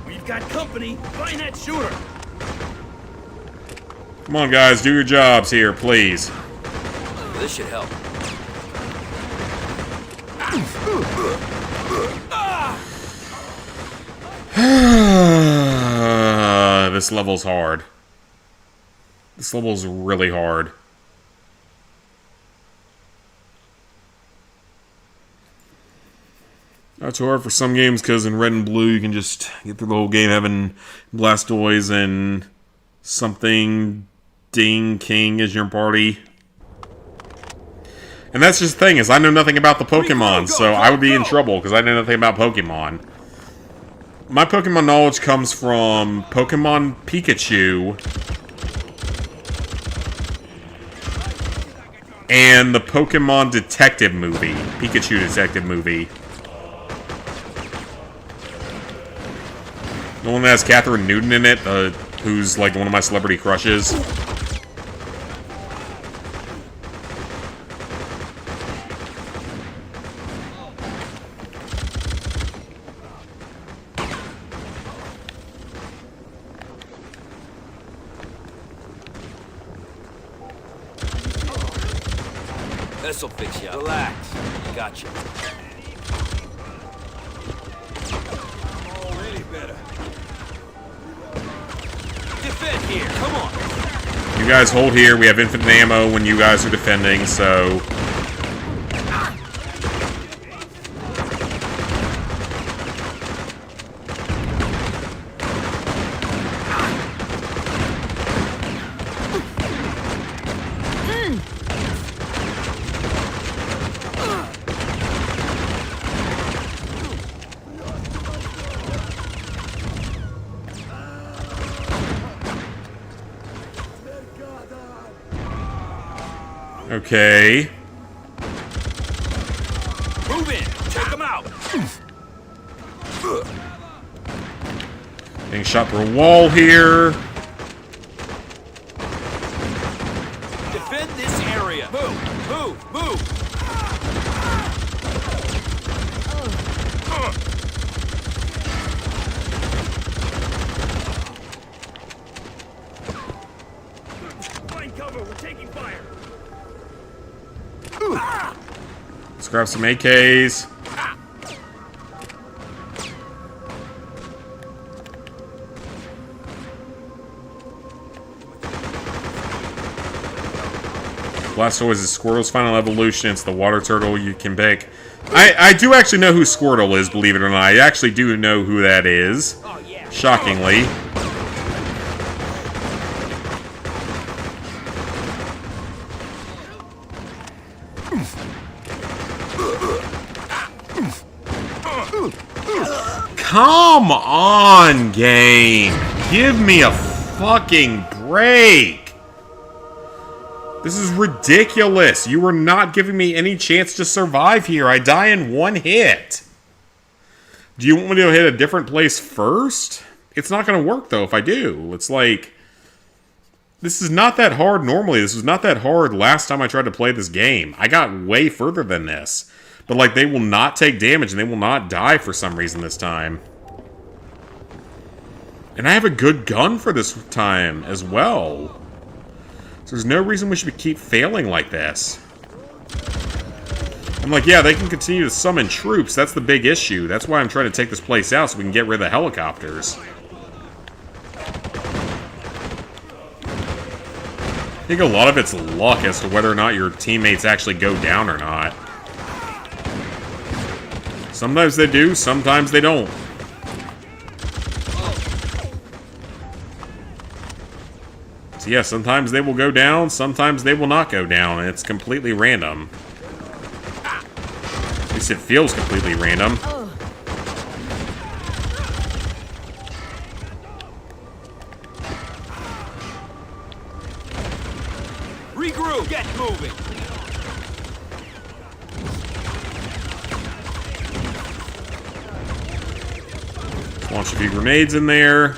We've got company. Find that shooter. Come on, guys, do your jobs here, please. This should help. This level's hard. This level's really hard. Not too hard for some games, because in Red and Blue you can just get through the whole game having Blastoise and something Ding King as your party. And that's just the thing, is I know nothing about the Pokemon, so I would be in trouble, because I know nothing about Pokemon. My Pokemon knowledge comes from Pokemon Pikachu and the Pokemon Detective movie, Pikachu Detective movie. The one that has Catherine Newton in it, the who's like one of my celebrity crushes. This'll fix you. Relax. Gotcha. Already better. Defend here. Come on. You guys hold here. We have infinite ammo when you guys are defending, so... Okay. Move in. Take them out. Being shot through a wall here. Defend this area. Move. Move. Move. Find cover. We're taking fire. Let's grab some AKs. Blastoise is Squirtle's final evolution. It's the water turtle you can pick. I do actually know who Squirtle is, believe it or not. I actually do know who that is. Shockingly. Come on, game. Give me a fucking break. This is ridiculous. You are not giving me any chance to survive here. I die in one hit. Do you want me to hit a different place first? It's not going to work, though, if I do. It's like... This is not that hard normally. This was not that hard last time I tried to play this game. I got way further than this. But, like, they will not take damage and they will not die for some reason this time. And I have a good gun for this time as well. So there's no reason we should keep failing like this. I'm like, yeah, they can continue to summon troops. That's the big issue. That's why I'm trying to take this place out so we can get rid of the helicopters. I think a lot of it's luck as to whether or not your teammates actually go down or not. Sometimes they do, sometimes they don't. So yeah, sometimes they will go down, sometimes they will not go down, and it's completely random. At least it feels completely random. Regroup. Get moving. Launch a few grenades in there.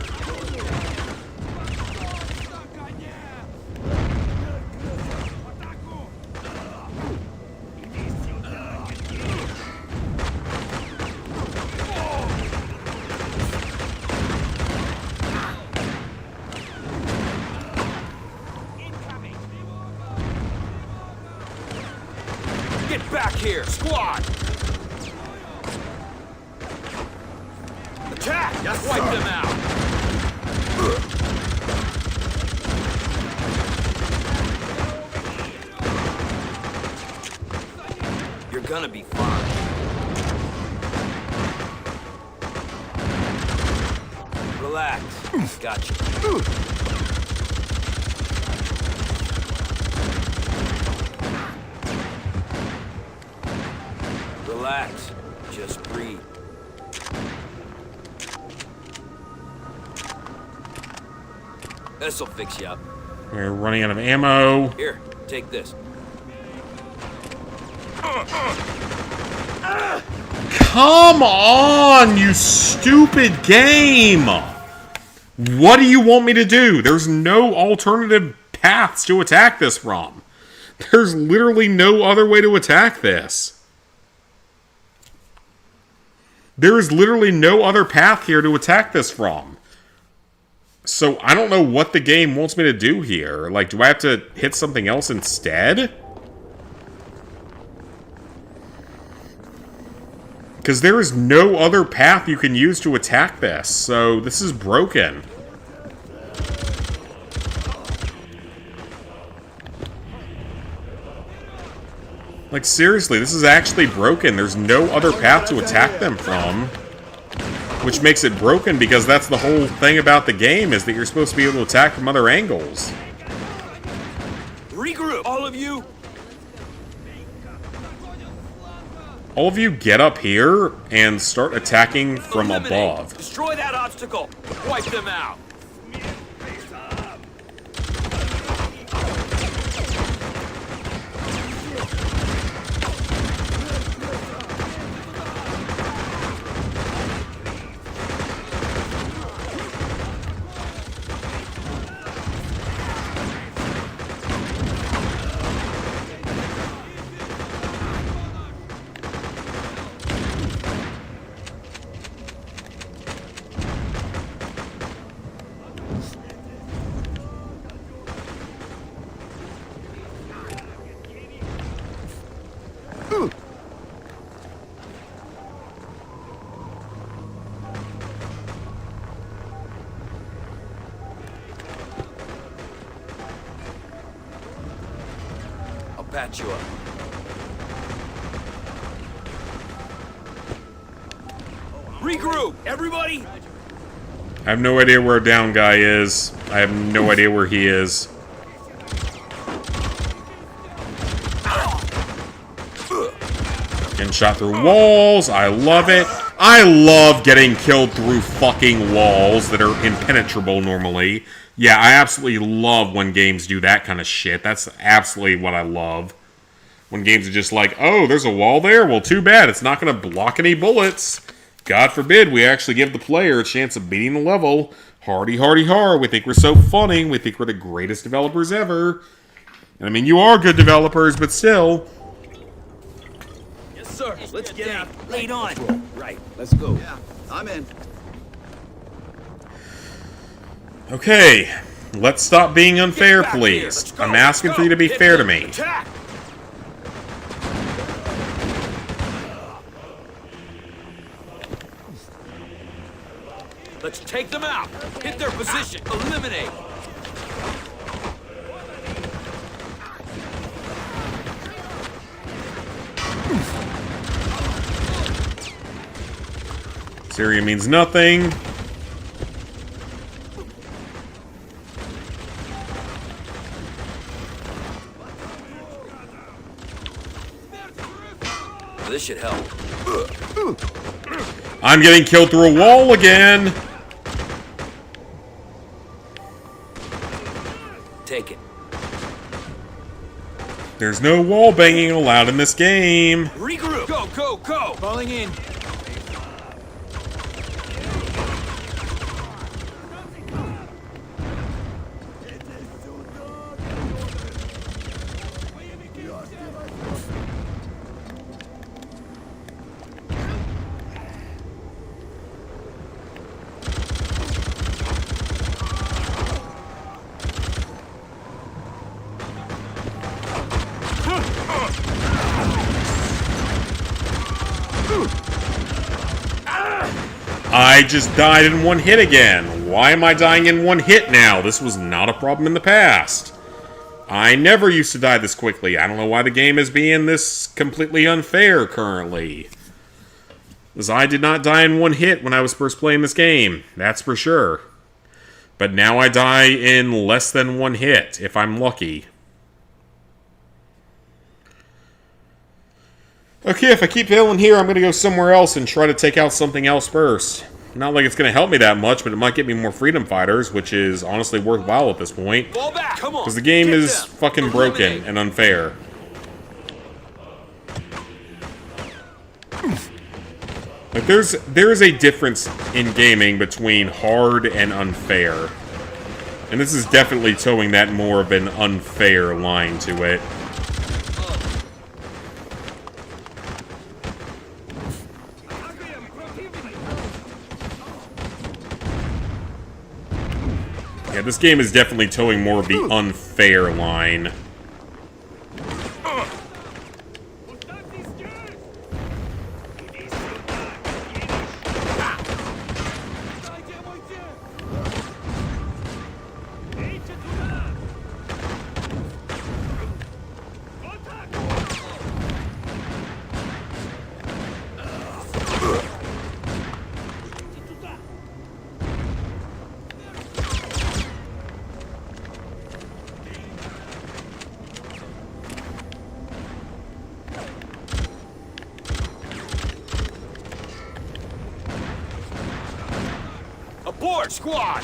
Get back here, squad. Attack! Yes, wipe them out. You're gonna be fine. Relax. Gotcha. Relax. Just breathe. This'll fix you up. We're running out of ammo. Here, take this. Come on, you stupid game! What do you want me to do? There's no alternative paths to attack this from. There's literally no other way to attack this. There is literally no other path here to attack this from. So I don't know what the game wants me to do here. Like, do I have to hit something else instead? Because there is no other path you can use to attack this, so this is broken. Like, seriously, this is actually broken. There's no other path to attack them from. Which makes it broken because that's the whole thing about the game, is that you're supposed to be able to attack from other angles. Regroup, all of you! All of you get up here and start attacking from above. Destroy that obstacle! Wipe them out! Patch you up. Regroup, everybody! I have no idea where down guy is. I have no idea where he is. Getting shot through walls. I love it. I love getting killed through fucking walls that are impenetrable normally. Yeah, I absolutely love when games do that kind of shit. That's absolutely what I love. When games are just like, oh, there's a wall there? Well, too bad. It's not going to block any bullets. God forbid we actually give the player a chance of beating the level. Hardy, hardy, har. We think we're so funny. We think we're the greatest developers ever. And I mean, you are good developers, but still. Yes, sir. Let's get out. Lead on. Right. Let's go. Yeah, I'm in. Okay, let's stop being unfair, please. I'm asking for you to be fair to me. Attack. Let's take them out. Hit their position. Eliminate. Syria means nothing. This should help. I'm getting killed through a wall again. Take it. There's no wall banging allowed in this game. Regroup. Go, go, go. Falling in. I just died in one hit again. Why am I dying in one hit now? This was not a problem in the past. I never used to die this quickly. I don't know why the game is being this completely unfair currently. Because I did not die in one hit when I was first playing this game. That's for sure. But now I die in less than one hit, if I'm lucky. Okay, if I keep failing here, I'm going to go somewhere else and try to take out something else first. Not like it's going to help me that much, but it might get me more freedom fighters, which is honestly worthwhile at this point. Fall back. Come on. Because the game is fucking broken and unfair. Like, there is a difference in gaming between hard and unfair. And this is definitely towing that more of an unfair line to it. Yeah, this game is definitely towing more of the unfair line. Abort, squad!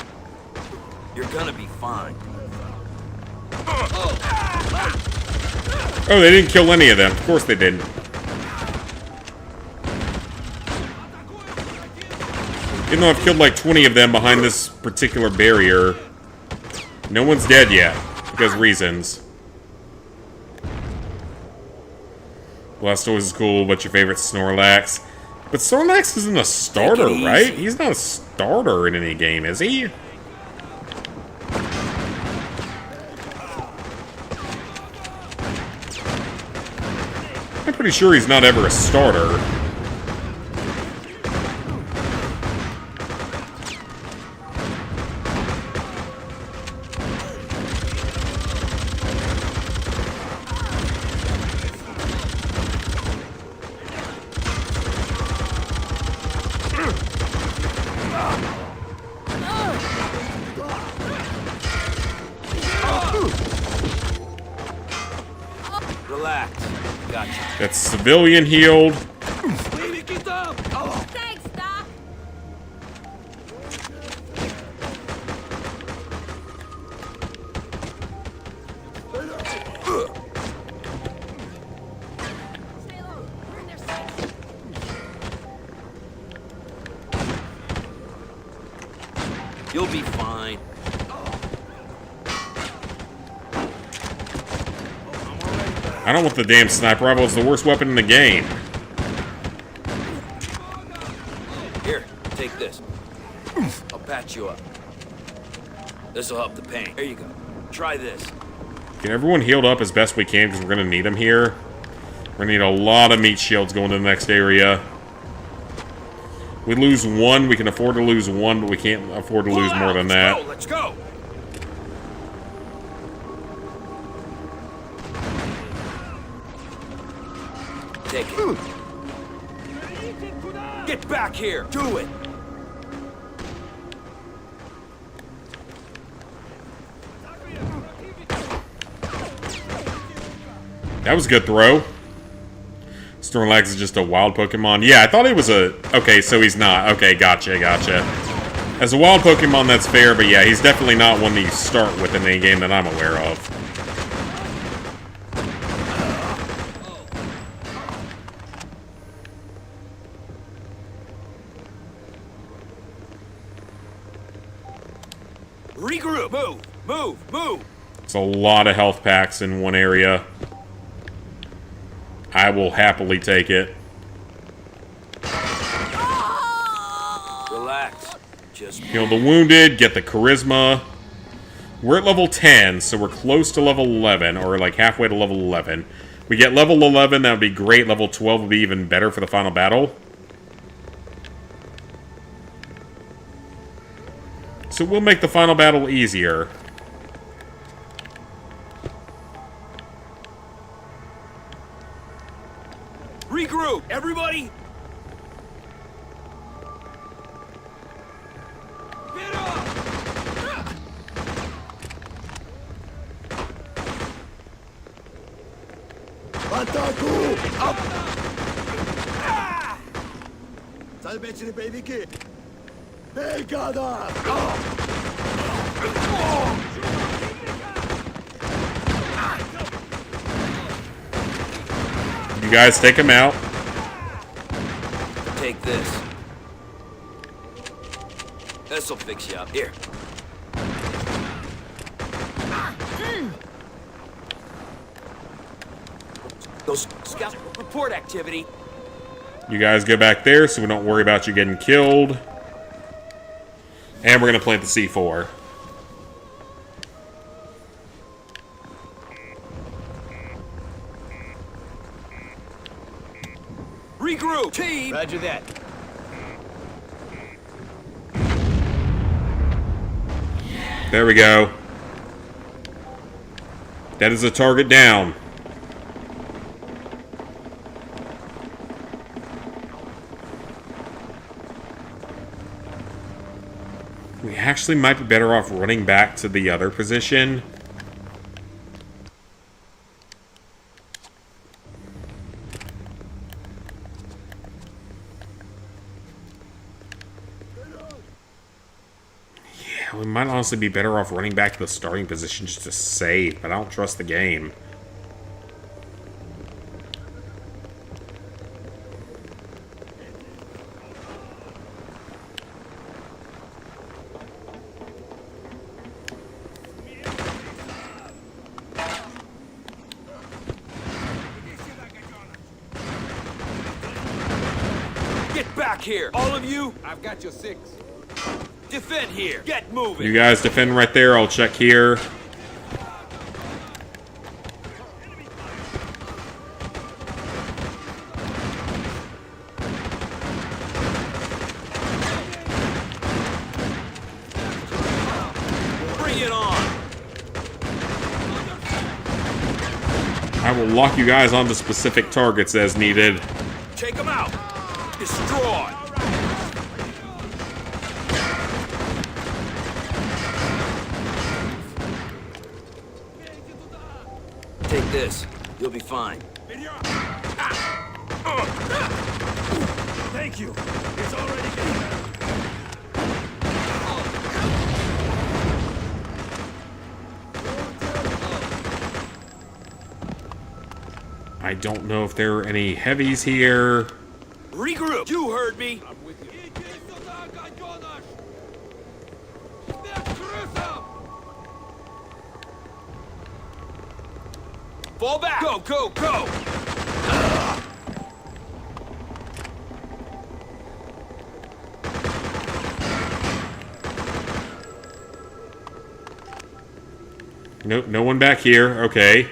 You're gonna be fine. Oh, they didn't kill any of them. Of course they didn't. Even though I've killed like 20 of them behind this particular barrier, no one's dead yet, because reasons. Blastoise is cool, but your favorite Snorlax. But Snorlax isn't a starter, right? He's not a starter in any game, is he? I'm pretty sure he's not ever a starter. Relax. Gotcha. That's civilian healed. Thanks, Doc. You'll be fine. I don't want the damn sniper rifle. It's the worst weapon in the game. Here, take this. I'll patch you up. This'll help the pain. There you go. Try this. Get everyone healed up as best we can, because we're going to need them here. We're going to need a lot of meat shields going to the next area. We lose one. We can afford to lose one, but we can't afford to lose more than that. Let's go! Take it. Get back here! Do it! That was a good throw. Snorlax is just a wild Pokemon. Yeah, I thought he was a... Okay, so he's not. Okay, gotcha. As a wild Pokemon, that's fair, but yeah, he's definitely not one that you start with in any game that I'm aware of. Regroup! Move! It's a lot of health packs in one area. I will happily take it. Relax. Just Heal the wounded, get the charisma. We're at level 10, so we're close to level 11, or like halfway to level 11. We get level 11, that would be great. Level 12 would be even better for the final battle. So we'll make the final battle easier. regroup, everybody! Ataku! Up! Salvecini belki. Belgada! You guys take him out. Take this. This'll fix you up. Here. Those scout report activity. You guys go back there so we don't worry about you getting killed. And we're going to plant the C4. Regroup, team! Roger that. There we go. That is a target down. We actually might be better off running back to the other position. Yeah, we might honestly be better off running back to the starting position just to save, but I don't trust the game. Get back here! All of you! I've got your 6. Defend here! Get moving! You guys defend right there, I'll check here. Bring it on! I will lock you guys onto specific targets as needed. Take them out! Destroy! Take this. You'll be fine. Thank you. It's already getting better. I don't know if there are any heavies here. Regroup! You heard me! Fall back! Go, go, go! Nope, no one back here. Okay.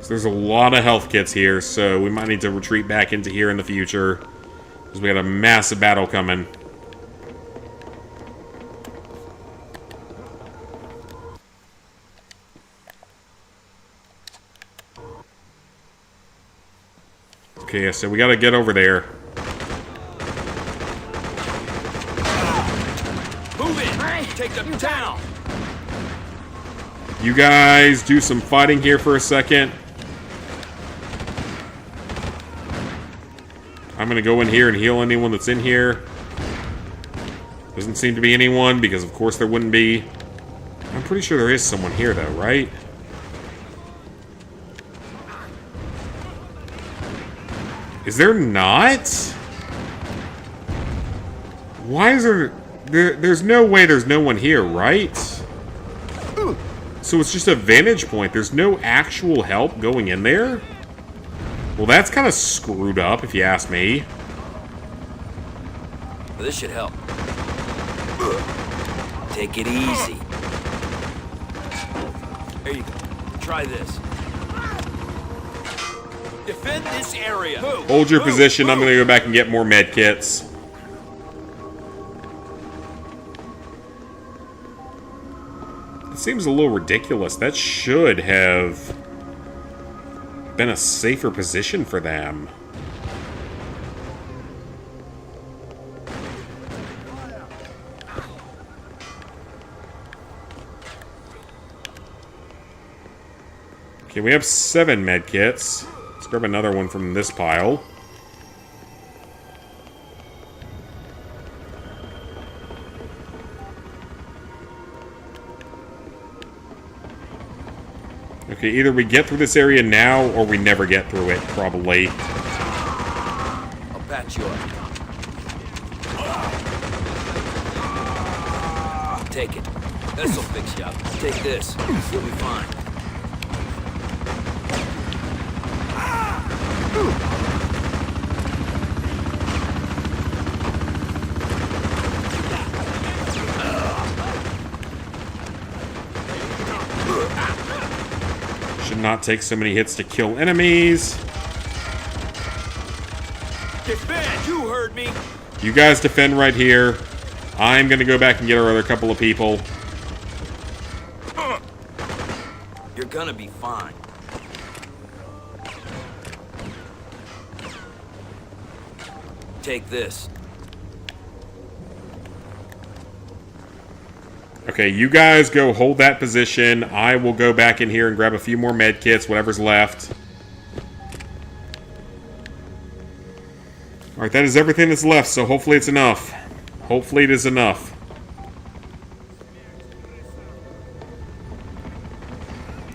So there's a lot of health kits here, so we might need to retreat back into here in the future. Because we got a massive battle coming. Okay, so we gotta get over there. Move in! Take them down! You guys do some fighting here for a second. I'm gonna go in here and heal anyone that's in here. Doesn't seem to be anyone, because of course there wouldn't be. I'm pretty sure there is someone here though, right? Is there not? Why is there's no way there's no one here, right? So it's just a vantage point. There's no actual help going in there? Well, that's kind of screwed up, if you ask me. This should help. Take it easy. There you go. Try this. Defend this area. Move, Hold your move, position. move. I'm going to go back and get more med kits. It seems a little ridiculous. That should have been a safer position for them. Okay, we have 7 med kits. Let's grab another one from this pile. Okay, either we get through this area now, or we never get through it, probably. I'll patch you up. Take it. This'll fix you up. Take this. You'll be fine. Should not take so many hits to kill enemies. Defend! You heard me! You guys defend right here. I'm gonna go back and get our other couple of people. You're gonna be fine. Take this. Okay, you guys go hold that position. I will go back in here and grab a few more med kits, whatever's left. Alright, that is everything that's left, so hopefully it's enough. Hopefully it is enough.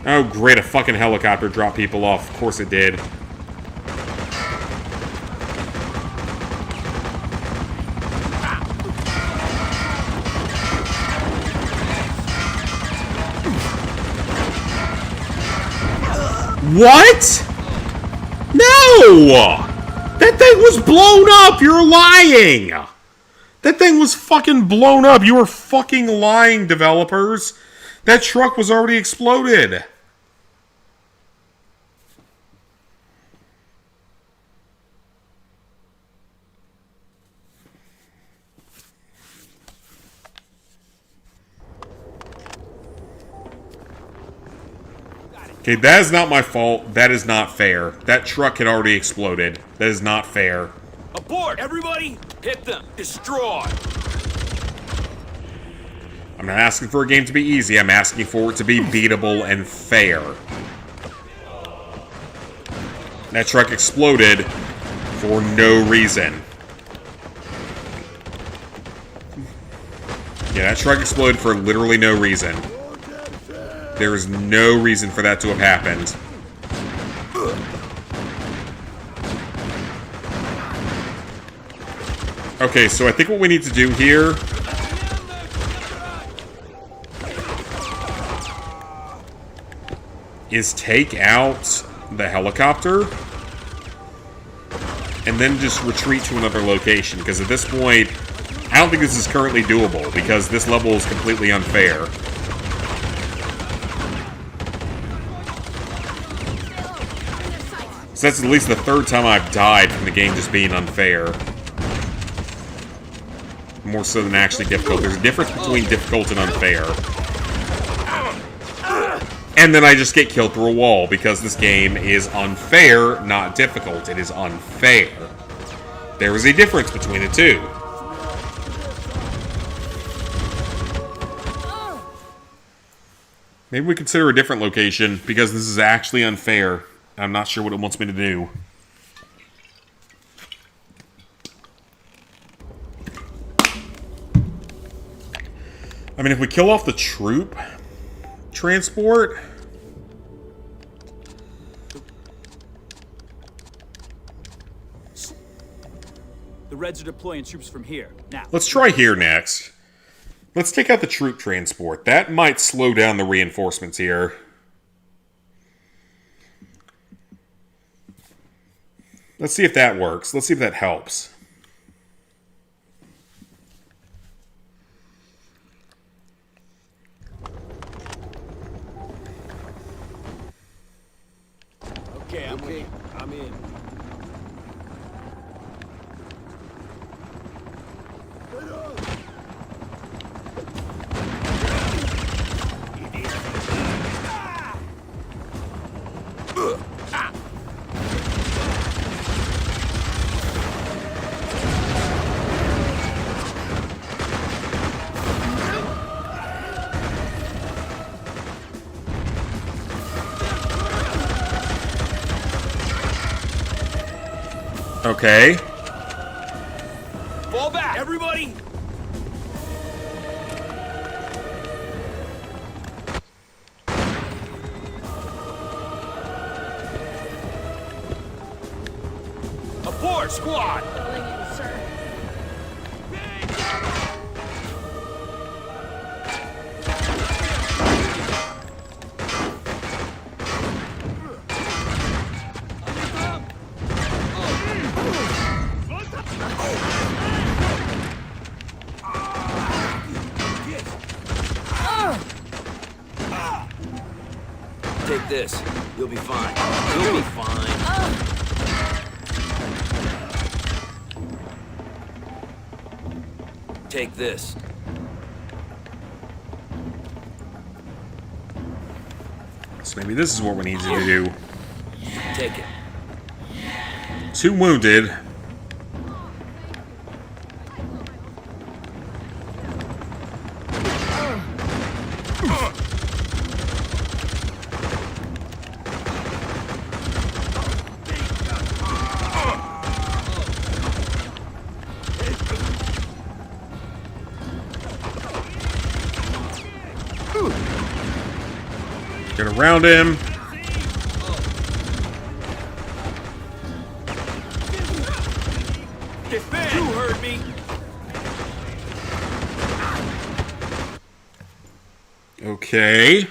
Oh, great, a fucking helicopter dropped people off. Of course it did. What? No! That thing was blown up! You're lying! That thing was fucking blown up! You were fucking lying, developers! That truck was already exploded! Okay, that is not my fault. That is not fair. That truck had already exploded. That is not fair. Abort! Everybody! Hit them! Destroy! I'm not asking for a game to be easy. I'm asking for it to be beatable and fair. That truck exploded for no reason. Yeah, that truck exploded for literally no reason. There is no reason for that to have happened. Okay, so I think what we need to do here is take out the helicopter and then just retreat to another location, because at this point, I don't think this is currently doable, because this level is completely unfair. So that's at least the third time I've died from the game just being unfair. More so than actually difficult. There's a difference between difficult and unfair. And then I just get killed through a wall, because this game is unfair, not difficult. It is unfair. There is a difference between the two. Maybe we consider a different location, because this is actually unfair. I'm not sure what it wants me to do. I mean, if we kill off the troop transport... The Reds are deploying troops from here. Now. Let's try here next. Let's take out the troop transport. That might slow down the reinforcements here. Let's see if that works. Let's see if that helps. Okay, I'm in. I'm in. Okay. Fall back, everybody! Abort, squad! Take this. You'll be fine. You'll be fine. Take this. So maybe this is what we need you to do. Take it. 2 wounded. Get around him. You heard me. Okay.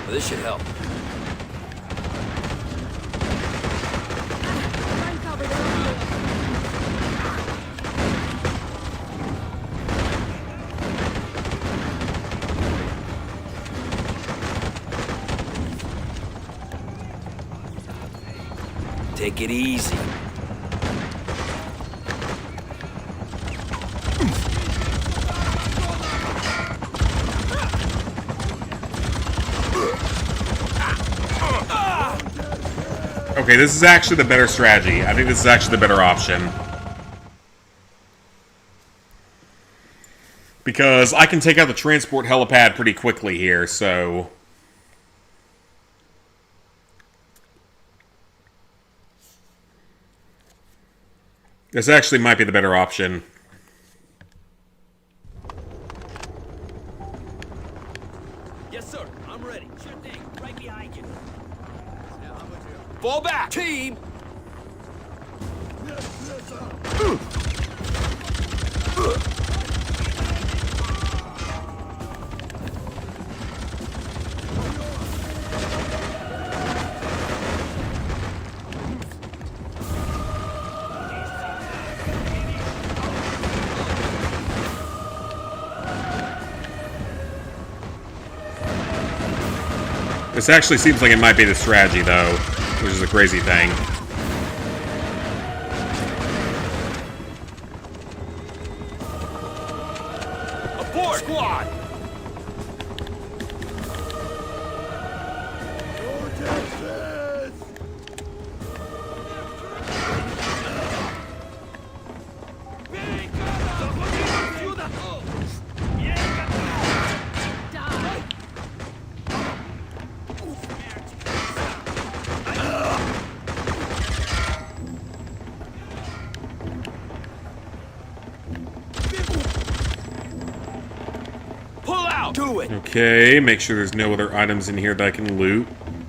Well, this should help. Take it easy. Okay, this is actually the better strategy. I think this is actually the better option. Because I can take out the transport helipad pretty quickly here, so... This actually might be the better option. Yes, sir. I'm ready. Sure thing. Right behind you. Fall back, team! This actually seems like it might be the strategy, though, which is a crazy thing. Abort, squad! Do it. Okay, make sure there's no other items in here that I can loot.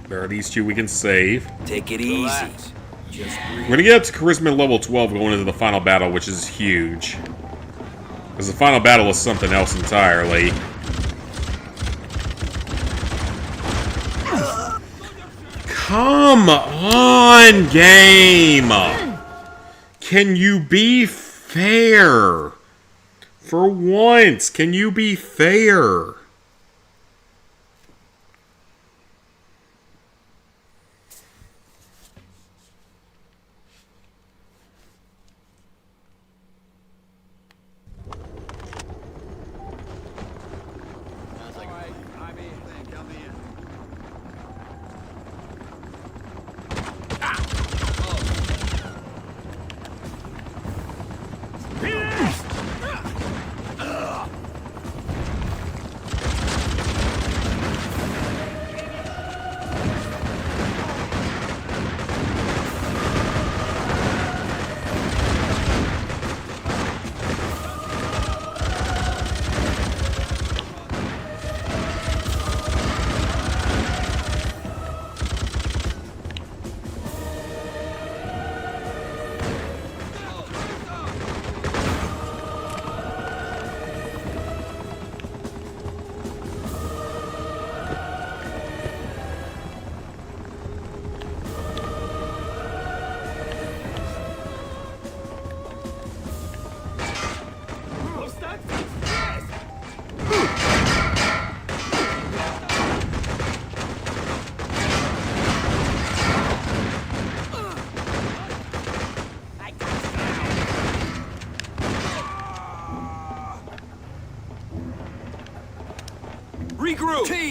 There are these 2 we can save. Take it easy. Just breathe. We're gonna get up to Charisma level 12 going into the final battle, which is huge. Because the final battle is something else entirely. Come on, game! Can you be fair? For once, can you be fair?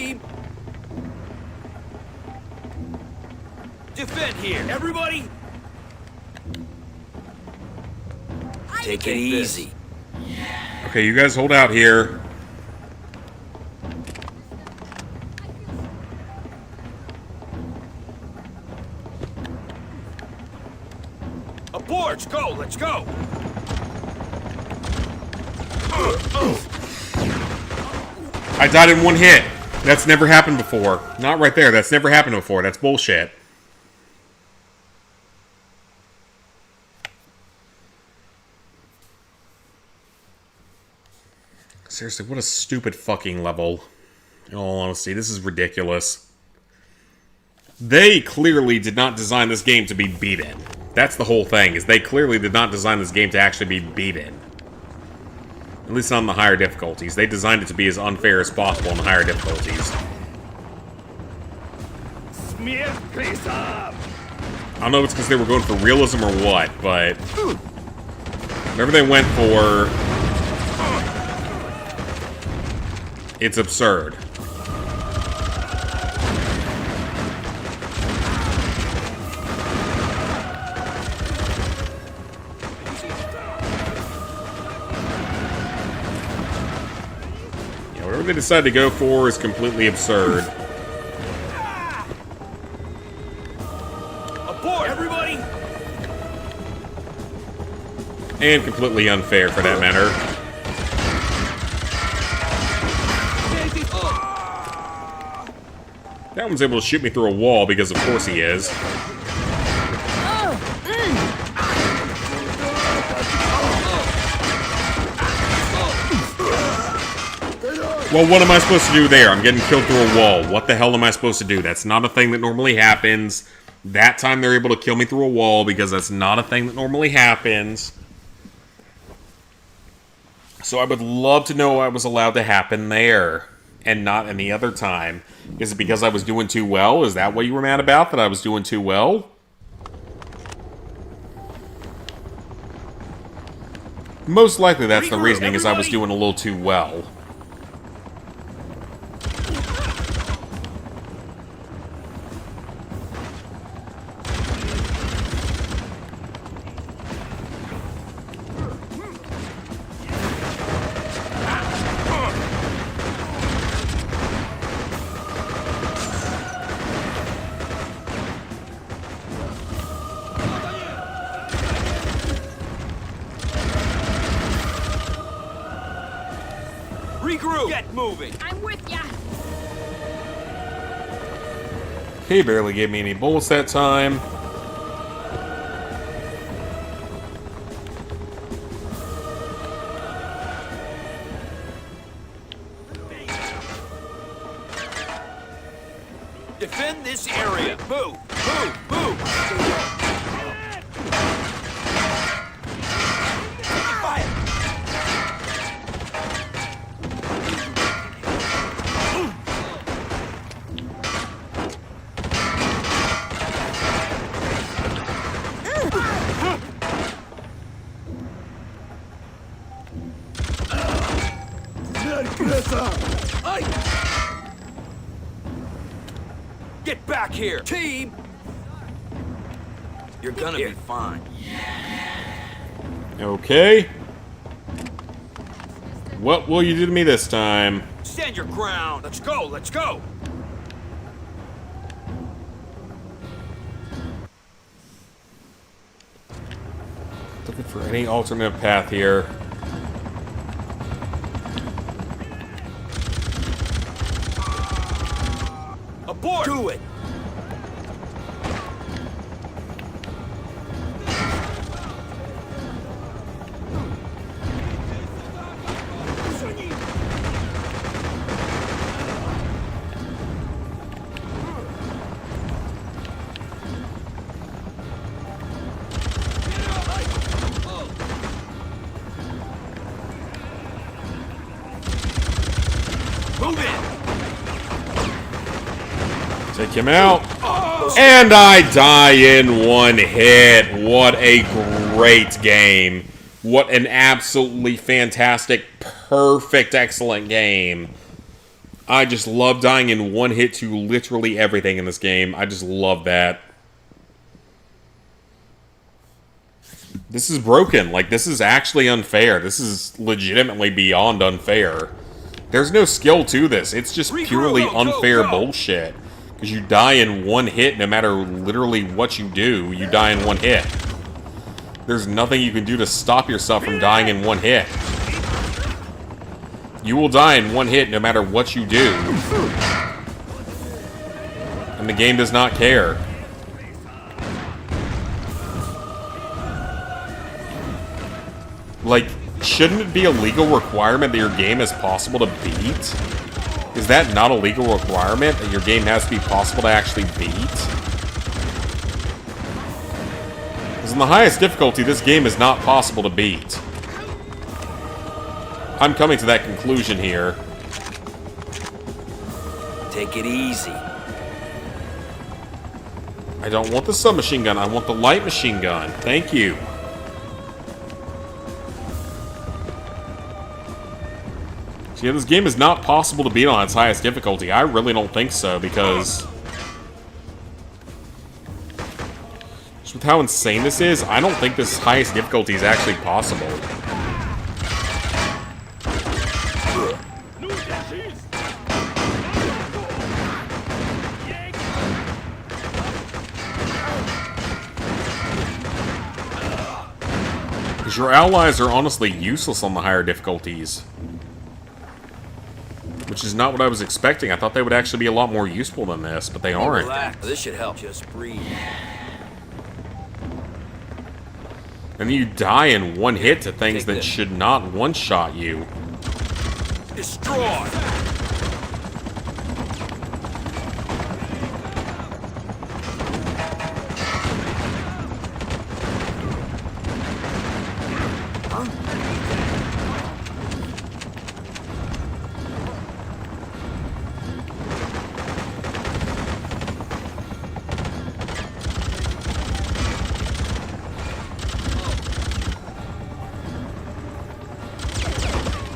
Team! Defend here, everybody! Take it easy. Okay, you guys hold out here. Aboard! Go! Let's go! I died in one hit. That's never happened before. Not right there. That's never happened before. That's bullshit. Seriously, what a stupid fucking level. In all honesty, this is ridiculous. They clearly did not design this game to be beaten. That's the whole thing, is they clearly did not design this game to actually be beaten. At least on the higher difficulties. They designed it to be as unfair as possible on the higher difficulties. I don't know if it's because they were going for realism or what, but whatever they went for, it's absurd. Whatever they decide to go for is completely absurd. Aboard, everybody! And completely unfair, for that matter. That one's able to shoot me through a wall, because of course he is. Well, what am I supposed to do there? I'm getting killed through a wall. What the hell am I supposed to do? That's not a thing that normally happens. That time they're able to kill me through a wall because that's not a thing that normally happens. So I would love to know what was allowed to happen there and not any other time. Is it because I was doing too well? Is that what you were mad about? That I was doing too well? Most likely that's the reasoning, is I was doing a little too well. Regroup! Get moving! I'm with ya. He barely gave me any bullets that time. Defend this area! Move! Move! Move! Fire! Get back here, team! You're gonna be fine. Okay. What will you do to me this time? Stand your ground! Let's go! Let's go! Looking for any alternate path here. Abort! Do it! Move in! Take him out. And I die in one hit. What a great game. What an absolutely fantastic, perfect, excellent game. I just love dying in one hit to literally everything in this game. I just love that. This is broken. Like, this is actually unfair. This is legitimately beyond unfair. There's no skill to this. It's just purely unfair bullshit. Because you die in one hit no matter literally what you do. You die in one hit. There's nothing you can do to stop yourself from dying in one hit. You will die in one hit no matter what you do. And the game does not care. Like, shouldn't it be a legal requirement that your game is possible to beat? Is that not a legal requirement, that your game has to be possible to actually beat? Because in the highest difficulty, this game is not possible to beat. I'm coming to that conclusion here. Take it easy. I don't want the submachine gun, I want the light machine gun. Thank you. So yeah, this game is not possible to beat on its highest difficulty. I really don't think so, because just with how insane this is, I don't think this highest difficulty is actually possible. Because your allies are honestly useless on the higher difficulties. Which is not what I was expecting. I thought they would actually be a lot more useful than this, but they aren't. Relax. This should help. Just breathe. And then you die in one hit to things that should not one-shot you. Destroy!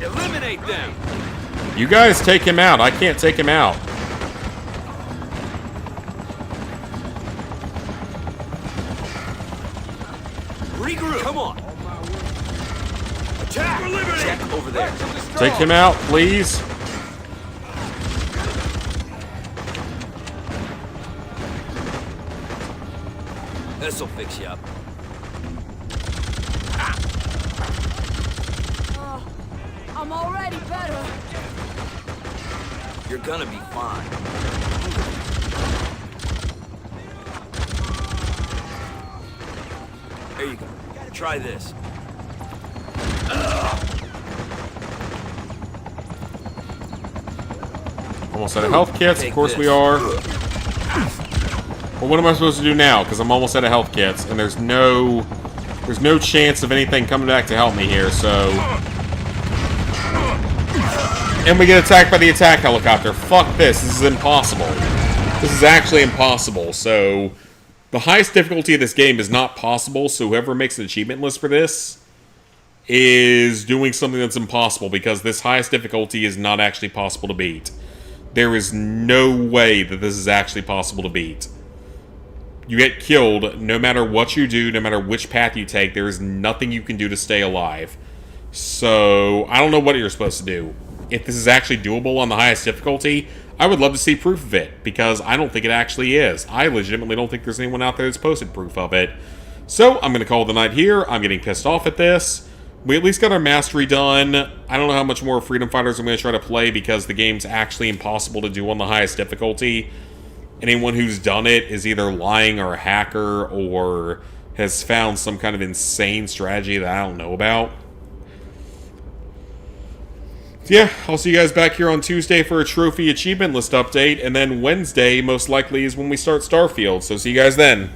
Eliminate them! You guys take him out. I can't take him out. Regroup! Come on! Attack! Check over there. Take him out, please. This'll fix you up. I'm already better. You're gonna be fine. There you go. Try this. Almost out of health kits. Of course we are. Well, what am I supposed to do now? Because I'm almost out of health kits, and there's no chance of anything coming back to help me here, so... And we get attacked by the attack helicopter. Fuck this. This is impossible. This is actually impossible. So, the highest difficulty of this game is not possible, so whoever makes an achievement list for this is doing something that's impossible, because this highest difficulty is not actually possible to beat. There is no way that this is actually possible to beat. You get killed no matter what you do, no matter which path you take. There is nothing you can do to stay alive. So, I don't know what you're supposed to do. If this is actually doable on the highest difficulty, I would love to see proof of it, because I don't think it actually is. I legitimately don't think there's anyone out there that's posted proof of it. So, I'm going to call it the night here. I'm getting pissed off at this. We at least got our mastery done. I don't know how much more Freedom Fighters I'm going to try to play, because the game's actually impossible to do on the highest difficulty. Anyone who's done it is either lying or a hacker, or has found some kind of insane strategy that I don't know about. Yeah, I'll see you guys back here on Tuesday for a trophy achievement list update, and then Wednesday, most likely, is when we start Starfield, so see you guys then.